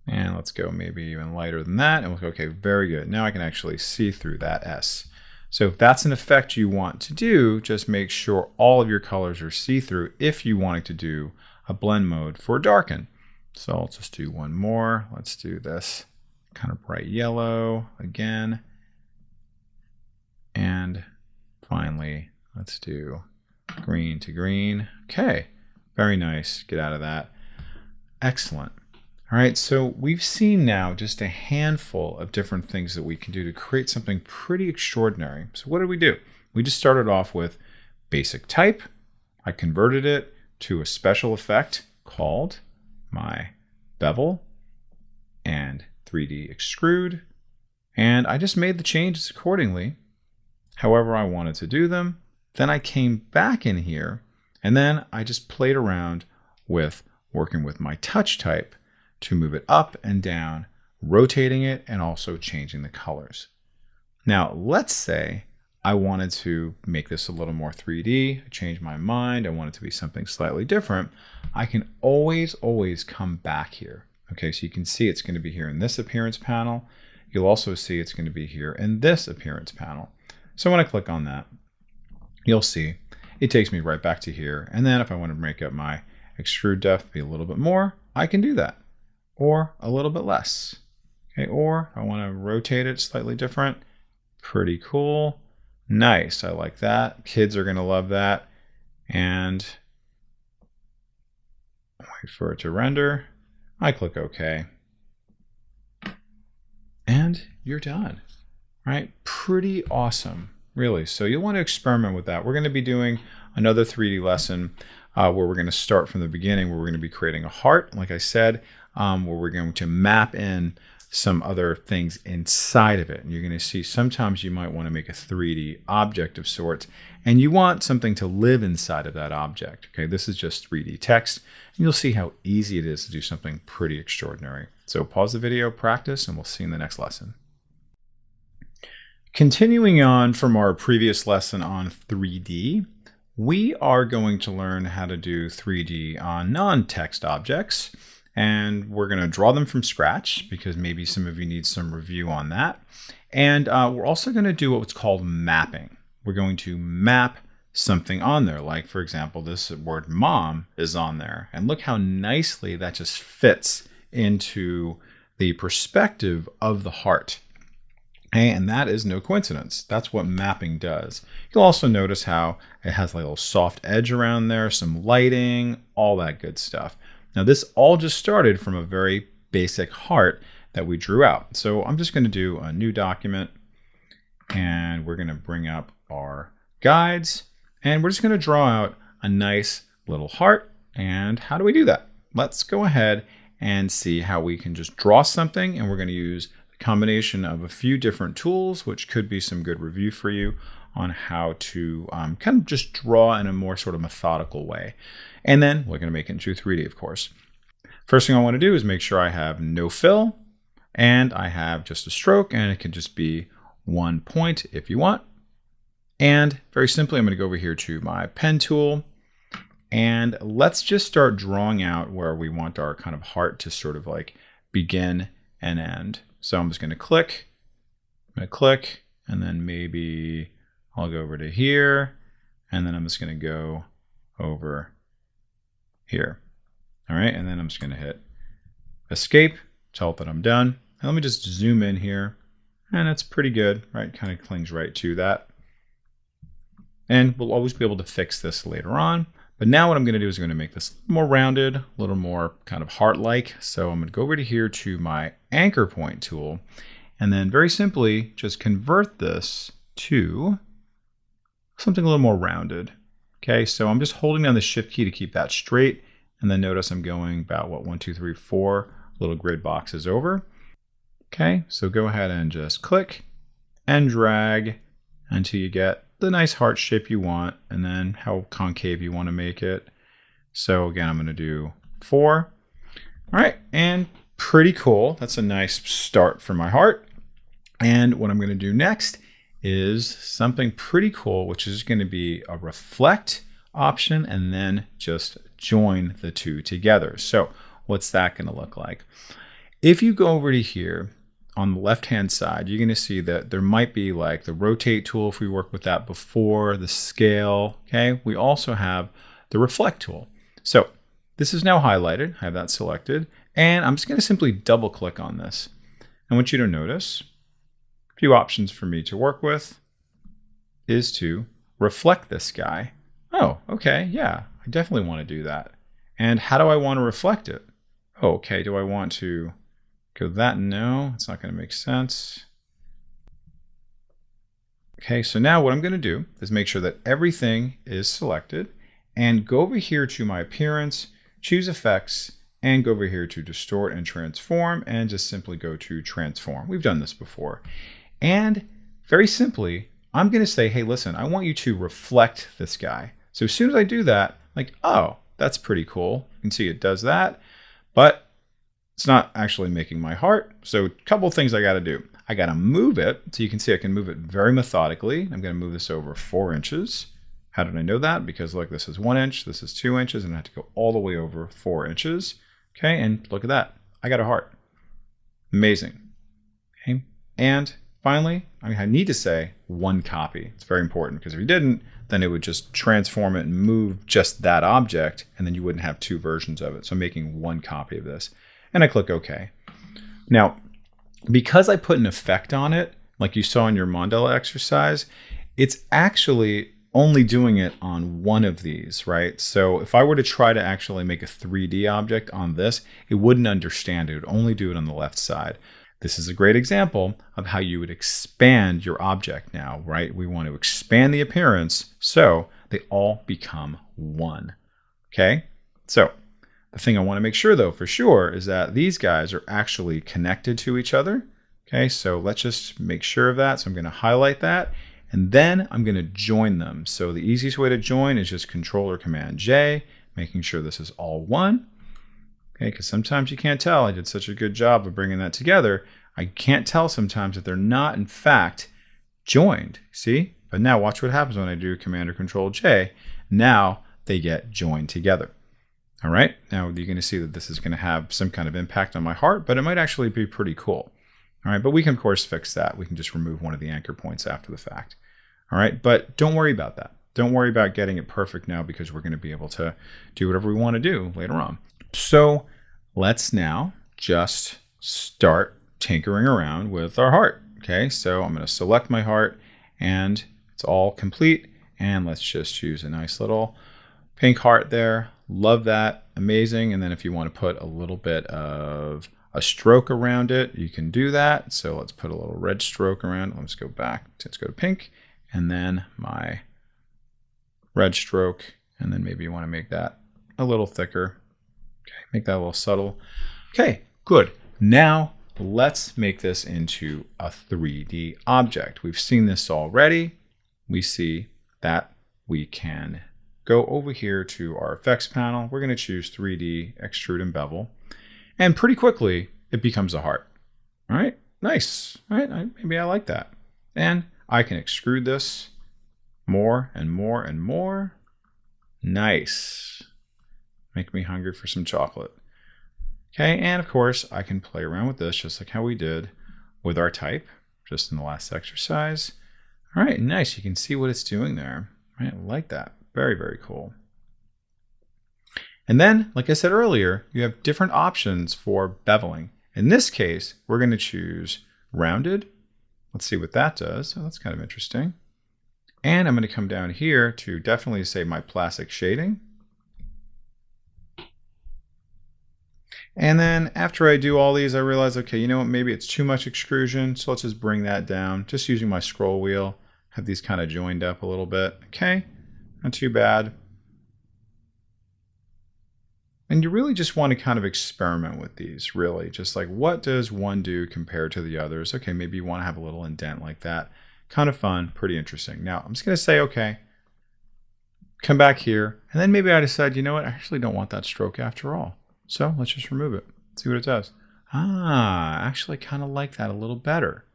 And let's go maybe even lighter than that, and we'll go, okay, very good. Now I can actually see through that S. So if that's an effect you want to do, just make sure all of your colors are see-through if you wanted to do a blend mode for darken. So I'll just do one more. Let's do this kind of bright yellow again. And finally, let's do green to green. Okay, very nice. Get out of that. Excellent. All right, so we've seen now just a handful of different things that we can do to create something pretty extraordinary. So what did we do? We just started off with basic type. I converted it to a special effect called my bevel and 3D extrude. And I just made the changes accordingly, however I wanted to do them. Then I came back in here and then I just played around with working with my touch type to move it up and down, rotating it and also changing the colors. Now, let's say I wanted to make this a little more 3D, change my mind, I want it to be something slightly different. I can always come back here. Okay, so you can see it's going to be here in this appearance panel. You'll also see it's going to be here in this appearance panel. So when I click on that, you'll see it takes me right back to here. And then if I want to make up my extrude depth be a little bit more, I can do that. Or a little bit less. Okay, or I want to rotate it slightly different. Pretty cool. Nice, I like that. Kids are going to love that. And wait for it to render. I click OK. And you're done. Right? Pretty awesome, really. So you'll want to experiment with that. We're going to be doing another 3D lesson where we're going to start from the beginning, where we're going to be creating a heart, like I said, where we're going to map in some other things inside of it. And you're going to see sometimes you might want to make a 3D object of sorts, and you want something to live inside of that object. Okay, this is just 3D text, and you'll see how easy it is to do something pretty extraordinary. So pause the video, practice, and we'll see you in the next lesson. Continuing on from our previous lesson on 3D, we are going to learn how to do 3D on non-text objects. And we're going to draw them from scratch because maybe some of you need some review on that. And we're also going to do what's called mapping. We're going to map something on there. Like, for example, this word mom is on there. And look how nicely that just fits into the perspective of the heart. And that is no coincidence. That's what mapping does. You'll also notice how it has like a little soft edge around there, some lighting, all that good stuff. Now this all just started from a very basic heart that we drew out. So I'm just going to do a new document and we're going to bring up our guides and we're just going to draw out a nice little heart. And how do we do that? Let's go ahead and see how we can just draw something, and we're going to use a combination of a few different tools, which could be some good review for you on how to kind of just draw in a more sort of methodical way. And then we're going to make it into 3D, of course. First thing I want to do is make sure I have no fill and I have just a stroke, and it can just be one point if you want. And very simply, I'm going to go over here to my pen tool and let's just start drawing out where we want our kind of heart to sort of like begin and end. So I'm just going to click, and then maybe I'll go over to here, and then I'm just going to go over here. All right, and then I'm just going to hit escape, tell it that I'm done. And let me just zoom in here, and it's pretty good, right? Kind of clings right to that. And we'll always be able to fix this later on. But now what I'm going to do is I'm going to make this more rounded, a little more kind of heart-like. So I'm going to go over to here to my anchor point tool, and then very simply just convert this to something a little more rounded. Okay, so I'm just holding down the shift key to keep that straight. And then notice I'm going about, what, 1, 2, 3, 4 little grid boxes over. Okay, so go ahead and just click and drag until you get the nice heart shape you want, and then how concave you want to make it. So again, I'm going to do 4. All right, and pretty cool. That's a nice start for my heart. And what I'm going to do next is something pretty cool, which is going to be a reflect option and then just join the two together. So what's that going to look like? If you go over to here on the left hand side, you're going to see that there might be like the rotate tool if we work with that before, the scale. Okay, we also have the reflect tool. So this is now highlighted. I have that selected, and I'm just going to simply double click on this. I want you to notice a few options for me to work with is to reflect this guy. Oh, okay, yeah, I definitely want to do that. And how do I want to reflect it? Oh, okay, do I want to go that? No, it's not going to make sense. Okay, so now what I'm going to do is make sure that everything is selected and go over here to my appearance, choose effects, and go over here to distort and transform, and just simply go to transform. We've done this before. And very simply, I'm going to say, hey, listen, I want you to reflect this guy. So as soon as I do that, like, oh, that's pretty cool. You can see it does that, but it's not actually making my heart. So a couple things I got to do. I got to move it. So you can see I can move it very methodically. I'm going to move this over 4 inches. How did I know that? Because look, this is 1 inch, this is 2 inches, and I have to go all the way over 4 inches. Okay, and look at that. I got a heart. Amazing. Okay, and finally, I need to say 1 copy. It's very important because if you didn't, then it would just transform it and move just that object, and then you wouldn't have 2 versions of it. So I'm making 1 copy of this. And I click OK. Now, because I put an effect on it, like you saw in your mandala exercise, it's actually only doing it on one of these, right? So if I were to try to actually make a 3D object on this, it wouldn't understand it. It would only do it on the left side. This is a great example of how you would expand your object now, right? We want to expand the appearance so they all become one, okay? So the thing I want to make sure though, for sure, is that these guys are actually connected to each other. Okay, so let's just make sure of that. So I'm going to highlight that, and then I'm going to join them. So the easiest way to join is just Control or Command J, making sure this is all one. Okay, because sometimes you can't tell. I did such a good job of bringing that together. I can't tell sometimes that they're not, in fact, joined. See? But now watch what happens when I do Command or Control J. Now they get joined together. All right, now you're going to see that this is going to have some kind of impact on my heart, but it might actually be pretty cool. All right, but we can, of course, fix that. We can just remove one of the anchor points after the fact. All right, but don't worry about that. Don't worry about getting it perfect now because we're going to be able to do whatever we want to do later on. So let's now just start tinkering around with our heart. Okay, so I'm going to select my heart and it's all complete. And let's just choose a nice little pink heart there. Love that. Amazing. And then if you want to put a little bit of a stroke around it, you can do that. So let's put a little red stroke around it. Let's go back. Let's go to pink. And then my red stroke. And then maybe you want to make that a little thicker. Okay, make that a little subtle. Okay, good. Now let's make this into a 3D object. We've seen this already. We see that we can go over here to our effects panel. We're going to choose 3D extrude and bevel. And pretty quickly, it becomes a heart. All right, nice. All right, maybe I like that. And I can extrude this more and more and more. Nice. Make me hungry for some chocolate. Okay, and of course, I can play around with this just like how we did with our type, just in the last exercise. All right, nice. You can see what it's doing there. All right, I like that. Very, very cool. And then, like I said earlier, you have different options for beveling. In this case, we're going to choose rounded. Let's see what that does. Oh, that's kind of interesting. And I'm going to come down here to definitely say my plastic shading. And then after I do all these, I realize, okay, you know what, maybe it's too much extrusion. So let's just bring that down. Just using my scroll wheel, have these kind of joined up a little bit. Okay, not too bad. And you really just want to kind of experiment with these, really. Just like, what does one do compared to the others? Okay, maybe you want to have a little indent like that. Kind of fun, pretty interesting. Now, I'm just going to say, okay, come back here. And then maybe I decide, you know what, I actually don't want that stroke after all. So let's just remove it, see what it does. Ah, I actually kind of like that a little better.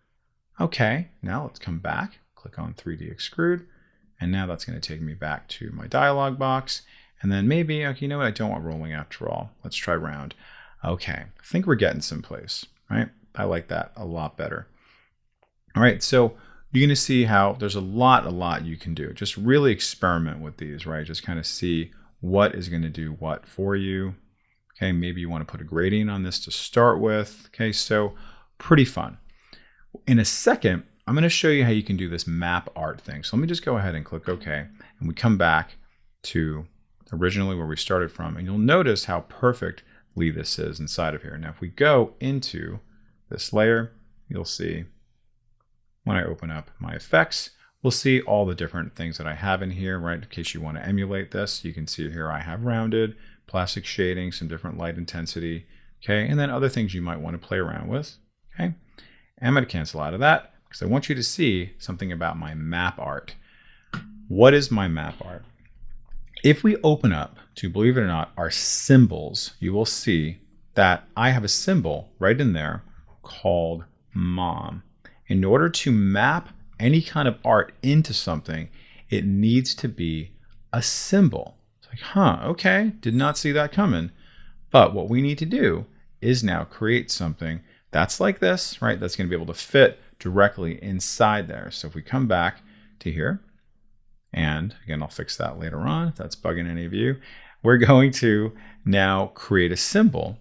Okay, now let's come back, click on 3D extrude. And now that's going to take me back to my dialog box. And then maybe, okay, you know what? I don't want rolling after all. Let's try round. Okay, I think we're getting someplace, right? I like that a lot better. All right, so you're gonna see how there's a lot you can do. Just really experiment with these, right? Just kind of see what is gonna do what for you. Okay, maybe you wanna put a gradient on this to start with. Okay, so pretty fun. In a second, I'm gonna show you how you can do this map art thing. So let me just go ahead and click OK, and we come back to originally where we started from, and you'll notice how perfectly this is inside of here. Now, if we go into this layer, you'll see when I open up my effects, we'll see all the different things that I have in here, right? In case you want to emulate this, you can see here I have rounded, plastic shading, some different light intensity, okay? And then other things you might want to play around with, okay? And I'm going to cancel out of that because I want you to see something about my map art. What is my map art? If we open up to, believe it or not, our symbols, you will see that I have a symbol right in there called mom. In order to map any kind of art into something, it needs to be a symbol. It's like, huh, okay, did not see that coming. But what we need to do is now create something that's like this, right? That's going to be able to fit directly inside there. So if we come back to here, and again, I'll fix that later on if that's bugging any of you, we're going to now create a symbol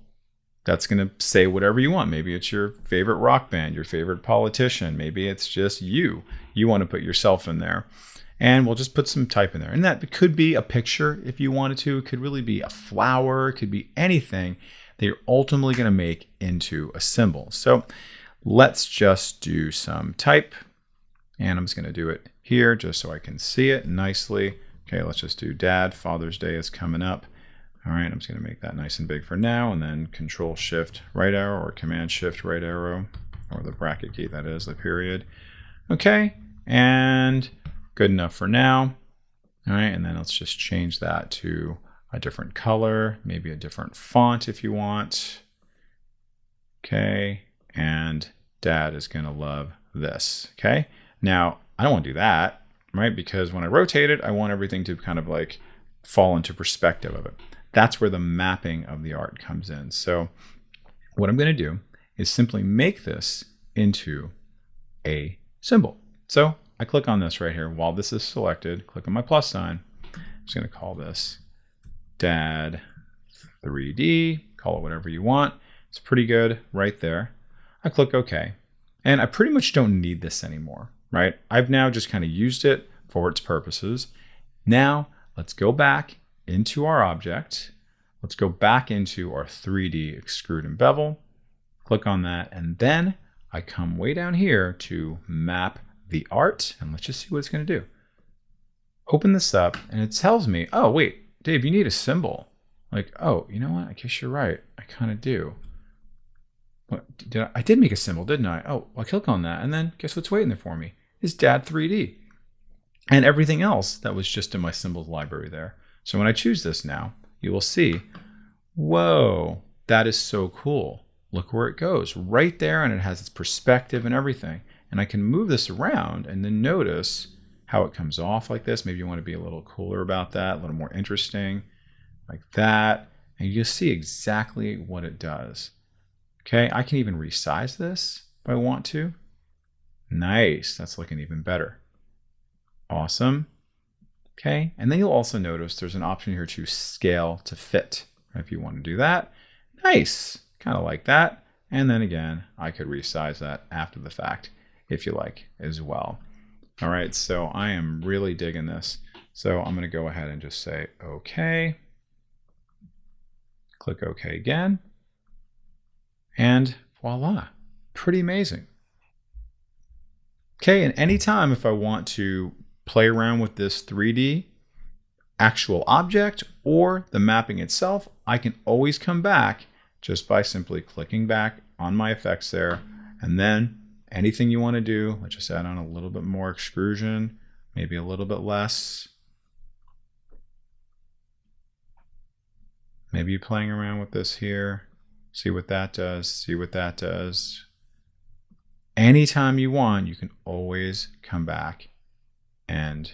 that's going to say whatever you want. Maybe it's your favorite rock band, your favorite politician. Maybe it's just you. You want to put yourself in there. And we'll just put some type in there. And that could be a picture if you wanted to. It could really be a flower. It could be anything that you're ultimately going to make into a symbol. So let's just do some type. And I'm just going to do it here just so I can see it nicely. Okay, let's just do Dad. Father's Day is coming up. All right, I'm just going to make that nice and big for now, and then Control Shift right arrow or Command Shift right arrow, or the bracket key, that is, the period. Okay, and good enough for now. All right, and then let's just change that to a different color, maybe a different font if you want. Okay, and Dad is going to love this. Okay, now I don't want to do that, right? Because when I rotate it, I want everything to kind of like fall into perspective of it. That's where the mapping of the art comes in. So what I'm going to do is simply make this into a symbol. So I click on this right here. While this is selected, click on my plus sign. I'm just going to call this Dad 3D. Call it whatever you want. It's pretty good right there. I click OK. And I pretty much don't need this anymore, right? I've now just kind of used it for its purposes. Now let's go back into our object. Let's go back into our 3D extrude and bevel. Click on that, and then I come way down here to map the art, and let's just see what it's going to do. Open this up, and it tells me, oh wait, Dave, you need a symbol. Like, oh, you know what? I guess you're right. I kind of do. What, I did make a symbol, didn't I? Oh, I'll click on that, and then guess what's waiting there for me? Is Dad 3D. And everything else that was just in my symbols library there. So when I choose this now, you will see, whoa, that is so cool. Look where it goes right there, and it has its perspective and everything. And I can move this around and then notice how it comes off like this. Maybe you want to be a little cooler about that, a little more interesting, like that. And you'll see exactly what it does. Okay, I can even resize this if I want to. Nice, that's looking even better. Awesome. Okay, and then you'll also notice there's an option here to scale to fit. If you want to do that, nice, kind of like that. And then again, I could resize that after the fact if you like as well. All right, so I am really digging this. So I'm going to go ahead and just say OK. Click OK again. And voila, pretty amazing. Okay, and anytime if I want to play around with this 3D actual object or the mapping itself, I can always come back just by simply clicking back on my effects there. And then anything you want to do, let's just add on a little bit more extrusion, maybe a little bit less. Maybe playing around with this here. See what that does, see what that does. Anytime you want, you can always come back and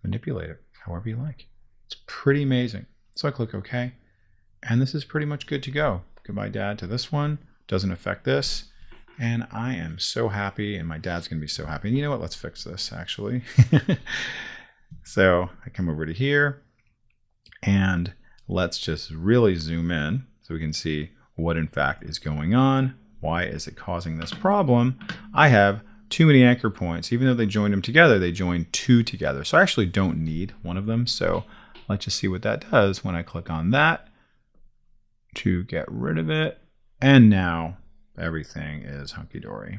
manipulate it however you like. It's pretty amazing. So I click OK, and this is pretty much good to go. Goodbye, Dad, to this one. Doesn't affect this. And I am so happy, and my dad's going to be so happy. And you know what? Let's fix this, actually. So I come over to here, and let's just really zoom in so we can see what, in fact, is going on. Why is it causing this problem? I have too many anchor points. Even though they joined them together, they joined two together. So I actually don't need one of them. So let's just see what that does when I click on that to get rid of it. And now everything is hunky-dory.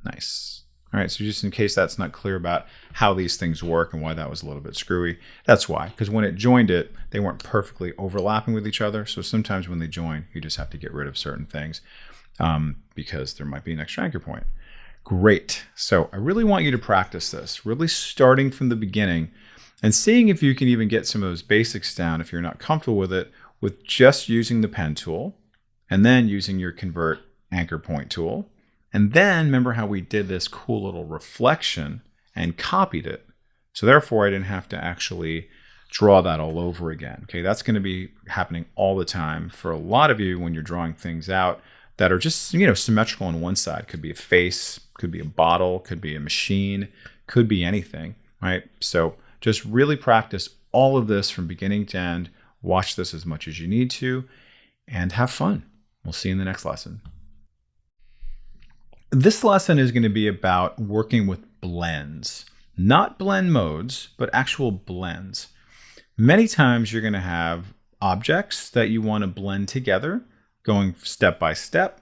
Nice. All right, so just in case that's not clear about how these things work and why that was a little bit screwy, that's why. Because when it joined it, they weren't perfectly overlapping with each other. So sometimes when they join, you just have to get rid of certain things because there might be an extra anchor point. Great. So I really want you to practice this, really starting from the beginning and seeing if you can even get some of those basics down if you're not comfortable with it, with just using the pen tool and then using your convert anchor point tool. And then remember how we did this cool little reflection and copied it. So therefore I didn't have to actually draw that all over again. Okay, that's going to be happening all the time for a lot of you when you're drawing things out that are just, symmetrical on one side. Could be a face, could be a bottle, could be a machine, could be anything, right? So just really practice all of this from beginning to end. Watch this as much as you need to and have fun. We'll see you in the next lesson. This lesson is going to be about working with blends, not blend modes, but actual blends. Many times you're going to have objects that you want to blend together, going step by step.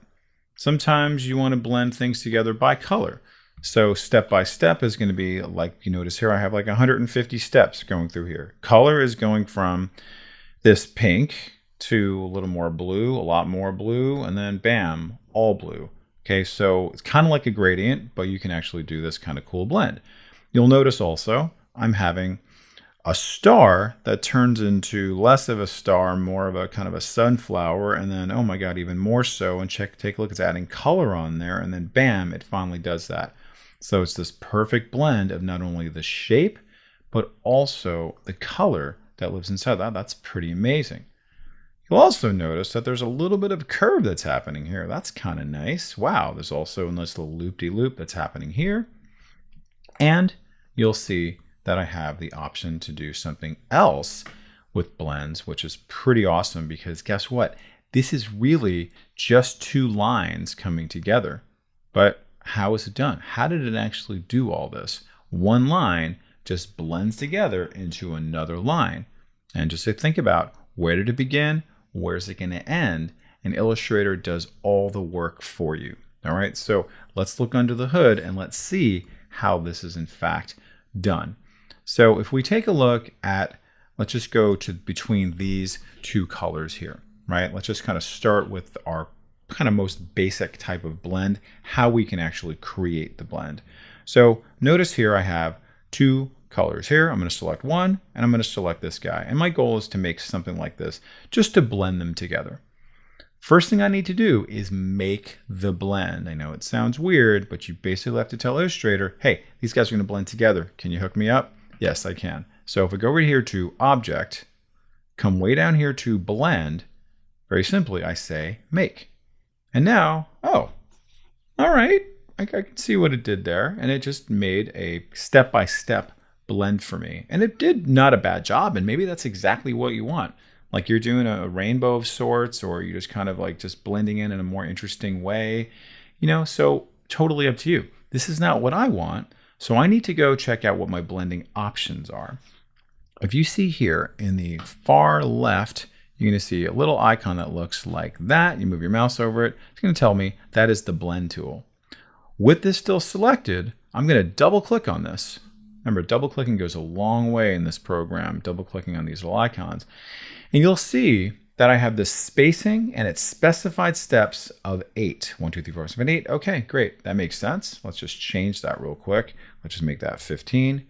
Sometimes you want to blend things together by color. So step by step is going to be like, you notice here I have like 150 steps going through here. Color is going from this pink to a little more blue, a lot more blue, and then bam, all blue. Okay, so it's kind of like a gradient, but you can actually do this kind of cool blend. You'll notice also I'm having a star that turns into less of a star, more of a kind of a sunflower, and then, oh my God, even more so. And take a look, it's adding color on there, and then bam, it finally does that. So it's this perfect blend of not only the shape, but also the color that lives inside that. That's pretty amazing. You'll also notice that there's a little bit of curve that's happening here. That's kind of nice. Wow, there's also a nice little loop-de-loop that's happening here. And you'll see that I have the option to do something else with blends, which is pretty awesome because guess what? This is really just two lines coming together. But how is it done? How did it actually do all this? One line just blends together into another line. And just to think about, where did it begin? Where's it going to end? And Illustrator does all the work for you. All right, so let's look under the hood and let's see how this is in fact done. So if we take a look at, let's just go to between these two colors here, right? Let's just kind of start with our kind of most basic type of blend, how we can actually create the blend. So notice here I have two colors here. I'm going to select one and I'm going to select this guy. And my goal is to make something like this just to blend them together. First thing I need to do is make the blend. I know it sounds weird, but you basically have to tell Illustrator, hey, these guys are going to blend together. Can you hook me up? Yes, I can. So if I go over here to Object, come way down here to Blend, very simply I say Make. And now, oh, all right, I can see what it did there. And it just made a step-by-step blend for me. And it did not a bad job. And maybe that's exactly what you want. Like you're doing a rainbow of sorts, or you're just kind of like just blending in a more interesting way, so totally up to you. This is not what I want. So I need to go check out what my blending options are. If you see here in the far left, you're going to see a little icon that looks like that. You move your mouse over it. It's going to tell me that is the blend tool. With this still selected, I'm going to double click on this. Remember, double clicking goes a long way in this program, double clicking on these little icons. And you'll see that I have this spacing and its specified steps of 8. 1, 2, 3, 4, 5, 6, 7, 8. Okay, great. That makes sense. Let's just change that real quick. Let's just make that 15.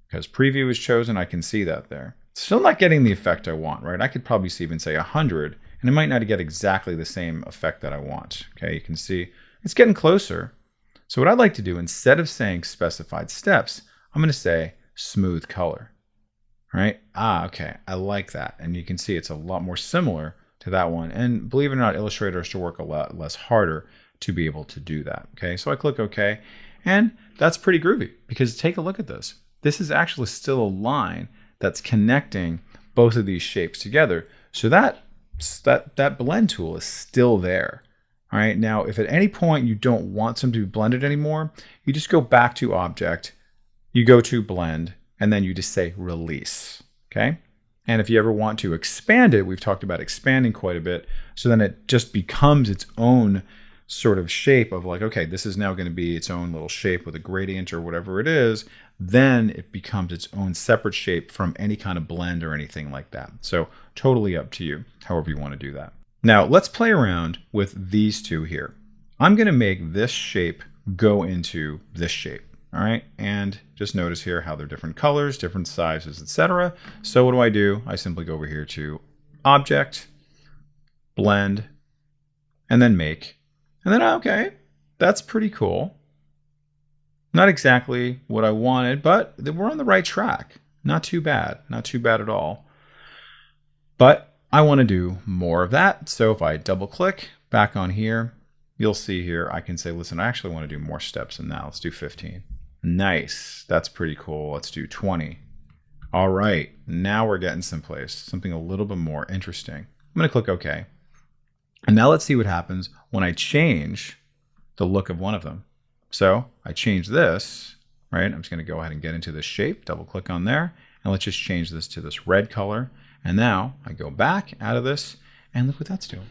Because preview is chosen, I can see that there. Still not getting the effect I want, right? I could probably even say 100, and it might not get exactly the same effect that I want. Okay, you can see it's getting closer. So what I'd like to do, instead of saying specified steps, I'm going to say smooth color. Right? Okay. I like that. And you can see it's a lot more similar to that one. And believe it or not, Illustrator has to work a lot less harder to be able to do that. Okay. So I click OK. And that's pretty groovy because take a look at this. This is actually still a line that's connecting both of these shapes together. So that blend tool is still there. All right. Now, if at any point you don't want something to be blended anymore, you just go back to Object, you go to Blend, and then you just say Release. Okay. And if you ever want to expand it, we've talked about expanding quite a bit. So then it just becomes its own sort of shape of like, okay, this is now going to be its own little shape with a gradient or whatever it is, then it becomes its own separate shape from any kind of blend or anything like that. So totally up to you, however you want to do that. Now let's play around with these two here. I'm going to make this shape go into this shape. All right, and just notice here how they're different colors, different sizes, etc. So what do? I simply go over here to Object, Blend, and then Make. And then, okay, that's pretty cool. Not exactly what I wanted, but we're on the right track. Not too bad, not too bad at all. But I want to do more of that. So if I double click back on here, you'll see here, I can say, listen, I actually want to do more steps than that. Let's do 15. Nice, that's pretty cool. Let's do 20. All right, now we're getting someplace, something a little bit more interesting. I'm gonna click OK. And now let's see what happens when I change the look of one of them. So I change this, right? I'm just gonna go ahead and get into this shape, double click on there, and let's just change this to this red color. And now I go back out of this, and look what that's doing.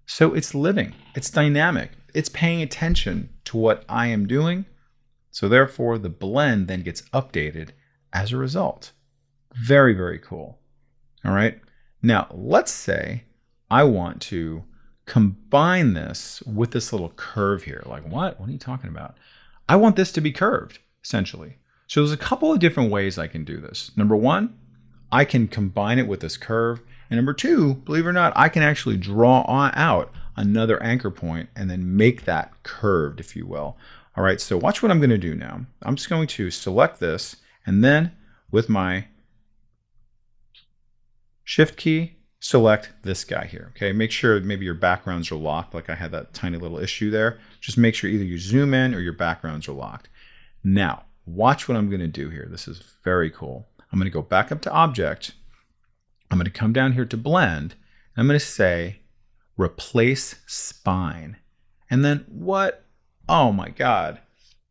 So it's living, it's dynamic, it's paying attention to what I am doing. So therefore, the blend then gets updated as a result. Very, very cool. All right. Now, let's say I want to combine this with this little curve here. Like, what? What are you talking about? I want this to be curved, essentially. So there's a couple of different ways I can do this. Number one, I can combine it with this curve. And number two, believe it or not, I can actually draw out another anchor point and then make that curved, if you will. All right, so watch what I'm going to do now. I'm just going to select this, and then with my Shift key, select this guy here. Okay, make sure maybe your backgrounds are locked, like I had that tiny little issue there. Just make sure either you zoom in or your backgrounds are locked. Now, watch what I'm going to do here. This is very cool. I'm going to go back up to Object. I'm going to come down here to Blend. And I'm going to say Replace Spine. And then what? Oh my God,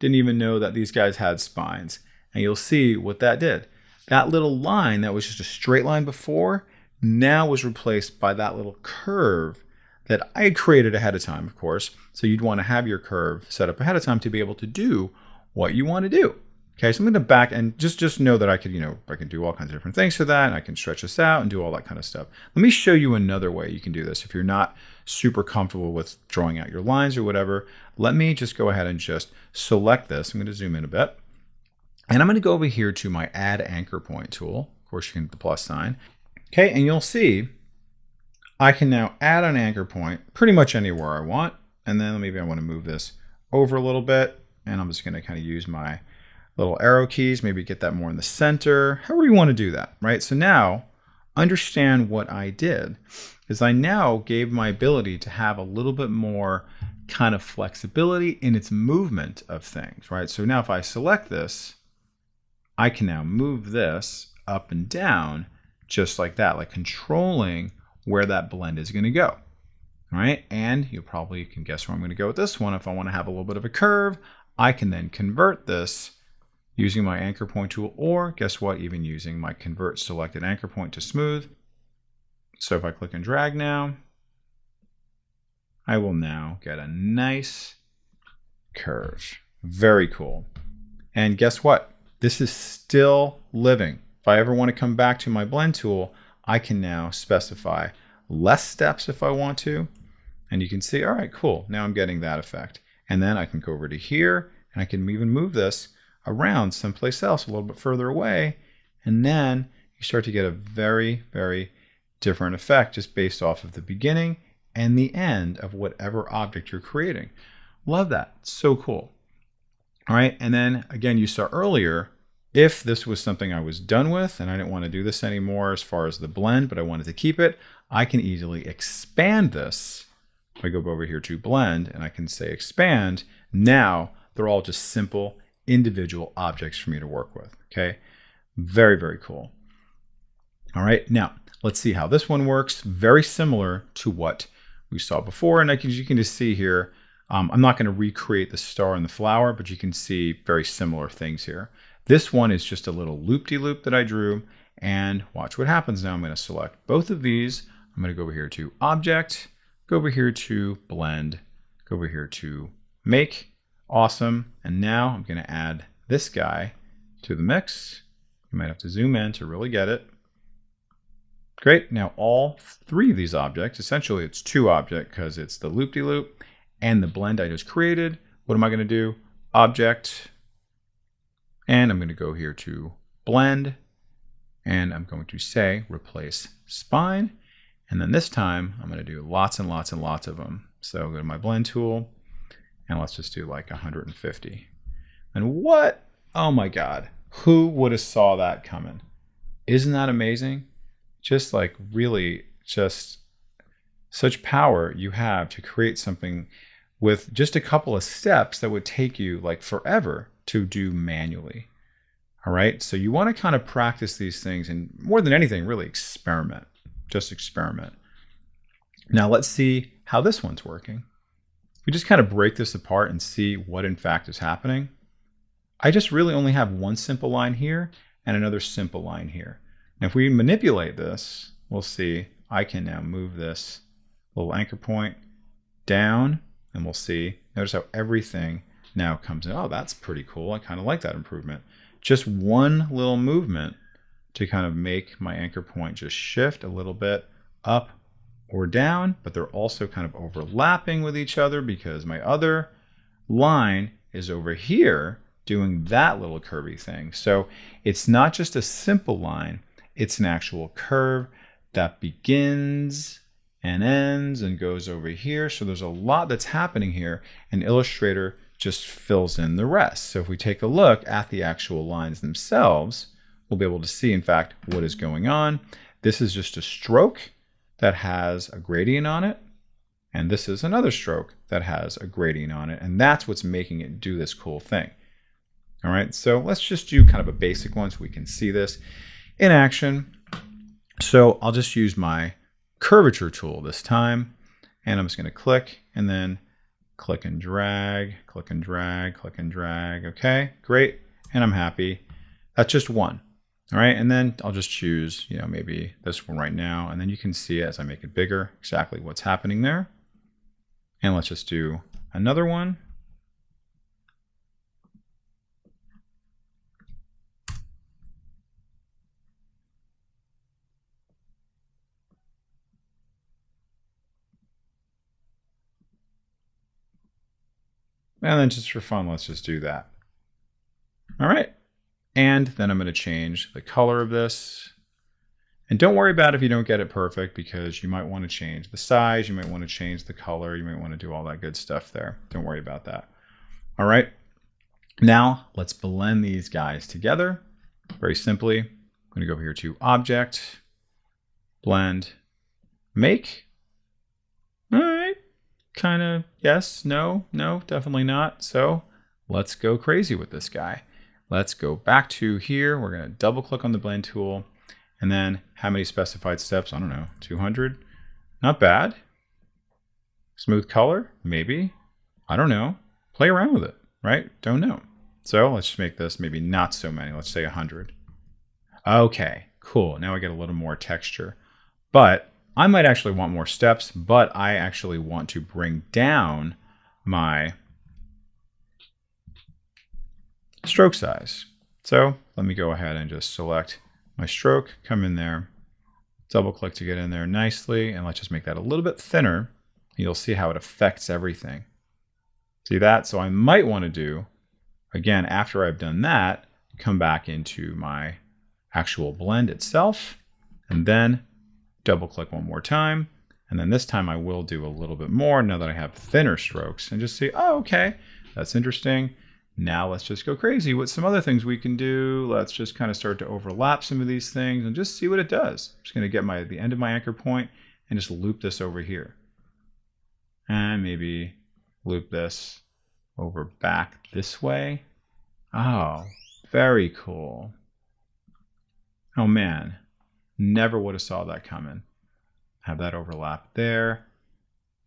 didn't even know that these guys had spines. And you'll see what that did. That little line that was just a straight line before now was replaced by that little curve that I had created ahead of time, of course. So you'd want to have your curve set up ahead of time to be able to do what you want to do. Okay, so I'm going to back and just know that I could, I can do all kinds of different things to that, and I can stretch this out and do all that kind of stuff. Let me show you another way you can do this. If you're not super comfortable with drawing out your lines or whatever, let me just go ahead and just select this. I'm going to zoom in a bit. And I'm going to go over here to my Add Anchor Point tool. Of course, you can hit the plus sign. Okay, and you'll see I can now add an anchor point pretty much anywhere I want. And then maybe I want to move this over a little bit. And I'm just going to kind of use my little arrow keys, maybe get that more in the center, however you want to do that, right? So now understand what I did is I now gave my ability to have a little bit more kind of flexibility in its movement of things, right? So now if I select this, I can now move this up and down just like that, like controlling where that blend is going to go, right? And you probably can guess where I'm going to go with this one. If I want to have a little bit of a curve, I can then convert this using my anchor point tool, or guess what, even using my convert selected anchor point to smooth. So if I click and drag now, I will now get a nice curve. Very cool. And guess what? This is still living. If I ever want to come back to my blend tool, I can now specify less steps if I want to. And you can see, all right, cool. Now I'm getting that effect. And then I can go over to here and I can even move this around someplace else a little bit further away. And then you start to get a very, very different effect just based off of the beginning and the end of whatever object you're creating. Love that. So cool. All right. And then again, you saw earlier, if this was something I was done with and I didn't want to do this anymore as far as the blend, but I wanted to keep it, I can easily expand this. If I go over here to blend and I can say expand, now they're all just simple individual objects for me to work with. Okay. Very, very cool. All right. Now let's see how this one works. Very similar to what we saw before. And you can just see here, I'm not going to recreate the star and the flower, but you can see very similar things here. This one is just a little loop-de-loop that I drew, and watch what happens now. I'm going to select both of these. I'm going to go over here to Object, go over here to Blend, Go over here to make. Awesome. And now I'm going to add this guy to the mix. You might have to zoom in to really get it. Great. Now all three of these objects, essentially it's two objects because it's the loop-de-loop and the blend I just created. What am I going to do? Object. And I'm going to go here to blend. And I'm going to say replace spine. And then this time I'm going to do lots and lots and lots of them. So go to my blend tool and let's just do like 150. And what? Oh my God. Who would have saw that coming? Isn't that amazing? Just like really just such power you have to create something with just a couple of steps that would take you like forever to do manually. All right. So you want to kind of practice these things and more than anything, really experiment. Just experiment. Now let's see how this one's working. We just kind of break this apart and see what in fact is happening. I just really only have one simple line here and another simple line here. Now if we manipulate this, we'll see I can now move this little anchor point down and we'll see, notice how everything now comes in. Oh, that's pretty cool. I kind of like that improvement. Just one little movement to kind of make my anchor point just shift a little bit up or down, but they're also kind of overlapping with each other because my other line is over here doing that little curvy thing. So it's not just a simple line, it's an actual curve that begins and ends and goes over here. So there's a lot that's happening here, and Illustrator just fills in the rest. So if we take a look at the actual lines themselves, we'll be able to see, in fact, what is going on. This is just a stroke that has a gradient on it, and this is another stroke that has a gradient on it, and that's what's making it do this cool thing. All right, so let's just do kind of a basic one so we can see this in action. So I'll just use my curvature tool this time, and I'm just going to click and then click and drag, click and drag, click and drag. Okay, great, and I'm happy. That's just one. All right, and then I'll just choose, maybe this one right now, and then you can see as I make it bigger exactly what's happening there. And let's just do another one. And then just for fun, let's just do that. All right. And then I'm going to change the color of this. And don't worry about if you don't get it perfect, because you might want to change the size, you might want to change the color, you might want to do all that good stuff there. Don't worry about that. All right. Now let's blend these guys together. Very simply, I'm going to go here to Object, Blend, Make. All right. Kind of yes, no, definitely not. So let's go crazy with this guy. Let's go back to here. We're going to double click on the blend tool, and then how many specified steps? I don't know, 200. Not bad. Smooth color, maybe. I don't know. Play around with it, right? Don't know. So let's just make this maybe not so many. Let's say 100. Okay, cool. Now I get a little more texture, but I might actually want more steps, but I actually want to bring down my stroke size. So let me go ahead and just select my stroke, come in there, double click to get in there nicely, and let's just make that a little bit thinner. You'll see how it affects everything. See that? So I might want to do, again, after I've done that, come back into my actual blend itself, and then double click one more time. And then this time I will do a little bit more now that I have thinner strokes, and just see, oh, okay, that's interesting. Now let's just go crazy with some other things we can do. Let's just kind of start to overlap some of these things and just see what it does. I'm just going to get the end of my anchor point and just loop this over here. And maybe loop this over back this way. Oh, very cool. Oh man, never would have saw that coming. Have that overlap there.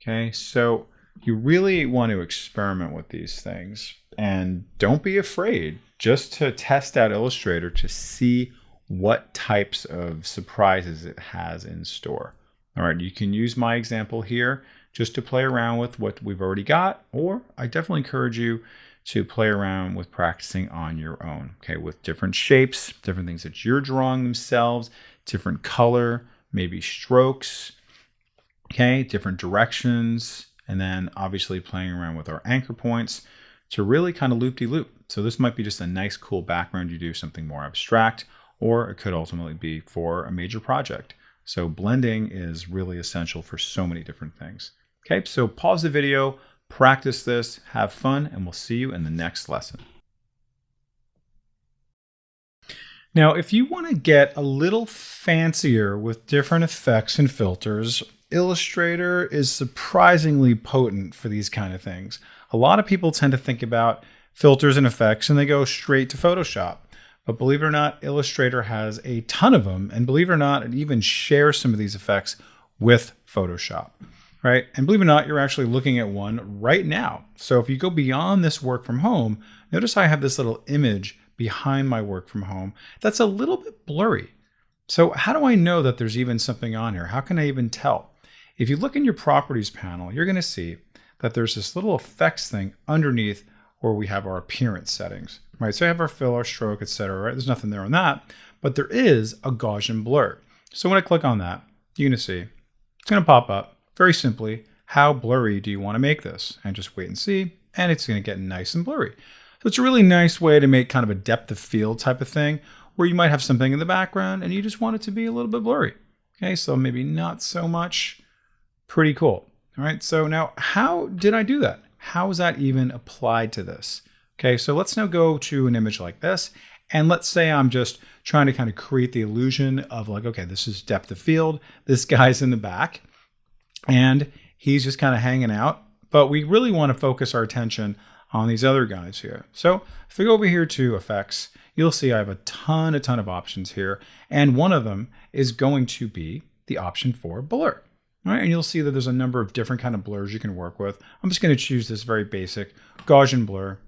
Okay, so you really want to experiment with these things, and don't be afraid just to test out Illustrator to see what types of surprises it has in store. All right, you can use my example here just to play around with what we've already got, or I definitely encourage you to play around with practicing on your own, okay, with different shapes, different things that you're drawing themselves, different color, maybe strokes, okay, different directions, and then obviously playing around with our anchor points to really kind of loop-de-loop. So this might be just a nice, cool background. You do something more abstract, or it could ultimately be for a major project. So blending is really essential for so many different things. Okay, so pause the video, practice this, have fun, and we'll see you in the next lesson. Now, if you want to get a little fancier with different effects and filters, Illustrator is surprisingly potent for these kind of things. A lot of people tend to think about filters and effects and they go straight to Photoshop. But believe it or not, Illustrator has a ton of them. And believe it or not, it even shares some of these effects with Photoshop, right? And believe it or not, you're actually looking at one right now. So if you go beyond this work from home, notice I have this little image behind my work from home that's a little bit blurry. So how do I know that there's even something on here? How can I even tell? If you look in your properties panel, you're going to see that there's this little effects thing underneath where we have our appearance settings, right? So I have our fill, our stroke, etc. Right? There's nothing there on that, but there is a Gaussian blur. So when I click on that, you're going to see it's going to pop up very simply. How blurry do you want to make this? And just wait and see, and it's going to get nice and blurry. So it's a really nice way to make kind of a depth of field type of thing where you might have something in the background and you just want it to be a little bit blurry. Okay, so maybe not so much. Pretty cool. All right, so now how did I do that? How is that even applied to this? Okay, so let's now go to an image like this. And let's say I'm just trying to kind of create the illusion of like, okay, this is depth of field. This guy's in the back and he's just kind of hanging out. But we really want to focus our attention on these other guys here. So if we go over here to effects, you'll see I have a ton of options here. And one of them is going to be the option for blur. All right, and you'll see that there's a number of different kind of blurs you can work with. I'm just going to choose this very basic Gaussian blur.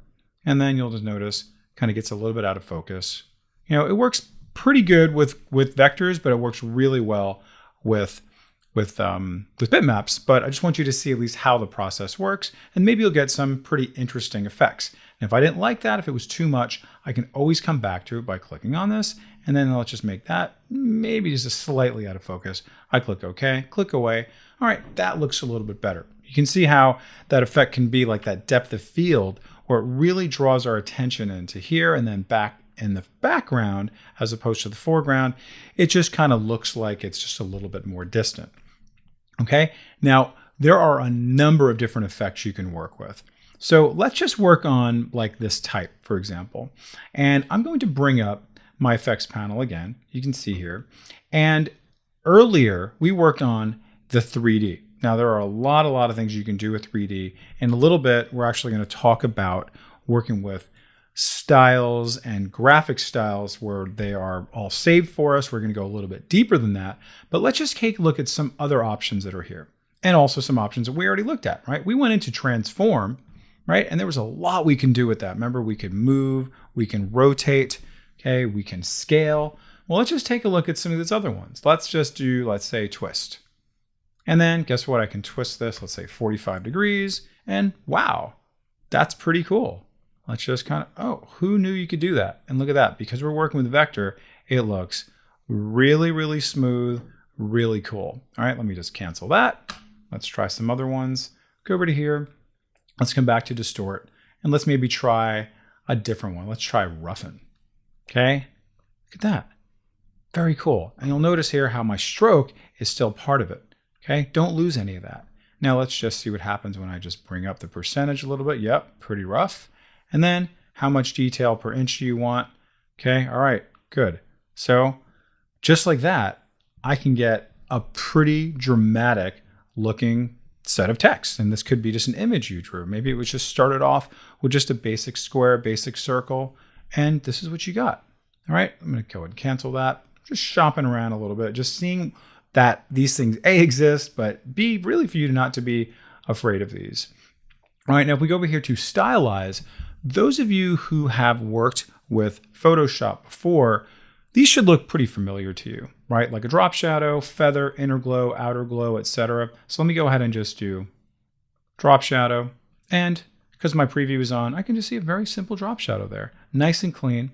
And then you'll just notice kind of gets a little bit out of focus. You know, it works pretty good with vectors, but it works really well with bitmaps. But I just want you to see at least how the process works, and maybe you'll get some pretty interesting effects. And if I didn't like that, if it was too much, I can always come back to it by clicking on this, and then let's just make that maybe just a slightly out of focus. I click OK, click away. All right, that looks a little bit better. You can see how that effect can be like that depth of field, where it really draws our attention into here and then back in the background as opposed to the foreground. It just kind of looks like it's just a little bit more distant. Okay, now there are a number of different effects you can work with. So let's just work on like this type, for example. And I'm going to bring up my effects panel again. You can see here. And earlier we worked on the 3D. Now there are a lot of things you can do with 3D. In a little bit, we're actually going to talk about working with styles and graphic styles where they are all saved for us. We're going to go a little bit deeper than that, but let's just take a look at some other options that are here and also some options that we already looked at, right? We went into transform, right? And there was a lot we can do with that. Remember, we could move, we can rotate, okay? We can scale. Well, let's just take a look at some of these other ones. Let's just do, let's say twist. And then guess what? I can twist this, let's say 45 degrees, and wow, that's pretty cool. Let's just kind of, oh, who knew you could do that? And look at that, because we're working with vector, it looks really smooth, really cool. All right, let me just cancel that. Let's try some other ones. Go over to here. Let's come back to distort, and let's maybe try a different one. Let's try roughen. Okay, look at that. Very cool. And you'll notice here how my stroke is still part of it. Okay, don't lose any of that. Now let's just see what happens when I just bring up the percentage a little bit. Yep, pretty rough. And then how much detail per inch do you want? Okay, all right, good. So just like that, I can get a pretty dramatic looking set of text. And this could be just an image you drew. Maybe it was just started off with just a basic square, basic circle, and this is what you got. All right, I'm gonna go ahead and cancel that. Just shopping around a little bit, just seeing that these things A, exist, but B, really for you not to be afraid of these. All right, now if we go over here to stylize, those of you who have worked with Photoshop before, these should look pretty familiar to you, right? Like a drop shadow, feather, inner glow, outer glow, etc. So let me go ahead and just do drop shadow, and because my preview is on, I can just see a very simple drop shadow there, nice and clean.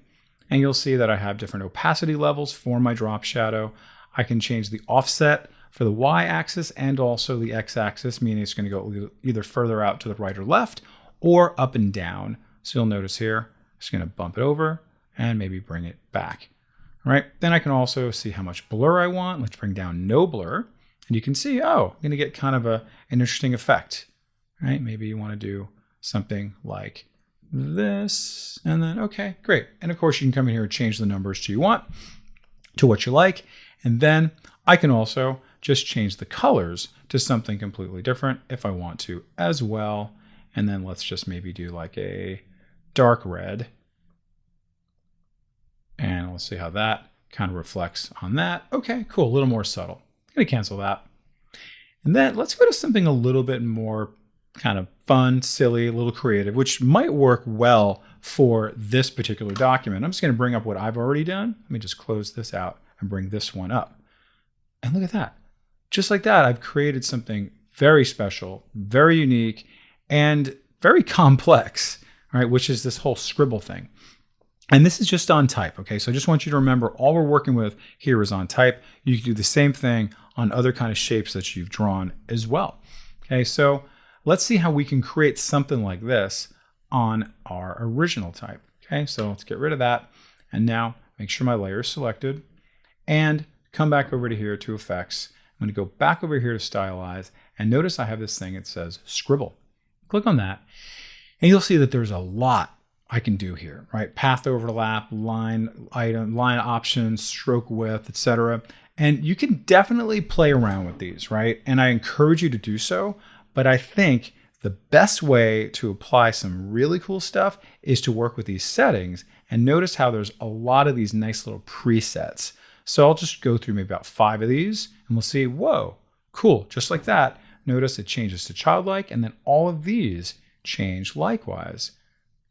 And you'll see that I have different opacity levels for my drop shadow. I can change the offset for the y-axis and also the x-axis, meaning it's going to go either further out to the right or left or up and down. So you'll notice here, I'm just going to bump it over and maybe bring it back. All right, then I can also see how much blur I want. Let's bring down no blur. And you can see, oh, I'm going to get kind of an interesting effect. Right? Maybe you want to do something like this, and then, okay, great. And of course, you can come in here and change the numbers to what you like. And then I can also just change the colors to something completely different if I want to as well. And then let's just maybe do like a dark red. And we'll see how that kind of reflects on that. Okay, cool, a little more subtle. I'm gonna cancel that. And then let's go to something a little bit more kind of fun, silly, a little creative, which might work well for this particular document. I'm just going to bring up what I've already done. Let me just close this out and bring this one up. And look at that. Just like that, I've created something very special, very unique, and very complex, right? Which is this whole scribble thing. And this is just on type, okay? So I just want you to remember all we're working with here is on type. You can do the same thing on other kind of shapes that you've drawn as well. Okay, so let's see how we can create something like this on our original type. Okay, so let's get rid of that. And now make sure my layer is selected and come back over to here to effects. I'm going to go back over here to stylize and notice I have this thing that says scribble. Click on that and you'll see that there's a lot I can do here, right? Path overlap, line item, line options, stroke width, etc. And you can definitely play around with these, right? And I encourage you to do so. But I think the best way to apply some really cool stuff is to work with these settings and notice how there's a lot of these nice little presets. So I'll just go through maybe about 5 of these and we'll see, whoa, cool, just like that. Notice it changes to childlike and then all of these change likewise.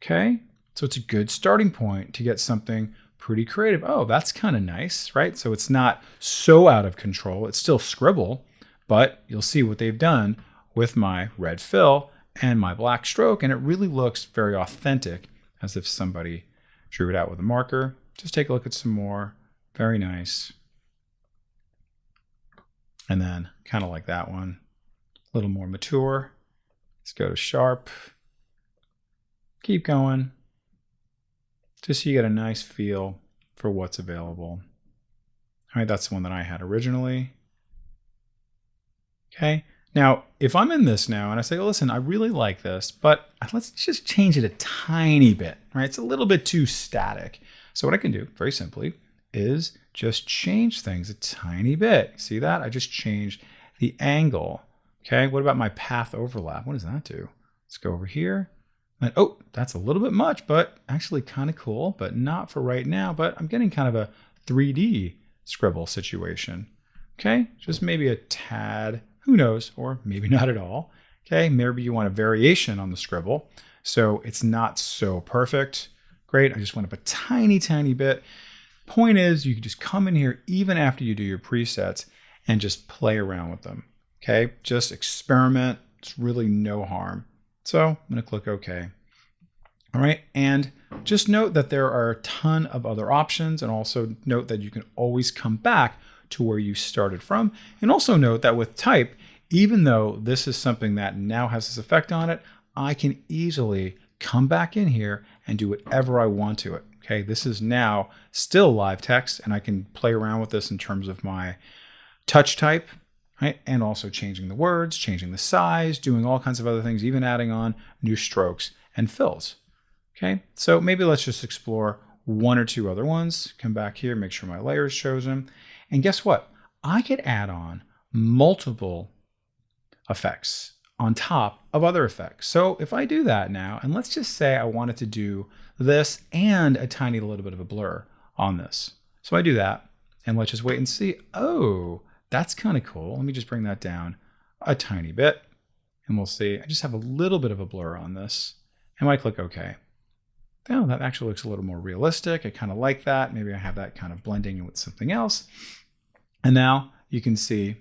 Okay, so it's a good starting point to get something pretty creative. Oh, that's kind of nice, right? So it's not so out of control. It's still scribble, but you'll see what they've done with my red fill and my black stroke, and it really looks very authentic, as if somebody drew it out with a marker. Just take a look at some more. Very nice. And then kind of like that one, a little more mature. Let's go to sharp. Keep going. Just so you get a nice feel for what's available. All right, that's the one that I had originally. Okay. Now, if I'm in this now and I say, oh, listen, I really like this, but let's just change it a tiny bit, right? It's a little bit too static. So what I can do very simply is just change things a tiny bit. See that? I just changed the angle. Okay, what about my path overlap? What does that do? Let's go over here. And, oh, that's a little bit much, but actually kind of cool, but not for right now. But I'm getting kind of a 3D scribble situation. Okay, just maybe a tad. Who knows, or maybe not at all. Okay, maybe you want a variation on the scribble, so it's not so perfect. Great, I just went up a tiny, tiny bit. Point is, you can just come in here even after you do your presets and just play around with them. Okay, just experiment. It's really no harm. So I'm gonna click OK. All right, and just note that there are a ton of other options, and also note that you can always come back to where you started from. And also note that with type, even though this is something that now has this effect on it, I can easily come back in here and do whatever I want to it. Okay, this is now still live text, and I can play around with this in terms of my touch type, right? And also changing the words, changing the size, doing all kinds of other things, even adding on new strokes and fills. Okay, so maybe let's just explore 1 or 2 other ones. Come back here, make sure my layer is chosen. And guess what? I could add on multiple effects on top of other effects. So if I do that now, and let's just say I wanted to do this and a tiny little bit of a blur on this. So I do that, and let's just wait and see. Oh, that's kind of cool. Let me just bring that down a tiny bit, and we'll see. I just have a little bit of a blur on this, and I click OK. Now that actually looks a little more realistic. I kind of like that. Maybe I have that kind of blending in with something else. And now you can see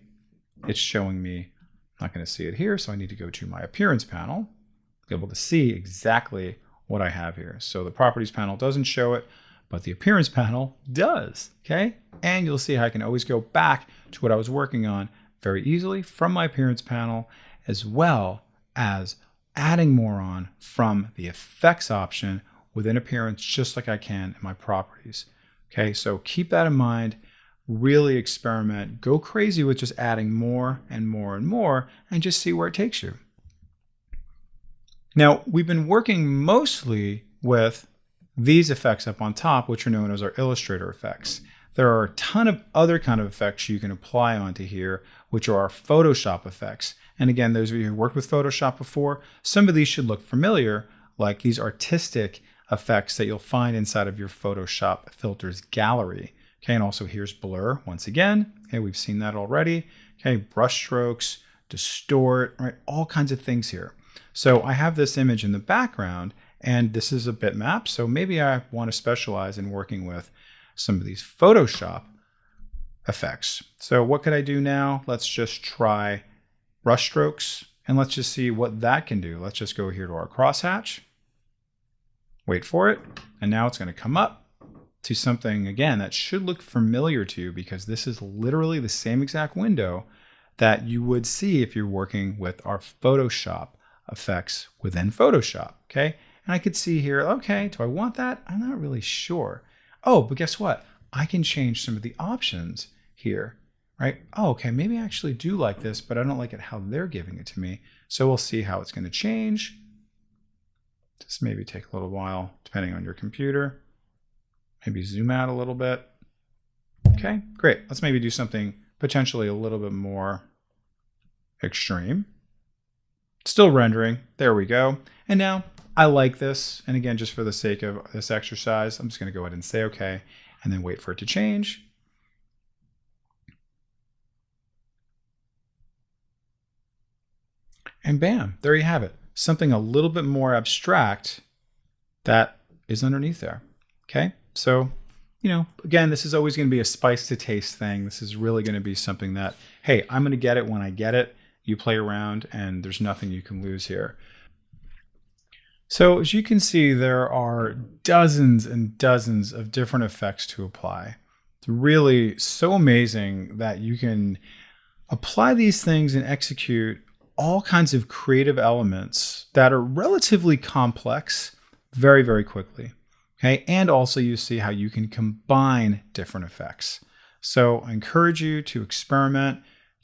it's showing me not going to see it here, so I need to go to my appearance panel, be able to see exactly what I have here. So the properties panel doesn't show it, but the appearance panel does, okay? And you'll see how I can always go back to what I was working on very easily from my appearance panel, as well as adding more on from the effects option within appearance, just like I can in my properties. Okay, so keep that in mind, really experiment, go crazy with just adding more and more and more, and just see where it takes you. Now, we've been working mostly with these effects up on top, which are known as our Illustrator effects. There are a ton of other kind of effects you can apply onto here, which are our Photoshop effects. And again, those of you who worked with Photoshop before, some of these should look familiar, like these artistic effects that you'll find inside of your Photoshop filters gallery. Okay, and also here's blur once again. Okay, we've seen that already. Okay, brush strokes, distort, right? All kinds of things here. So I have this image in the background, and this is a bitmap. So maybe I want to specialize in working with some of these Photoshop effects. So what could I do now? Let's just try brush strokes, and let's just see what that can do. Let's just go here to our crosshatch, wait for it, and now it's going to come up to something, again, that should look familiar to you, because this is literally the same exact window that you would see if you're working with our Photoshop effects within Photoshop, okay? And I could see here, okay, do I want that? I'm not really sure. Oh, but guess what? I can change some of the options here, right? Oh, okay, maybe I actually do like this, but I don't like it how they're giving it to me. So we'll see how it's going to change. Just maybe take a little while, depending on your computer. Maybe zoom out a little bit. Okay, great. Let's maybe do something potentially a little bit more extreme. Still rendering. There we go. And now I like this. And again, just for the sake of this exercise, I'm just going to go ahead and say okay, and then wait for it to change. And bam, there you have it. Something a little bit more abstract that is underneath there. Okay, so, you know, again, this is always going to be a spice to taste thing. This is really going to be something that, hey, I'm going to get it when I get it. You play around and there's nothing you can lose here. So as you can see, there are dozens and dozens of different effects to apply. It's really so amazing that you can apply these things and execute all kinds of creative elements that are relatively complex very, very quickly. Okay, and also you see how you can combine different effects. So I encourage you to experiment,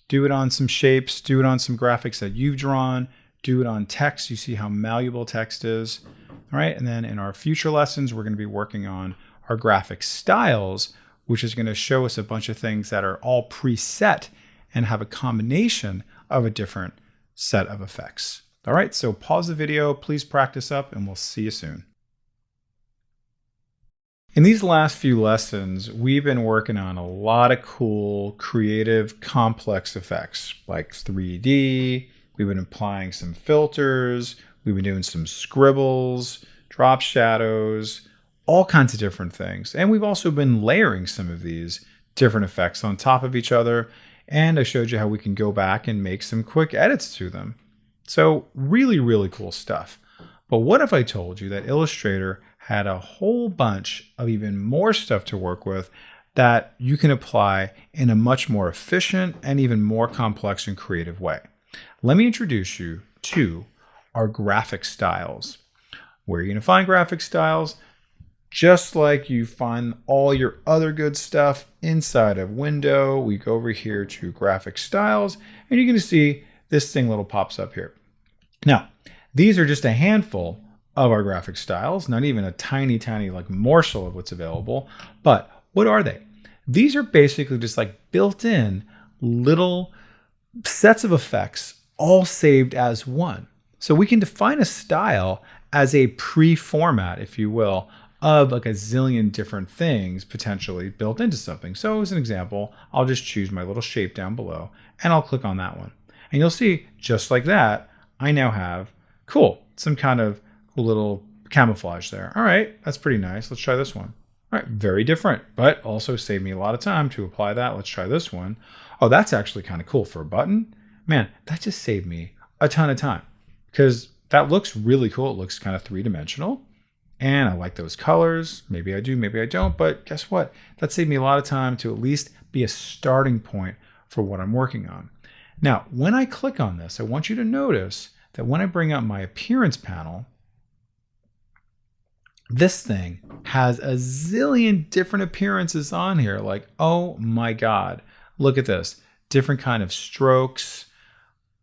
do it on some shapes, do it on some graphics that you've drawn, do it on text. You see how malleable text is. All right, and then in our future lessons, we're going to be working on our graphic styles, which is going to show us a bunch of things that are all preset and have a combination of a different set of effects. All right, so pause the video, please practice up, and we'll see you soon. In these last few lessons, we've been working on a lot of cool, creative, complex effects like 3D. We've been applying some filters. We've been doing some scribbles, drop shadows, all kinds of different things. And we've also been layering some of these different effects on top of each other. And I showed you how we can go back and make some quick edits to them. So really, really cool stuff. But what if I told you that Illustrator had a whole bunch of even more stuff to work with that you can apply in a much more efficient and even more complex and creative way? Let me introduce you to our graphic styles. Where are you going to find graphic styles? Just like you find all your other good stuff inside of Window, we go over here to graphic styles, and you're going to see this thing little pops up here. Now, these are just a handful of our graphic styles, not even a tiny, tiny like morsel of what's available. But what are they? These are basically just like built-in little sets of effects all saved as one. So we can define a style as a pre-format, if you will, of like a zillion different things potentially built into something. So as an example, I'll just choose my little shape down below and I'll click on that one. And you'll see just like that, I now have, cool, some kind of cool little camouflage there. All right, that's pretty nice. Let's try this one. All right, very different, but also saved me a lot of time to apply that. Let's try this one. Oh, that's actually kind of cool for a button. Man, that just saved me a ton of time because that looks really cool. It looks kind of three-dimensional. And I like those colors. Maybe I do, maybe I don't. But guess what? That saved me a lot of time to at least be a starting point for what I'm working on. Now, when I click on this, I want you to notice that when I bring up my appearance panel, this thing has a zillion different appearances on here. Like, oh my God, look at this. Different kind of strokes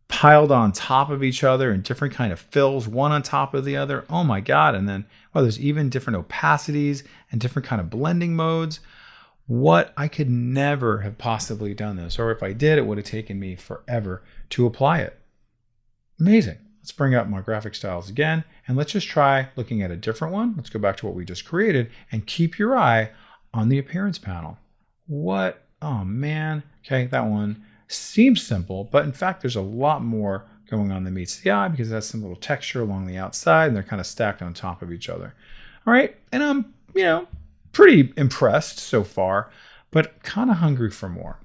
piled on top of each other and different kind of fills, one on top of the other. Oh my God. And then, well, there's even different opacities and different kind of blending modes. What I could never have possibly done this, or if I did, it would have taken me forever to apply it. Amazing. Let's bring up my graphic styles again, and let's just try looking at a different one. Let's go back to what we just created and keep your eye on the appearance panel. What? Oh man. Okay, that one seems simple, but in fact, there's a lot more going on than meets the eye because it has some little texture along the outside and they're kind of stacked on top of each other. All right, and I'm, pretty impressed so far, but kind of hungry for more.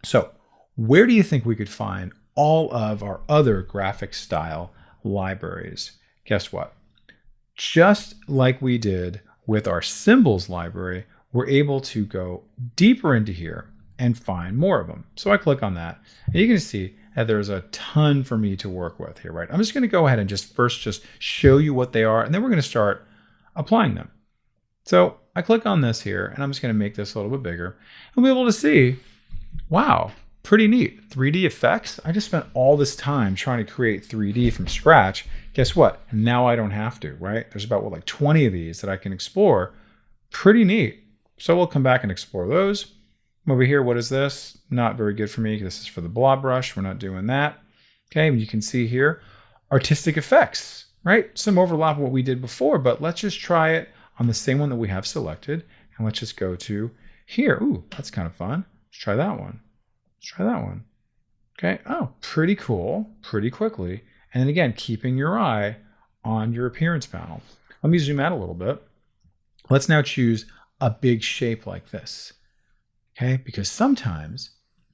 So where do you think we could find all of our other graphic style libraries? Guess what? Just like we did with our symbols library, we're able to go deeper into here and find more of them. So I click on that, and you can see that there's a ton for me to work with here, right? I'm just going to go ahead and just show you what they are, and then we're going to start applying them. So I click on this here, and I'm just going to make this a little bit bigger. And we'll be able to see, wow, pretty neat. 3D effects. I just spent all this time trying to create 3D from scratch. Guess what? Now I don't have to, right? There's about, like 20 of these that I can explore. Pretty neat. So we'll come back and explore those. Over here, what is this? Not very good for me. This is for the blob brush. We're not doing that. Okay, you can see here, artistic effects, right? Some overlap with what we did before, but let's just try it on the same one that we have selected. And let's just go to here. Ooh, that's kind of fun. Let's try that one. Let's try that one. Okay, oh, pretty cool, pretty quickly. And then again, keeping your eye on your appearance panel. Let me zoom out a little bit. Let's now choose a big shape like this. Okay, because sometimes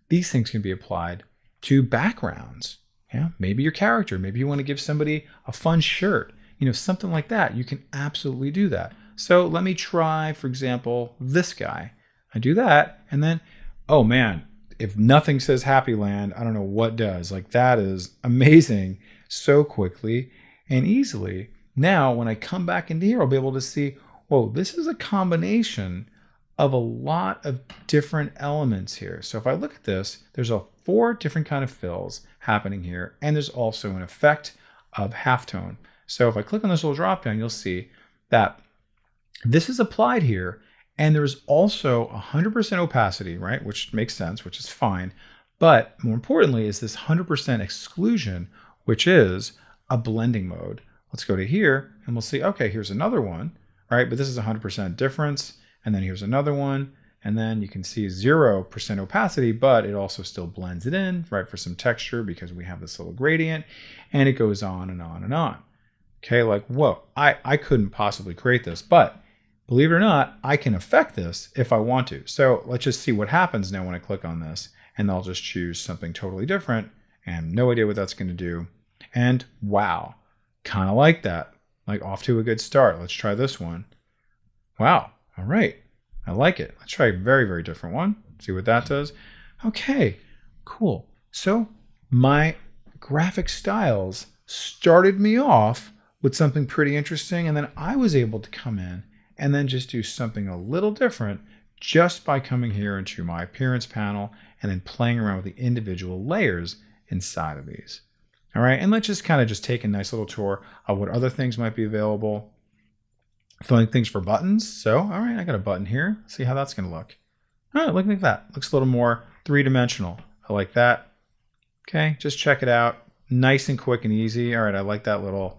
these things can be applied to backgrounds. Yeah, maybe your character, maybe you want to give somebody a fun shirt, something like that. You can absolutely do that. So let me try, for example, this guy. I do that, and then, oh man, if nothing says Happy Land, I don't know what does. Like, that is amazing so quickly and easily. Now, when I come back into here, I'll be able to see, whoa, this is a combination of a lot of different elements here. So if I look at this, there's 4 different kind of fills happening here, and there's also an effect of halftone. So if I click on this little drop down, you'll see that this is applied here, and there's also 100% opacity, right? Which makes sense, which is fine. But more importantly is this 100% exclusion, which is a blending mode. Let's go to here, and we'll see, okay, here's another one, right? But this is 100% difference. And then here's another one. And then you can see 0% opacity, but it also still blends it in, right, for some texture because we have this little gradient. And it goes on and on and on. Okay, like, whoa, I couldn't possibly create this, but believe it or not, I can affect this if I want to. So let's just see what happens now when I click on this. And I'll just choose something totally different and no idea what that's going to do. And wow, kind of like that. Like, off to a good start. Let's try this one. Wow. All right. I like it. Let's try a very, very different one. See what that does. Okay, cool. So my graphic styles started me off with something pretty interesting. And then I was able to come in and then just do something a little different just by coming here into my appearance panel and then playing around with the individual layers inside of these. All right. And let's just kind of just take a nice little tour of what other things might be available. Filling things for buttons. So, all right, I got a button here. Let's see how that's going to look. All right, look like that. Looks a little more three-dimensional. I like that. Okay, just check it out. Nice and quick and easy. All right, I like that little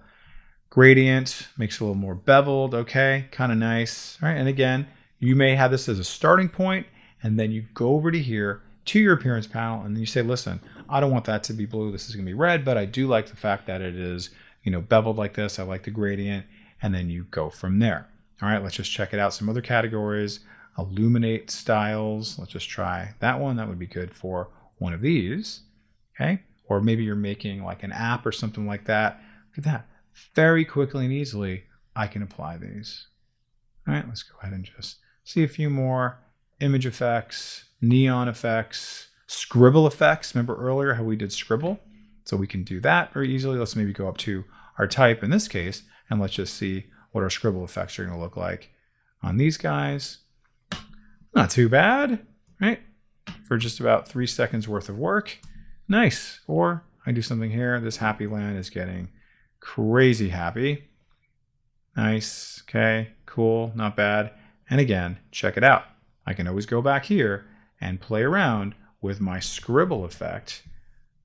gradient. Makes it a little more beveled. Okay, kind of nice. All right, and again, you may have this as a starting point, and then you go over to here to your appearance panel, and then you say, listen, I don't want that to be blue. This is going to be red, but I do like the fact that it is, beveled like this. I like the gradient. And then you go from there. All right, let's just check it out. Some other categories, illuminate styles. Let's just try that one. That would be good for one of these. Okay, or maybe you're making like an app or something like that. Look at that. Very quickly and easily, I can apply these. All right, let's go ahead and just see a few more image effects, neon effects, scribble effects. Remember earlier how we did scribble? So we can do that very easily. Let's maybe go up to our type in this case, and let's just see what our scribble effects are going to look like on these guys. Not too bad, right? For just about 3 seconds worth of work. Nice. Or I do something here. This happy land is getting crazy happy. Nice. Okay, cool, not bad. And again, check it out. I can always go back here and play around with my scribble effect,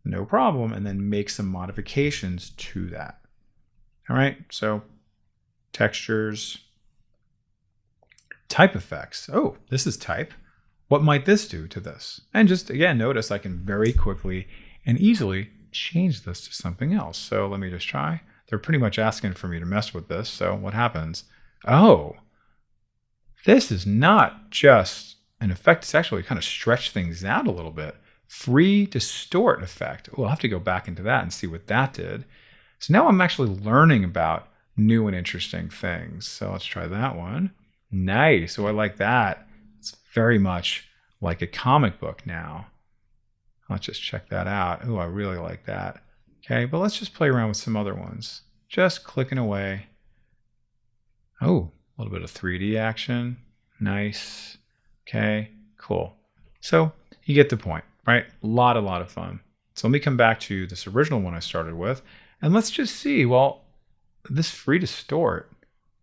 no problem, and then make some modifications to that. All right, so textures, type effects. Oh, this is type. What might this do to this? And just again, notice I can very quickly and easily change this to something else. So let me just try. They're pretty much asking for me to mess with this. So what happens? Oh, this is not just an effect. It's actually kind of stretched things out a little bit. Free distort effect. Oh, I'll have to go back into that and see what that did. So now I'm actually learning about new and interesting things. So let's try that one. Nice. Oh, I like that. It's very much like a comic book now. Let's just check that out. Oh, I really like that. Okay, but let's just play around with some other ones. Just clicking away. Oh, a little bit of 3D action. Nice. Okay, cool. So you get the point, right? A lot of fun. So let me come back to this original one I started with, and let's just see, well, this free distort,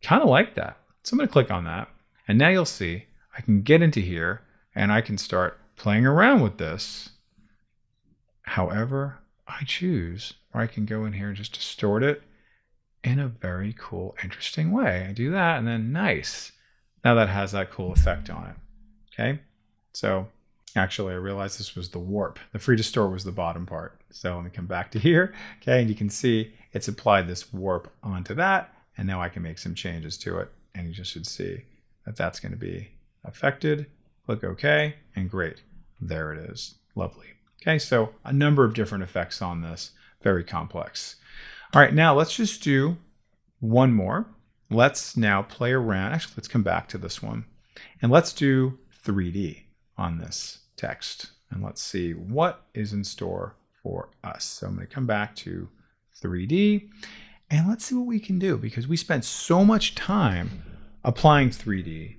kind of like that. So I'm going to click on that, and now you'll see I can get into here and I can start playing around with this however I choose, or I can go in here and just distort it in a very cool, interesting way. I do that, and then nice. Now that has that cool effect on it. Okay, so actually I realized this was the warp. The free distort was the bottom part. So let me come back to here. Okay, and you can see it's applied this warp onto that, and now I can make some changes to it, and you just should see that that's going to be affected. Click OK, and great. There it is. Lovely. Okay, so a number of different effects on this. Very complex. All right, now let's just do one more. Let's now play around. Actually, let's come back to this one. And let's do 3D on this text. And let's see what is in store for us. So I'm going to come back to 3D. And let's see what we can do, because we spent so much time applying 3D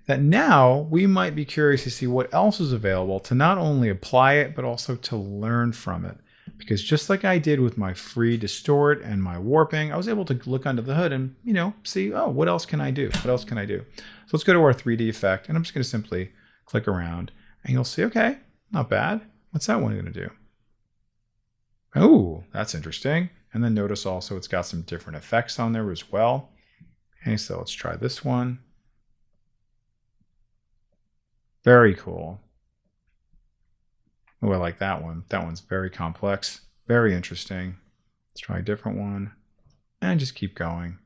that now we might be curious to see what else is available to not only apply it, but also to learn from it. Because just like I did with my free distort and my warping, I was able to look under the hood and, see, oh, what else can I do? What else can I do? So let's go to our 3D effect, and I'm just going to simply click around, and you'll see, okay, not bad. What's that one going to do? Oh, that's interesting. And then notice also it's got some different effects on there as well. Okay, so let's try this one. Very cool. Oh, I like that one. That one's very complex, very interesting. Let's try a different one and just keep going.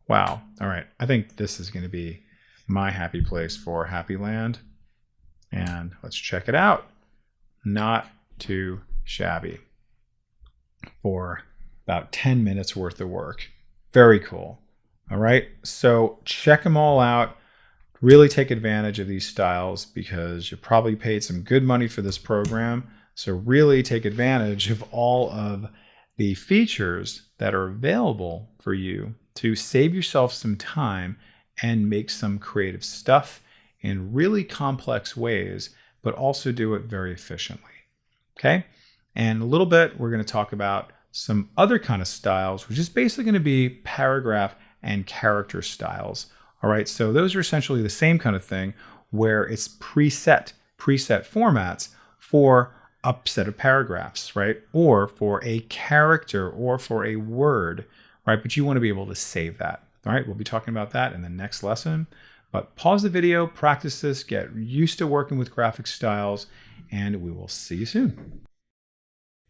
Wow. All right. I think this is going to be my happy place for Happy Land. And let's check it out. Not too shabby for about 10 minutes worth of work. Very cool. All right. So check them all out. Really take advantage of these styles, because you probably paid some good money for this program. So really take advantage of all of the features that are available for you to save yourself some time and make some creative stuff in really complex ways, but also do it very efficiently. Okay? And a little bit, we're going to talk about some other kind of styles, which is basically going to be paragraph and character styles. All right, so those are essentially the same kind of thing, where it's preset formats for a set of paragraphs, right? Or for a character or for a word, right? But you want to be able to save that. All right, we'll be talking about that in the next lesson. But pause the video, practice this, get used to working with graphic styles, and we will see you soon.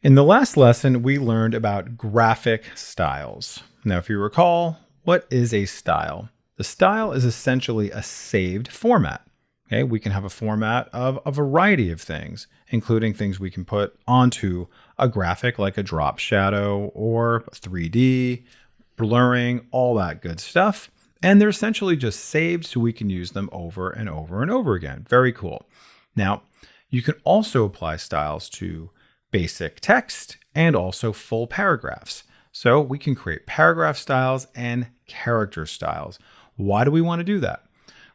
In the last lesson, we learned about graphic styles. Now, if you recall, what is a style? The style is essentially a saved format. Okay, we can have a format of a variety of things, including things we can put onto a graphic like a drop shadow or 3D, blurring, all that good stuff. And they're essentially just saved so we can use them over and over and over again. Very cool. Now, you can also apply styles to basic text and also full paragraphs. So we can create paragraph styles and character styles. Why do we want to do that?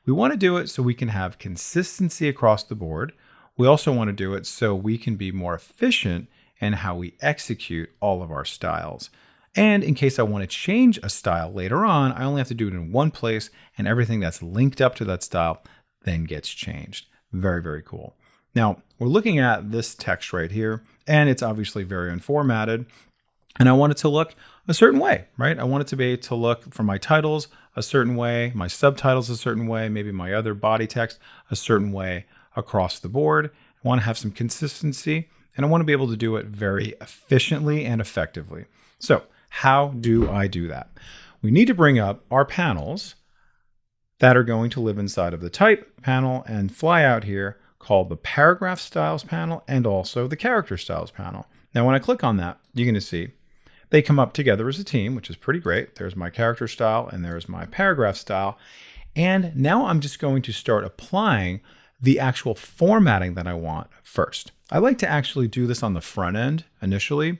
We want to do it so we can have consistency across the board. We also want to do it so we can be more efficient in how we execute all of our styles. And in case I want to change a style later on, I only have to do it in one place, and everything that's linked up to that style then gets changed. Very, very cool. Now, we're looking at this text right here, and it's obviously very unformatted. And I want it to look a certain way, right? I want it to be able to look for my titles a certain way, my subtitles a certain way, maybe my other body text a certain way across the board. I want to have some consistency, and I want to be able to do it very efficiently and effectively. So how do I do that? We need to bring up our panels that are going to live inside of the type panel and fly out here, called the paragraph styles panel and also the character styles panel. Now, when I click on that, you're going to see they come up together as a team, which is pretty great. There's my character style and there's my paragraph style. And now I'm just going to start applying the actual formatting that I want first. I like to actually do this on the front end initially,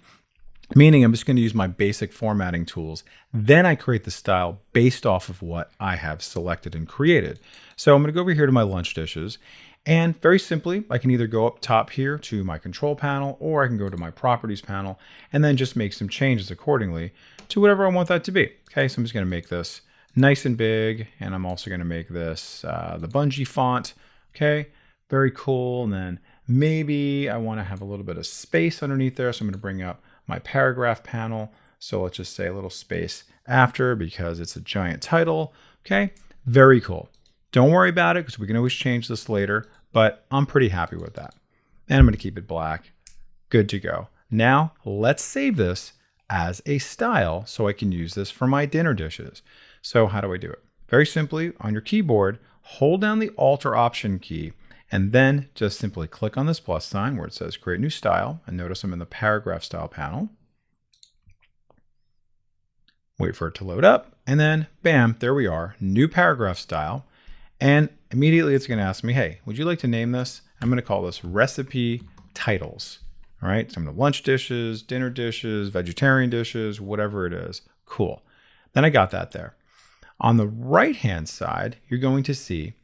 meaning I'm just going to use my basic formatting tools. Then I create the style based off of what I have selected and created. So I'm going to go over here to my lunch dishes. And very simply, I can either go up top here to my control panel, or I can go to my properties panel and then just make some changes accordingly to whatever I want that to be. Okay, so I'm just going to make this nice and big, and I'm also going to make this the Bungie font. Okay, very cool. And then maybe I want to have a little bit of space underneath there, so I'm going to bring up my paragraph panel. So let's just say a little space after because it's a giant title. Okay, very cool. Don't worry about it because we can always change this later, but I'm pretty happy with that. And I'm going to keep it black. Good to go. Now let's save this as a style so I can use this for my dinner dishes. So how do I do it? Very simply, on your keyboard, hold down the Alt or Option key and then just simply click on this plus sign where it says Create New Style. And notice I'm in the Paragraph Style panel. Wait for it to load up. And then, bam, there we are, New Paragraph Style. And immediately it's going to ask me, hey, would you like to name this? I'm going to call this Recipe Titles. All right, some of the lunch dishes, dinner dishes, vegetarian dishes, whatever it is. Cool. Then I got that there. On the right-hand side, you're going to see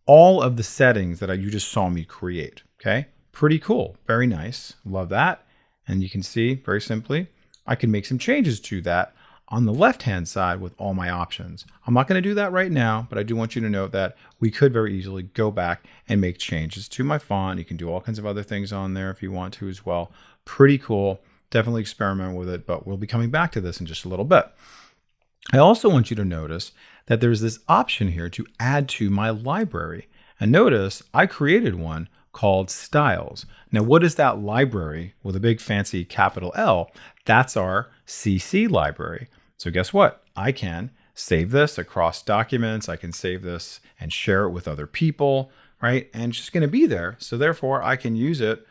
all of the settings that you just saw me create. Okay, pretty cool. Very nice. Love that. And you can see very simply, I can make some changes to that on the left-hand side with all my options. I'm not going to do that right now, but I do want you to know that we could very easily go back and make changes to my font. You can do all kinds of other things on there if you want to as well. Pretty cool. Definitely experiment with it, but we'll be coming back to this in just a little bit. I also want you to notice that there's this option here to add to my library. And notice I created one called Styles. Now, what is that library with a big fancy capital L? That's our CC library. So guess what? I can save this across documents. I can save this and share it with other people, right? And it's just going to be there. So therefore, I can use it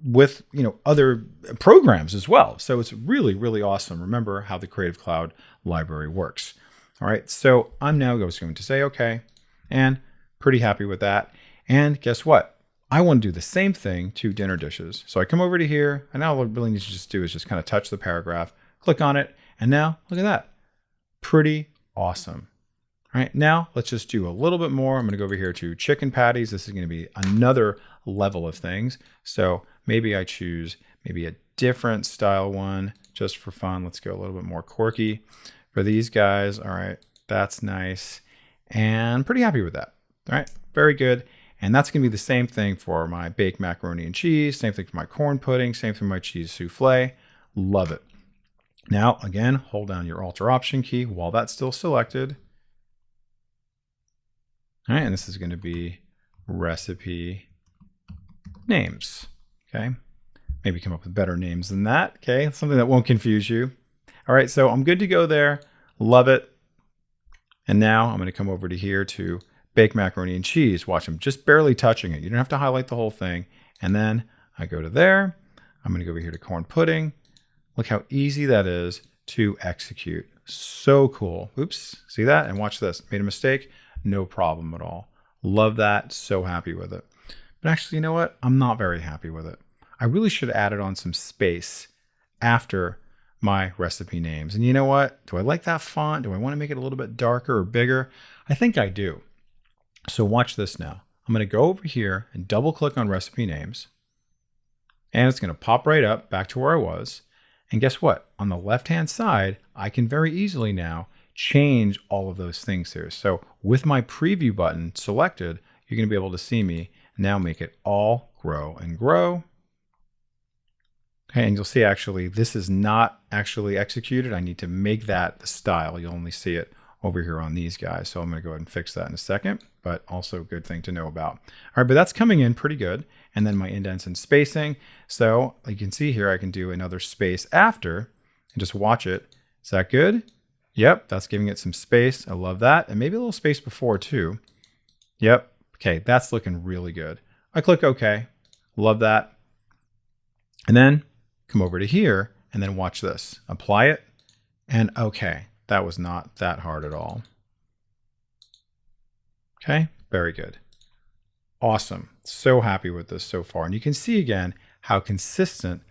with other programs as well. So it's really, really awesome. Remember how the Creative Cloud library works. All right, so I'm now just going to say okay, and pretty happy with that. And guess what? I want to do the same thing to dinner dishes. So I come over to here, and now all I really need to just do is just kind of touch the paragraph, click on it, and now look at that. Pretty awesome. All right, now let's just do a little bit more. I'm going to go over here to chicken patties. This is going to be another level of things. So maybe I choose maybe a different style one just for fun. Let's go a little bit more quirky for these guys. All right, that's nice. And pretty happy with that. All right, very good. And that's going to be the same thing for my baked macaroni and cheese, same thing for my corn pudding, same thing for my cheese souffle. Love it. Now, again, hold down your Alt or Option key while that's still selected. All right, and this is going to be recipe names. Okay, maybe come up with better names than that. Okay, something that won't confuse you. All right, so I'm good to go there. Love it. And now I'm going to come over to here to baked macaroni and cheese. Watch, I'm just barely touching it. You don't have to highlight the whole thing. And then I go to there. I'm going to go over here to corn pudding. Look how easy that is to execute. So cool. Oops, see that? And watch this. Made a mistake? No problem at all. Love that. So happy with it. But actually, you know what? I'm not very happy with it. I really should have added on some space after my recipe names. And you know what? Do I like that font? Do I want to make it a little bit darker or bigger? I think I do. So watch this now. I'm going to go over here and double click on recipe names. And it's going to pop right up back to where I was. And guess what? On the left-hand side, I can very easily now change all of those things here. So with my preview button selected, you're going to be able to see me now make it all grow and grow. Okay, and you'll see actually this is not actually executed. I need to make that the style. You'll only see it over here on these guys. So I'm going to go ahead and fix that in a second, but also a good thing to know about. All right, but that's coming in pretty good. And then my indents and spacing. So you can see here, I can do another space after and just watch it. Is that good? Yep, that's giving it some space. I love that. And maybe a little space before too. Yep. Okay, that's looking really good. I click OK. Love that. And then come over to here and then watch this. Apply it. And okay, that was not that hard at all. Okay, very good. Awesome. So happy with this so far. And you can see again how consistent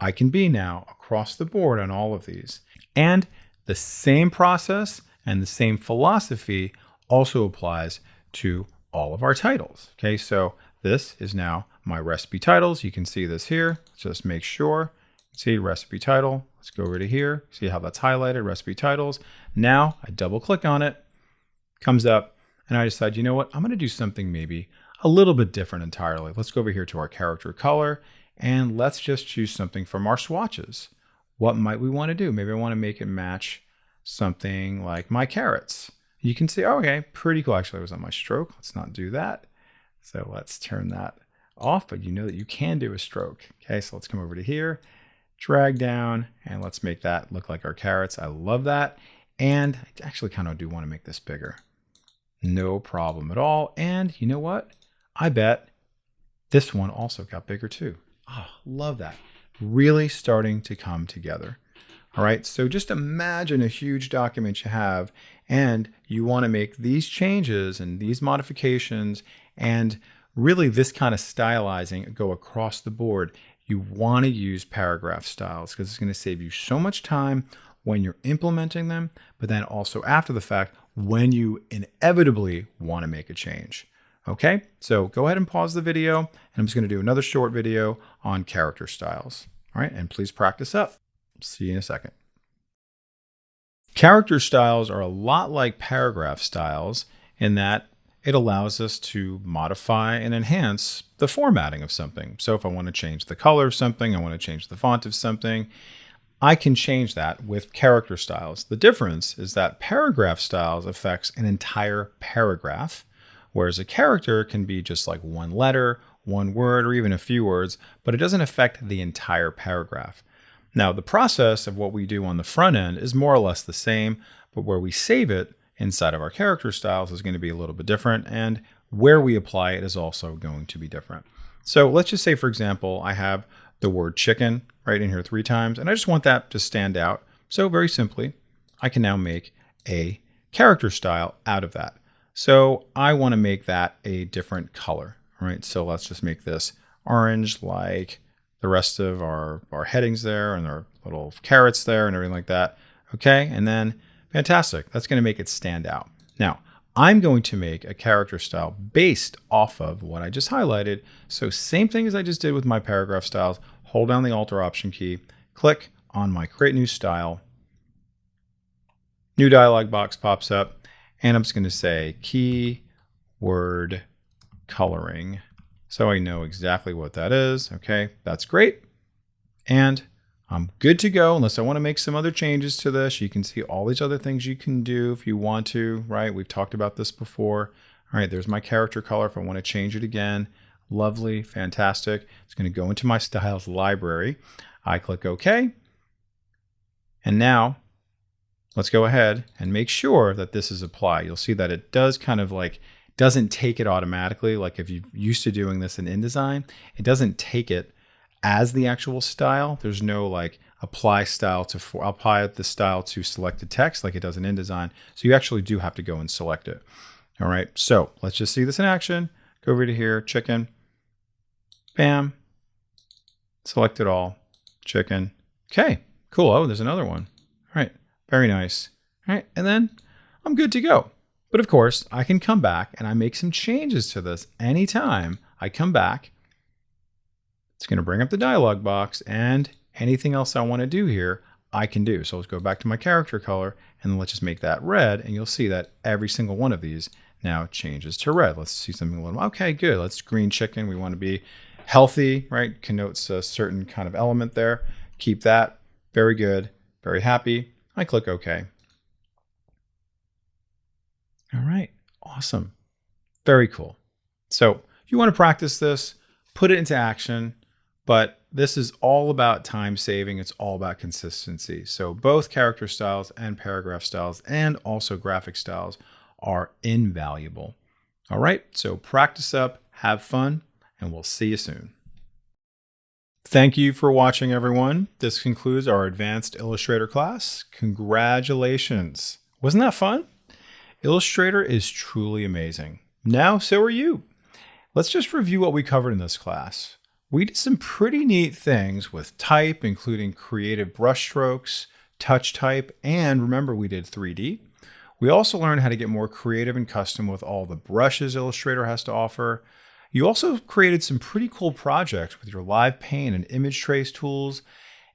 I can be now across the board on all of these. And the same process and the same philosophy also applies to all of our titles. Okay, so this is now my recipe titles. You can see this here. Just make sure. See recipe title. Let's go over to here. See how that's highlighted, recipe titles. Now I double click on it, comes up, and I decide, you know what? I'm going to do something maybe a little bit different entirely. Let's go over here to our character color and let's just choose something from our swatches. What might we want to do? Maybe I want to make it match something like my carrots. You can see, oh, okay, pretty cool. Actually, I was on my stroke. Let's not do that. So let's turn that off, but you know that you can do a stroke. Okay, so let's come over to here, drag down, and let's make that look like our carrots. I love that. And I actually kind of do want to make this bigger. No problem at all. And you know what? I bet this one also got bigger too. Oh, love that. Really starting to come together. All right, so just imagine a huge document you have and you want to make these changes and these modifications and really this kind of stylizing go across the board. You want to use paragraph styles because it's going to save you so much time when you're implementing them, but then also after the fact when you inevitably want to make a change. Okay, so go ahead and pause the video and I'm just going to do another short video on character styles. All right, and please practice up. See you in a second. Character styles are a lot like paragraph styles in that it allows us to modify and enhance the formatting of something. So if I want to change the color of something, I want to change the font of something, I can change that with character styles. The difference is that paragraph styles affects an entire paragraph, whereas a character can be just like one letter, one word, or even a few words, but it doesn't affect the entire paragraph. Now, the process of what we do on the front end is more or less the same, but where we save it inside of our character styles is going to be a little bit different, and where we apply it is also going to be different. So let's just say, for example, I have the word chicken right in here 3 times, and I just want that to stand out. So very simply, I can now make a character style out of that. So I want to make that a different color, right? So let's just make this orange like the rest of our headings there and our little carrots there and everything like that. Okay, and then fantastic. That's going to make it stand out. Now, I'm going to make a character style based off of what I just highlighted. So same thing as I just did with my paragraph styles. Hold down the Alt or Option key, click on my Create New Style. New dialog box pops up, and I'm just going to say keyword coloring. So I know exactly what that is. Okay, that's great. And I'm good to go unless I want to make some other changes to this. You can see all these other things you can do if you want to, right? We've talked about this before. All right, there's my character color if I want to change it again. Lovely, fantastic. It's going to go into my styles library. I click OK. And now let's go ahead and make sure that this is applied. You'll see that it does kind of like doesn't take it automatically. Like if you're used to doing this in InDesign, it doesn't take it as the actual style. There's no like apply the style to selected text like it does in InDesign. So you actually do have to go and select it. All right, so let's just see this in action. Go over to here, chicken, bam, select it all, chicken. Okay, cool. Oh, there's another one. All right, very nice. All right, and then I'm good to go. But of course, I can come back and I make some changes to this anytime I come back. It's going to bring up the dialog box, and anything else I want to do here, I can do. So let's go back to my character color, and then let's just make that red, and you'll see that every single one of these now changes to red. Let's see something a little, okay, good. Let's green chicken. We want to be healthy, right? Connotes a certain kind of element there. Keep that. Very good. Very happy. I click OK. All right, awesome. Very cool. So if you want to practice this, put it into action, but this is all about time saving. It's all about consistency. So both character styles and paragraph styles and also graphic styles are invaluable. All right, so practice up, have fun, and we'll see you soon. Thank you for watching, everyone. This concludes our advanced Illustrator class. Congratulations. Wasn't that fun? Illustrator is truly amazing. Now, so are you. Let's just review what we covered in this class. We did some pretty neat things with type, including creative brushstrokes, touch type, and remember we did 3D. We also learned how to get more creative and custom with all the brushes Illustrator has to offer. You also created some pretty cool projects with your live paint and image trace tools,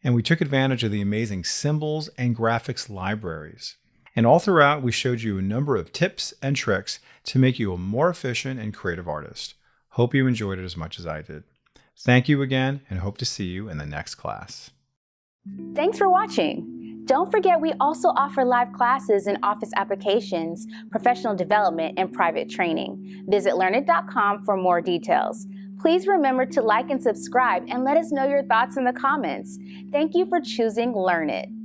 and we took advantage of the amazing symbols and graphics libraries. And all throughout, we showed you a number of tips and tricks to make you a more efficient and creative artist. Hope you enjoyed it as much as I did. Thank you again, and hope to see you in the next class. Thanks for watching. Don't forget we also offer live classes in Office applications, professional development, and private training. Visit learnit.com for more details. Please remember to like and subscribe, and let us know your thoughts in the comments. Thank you for choosing Learnit.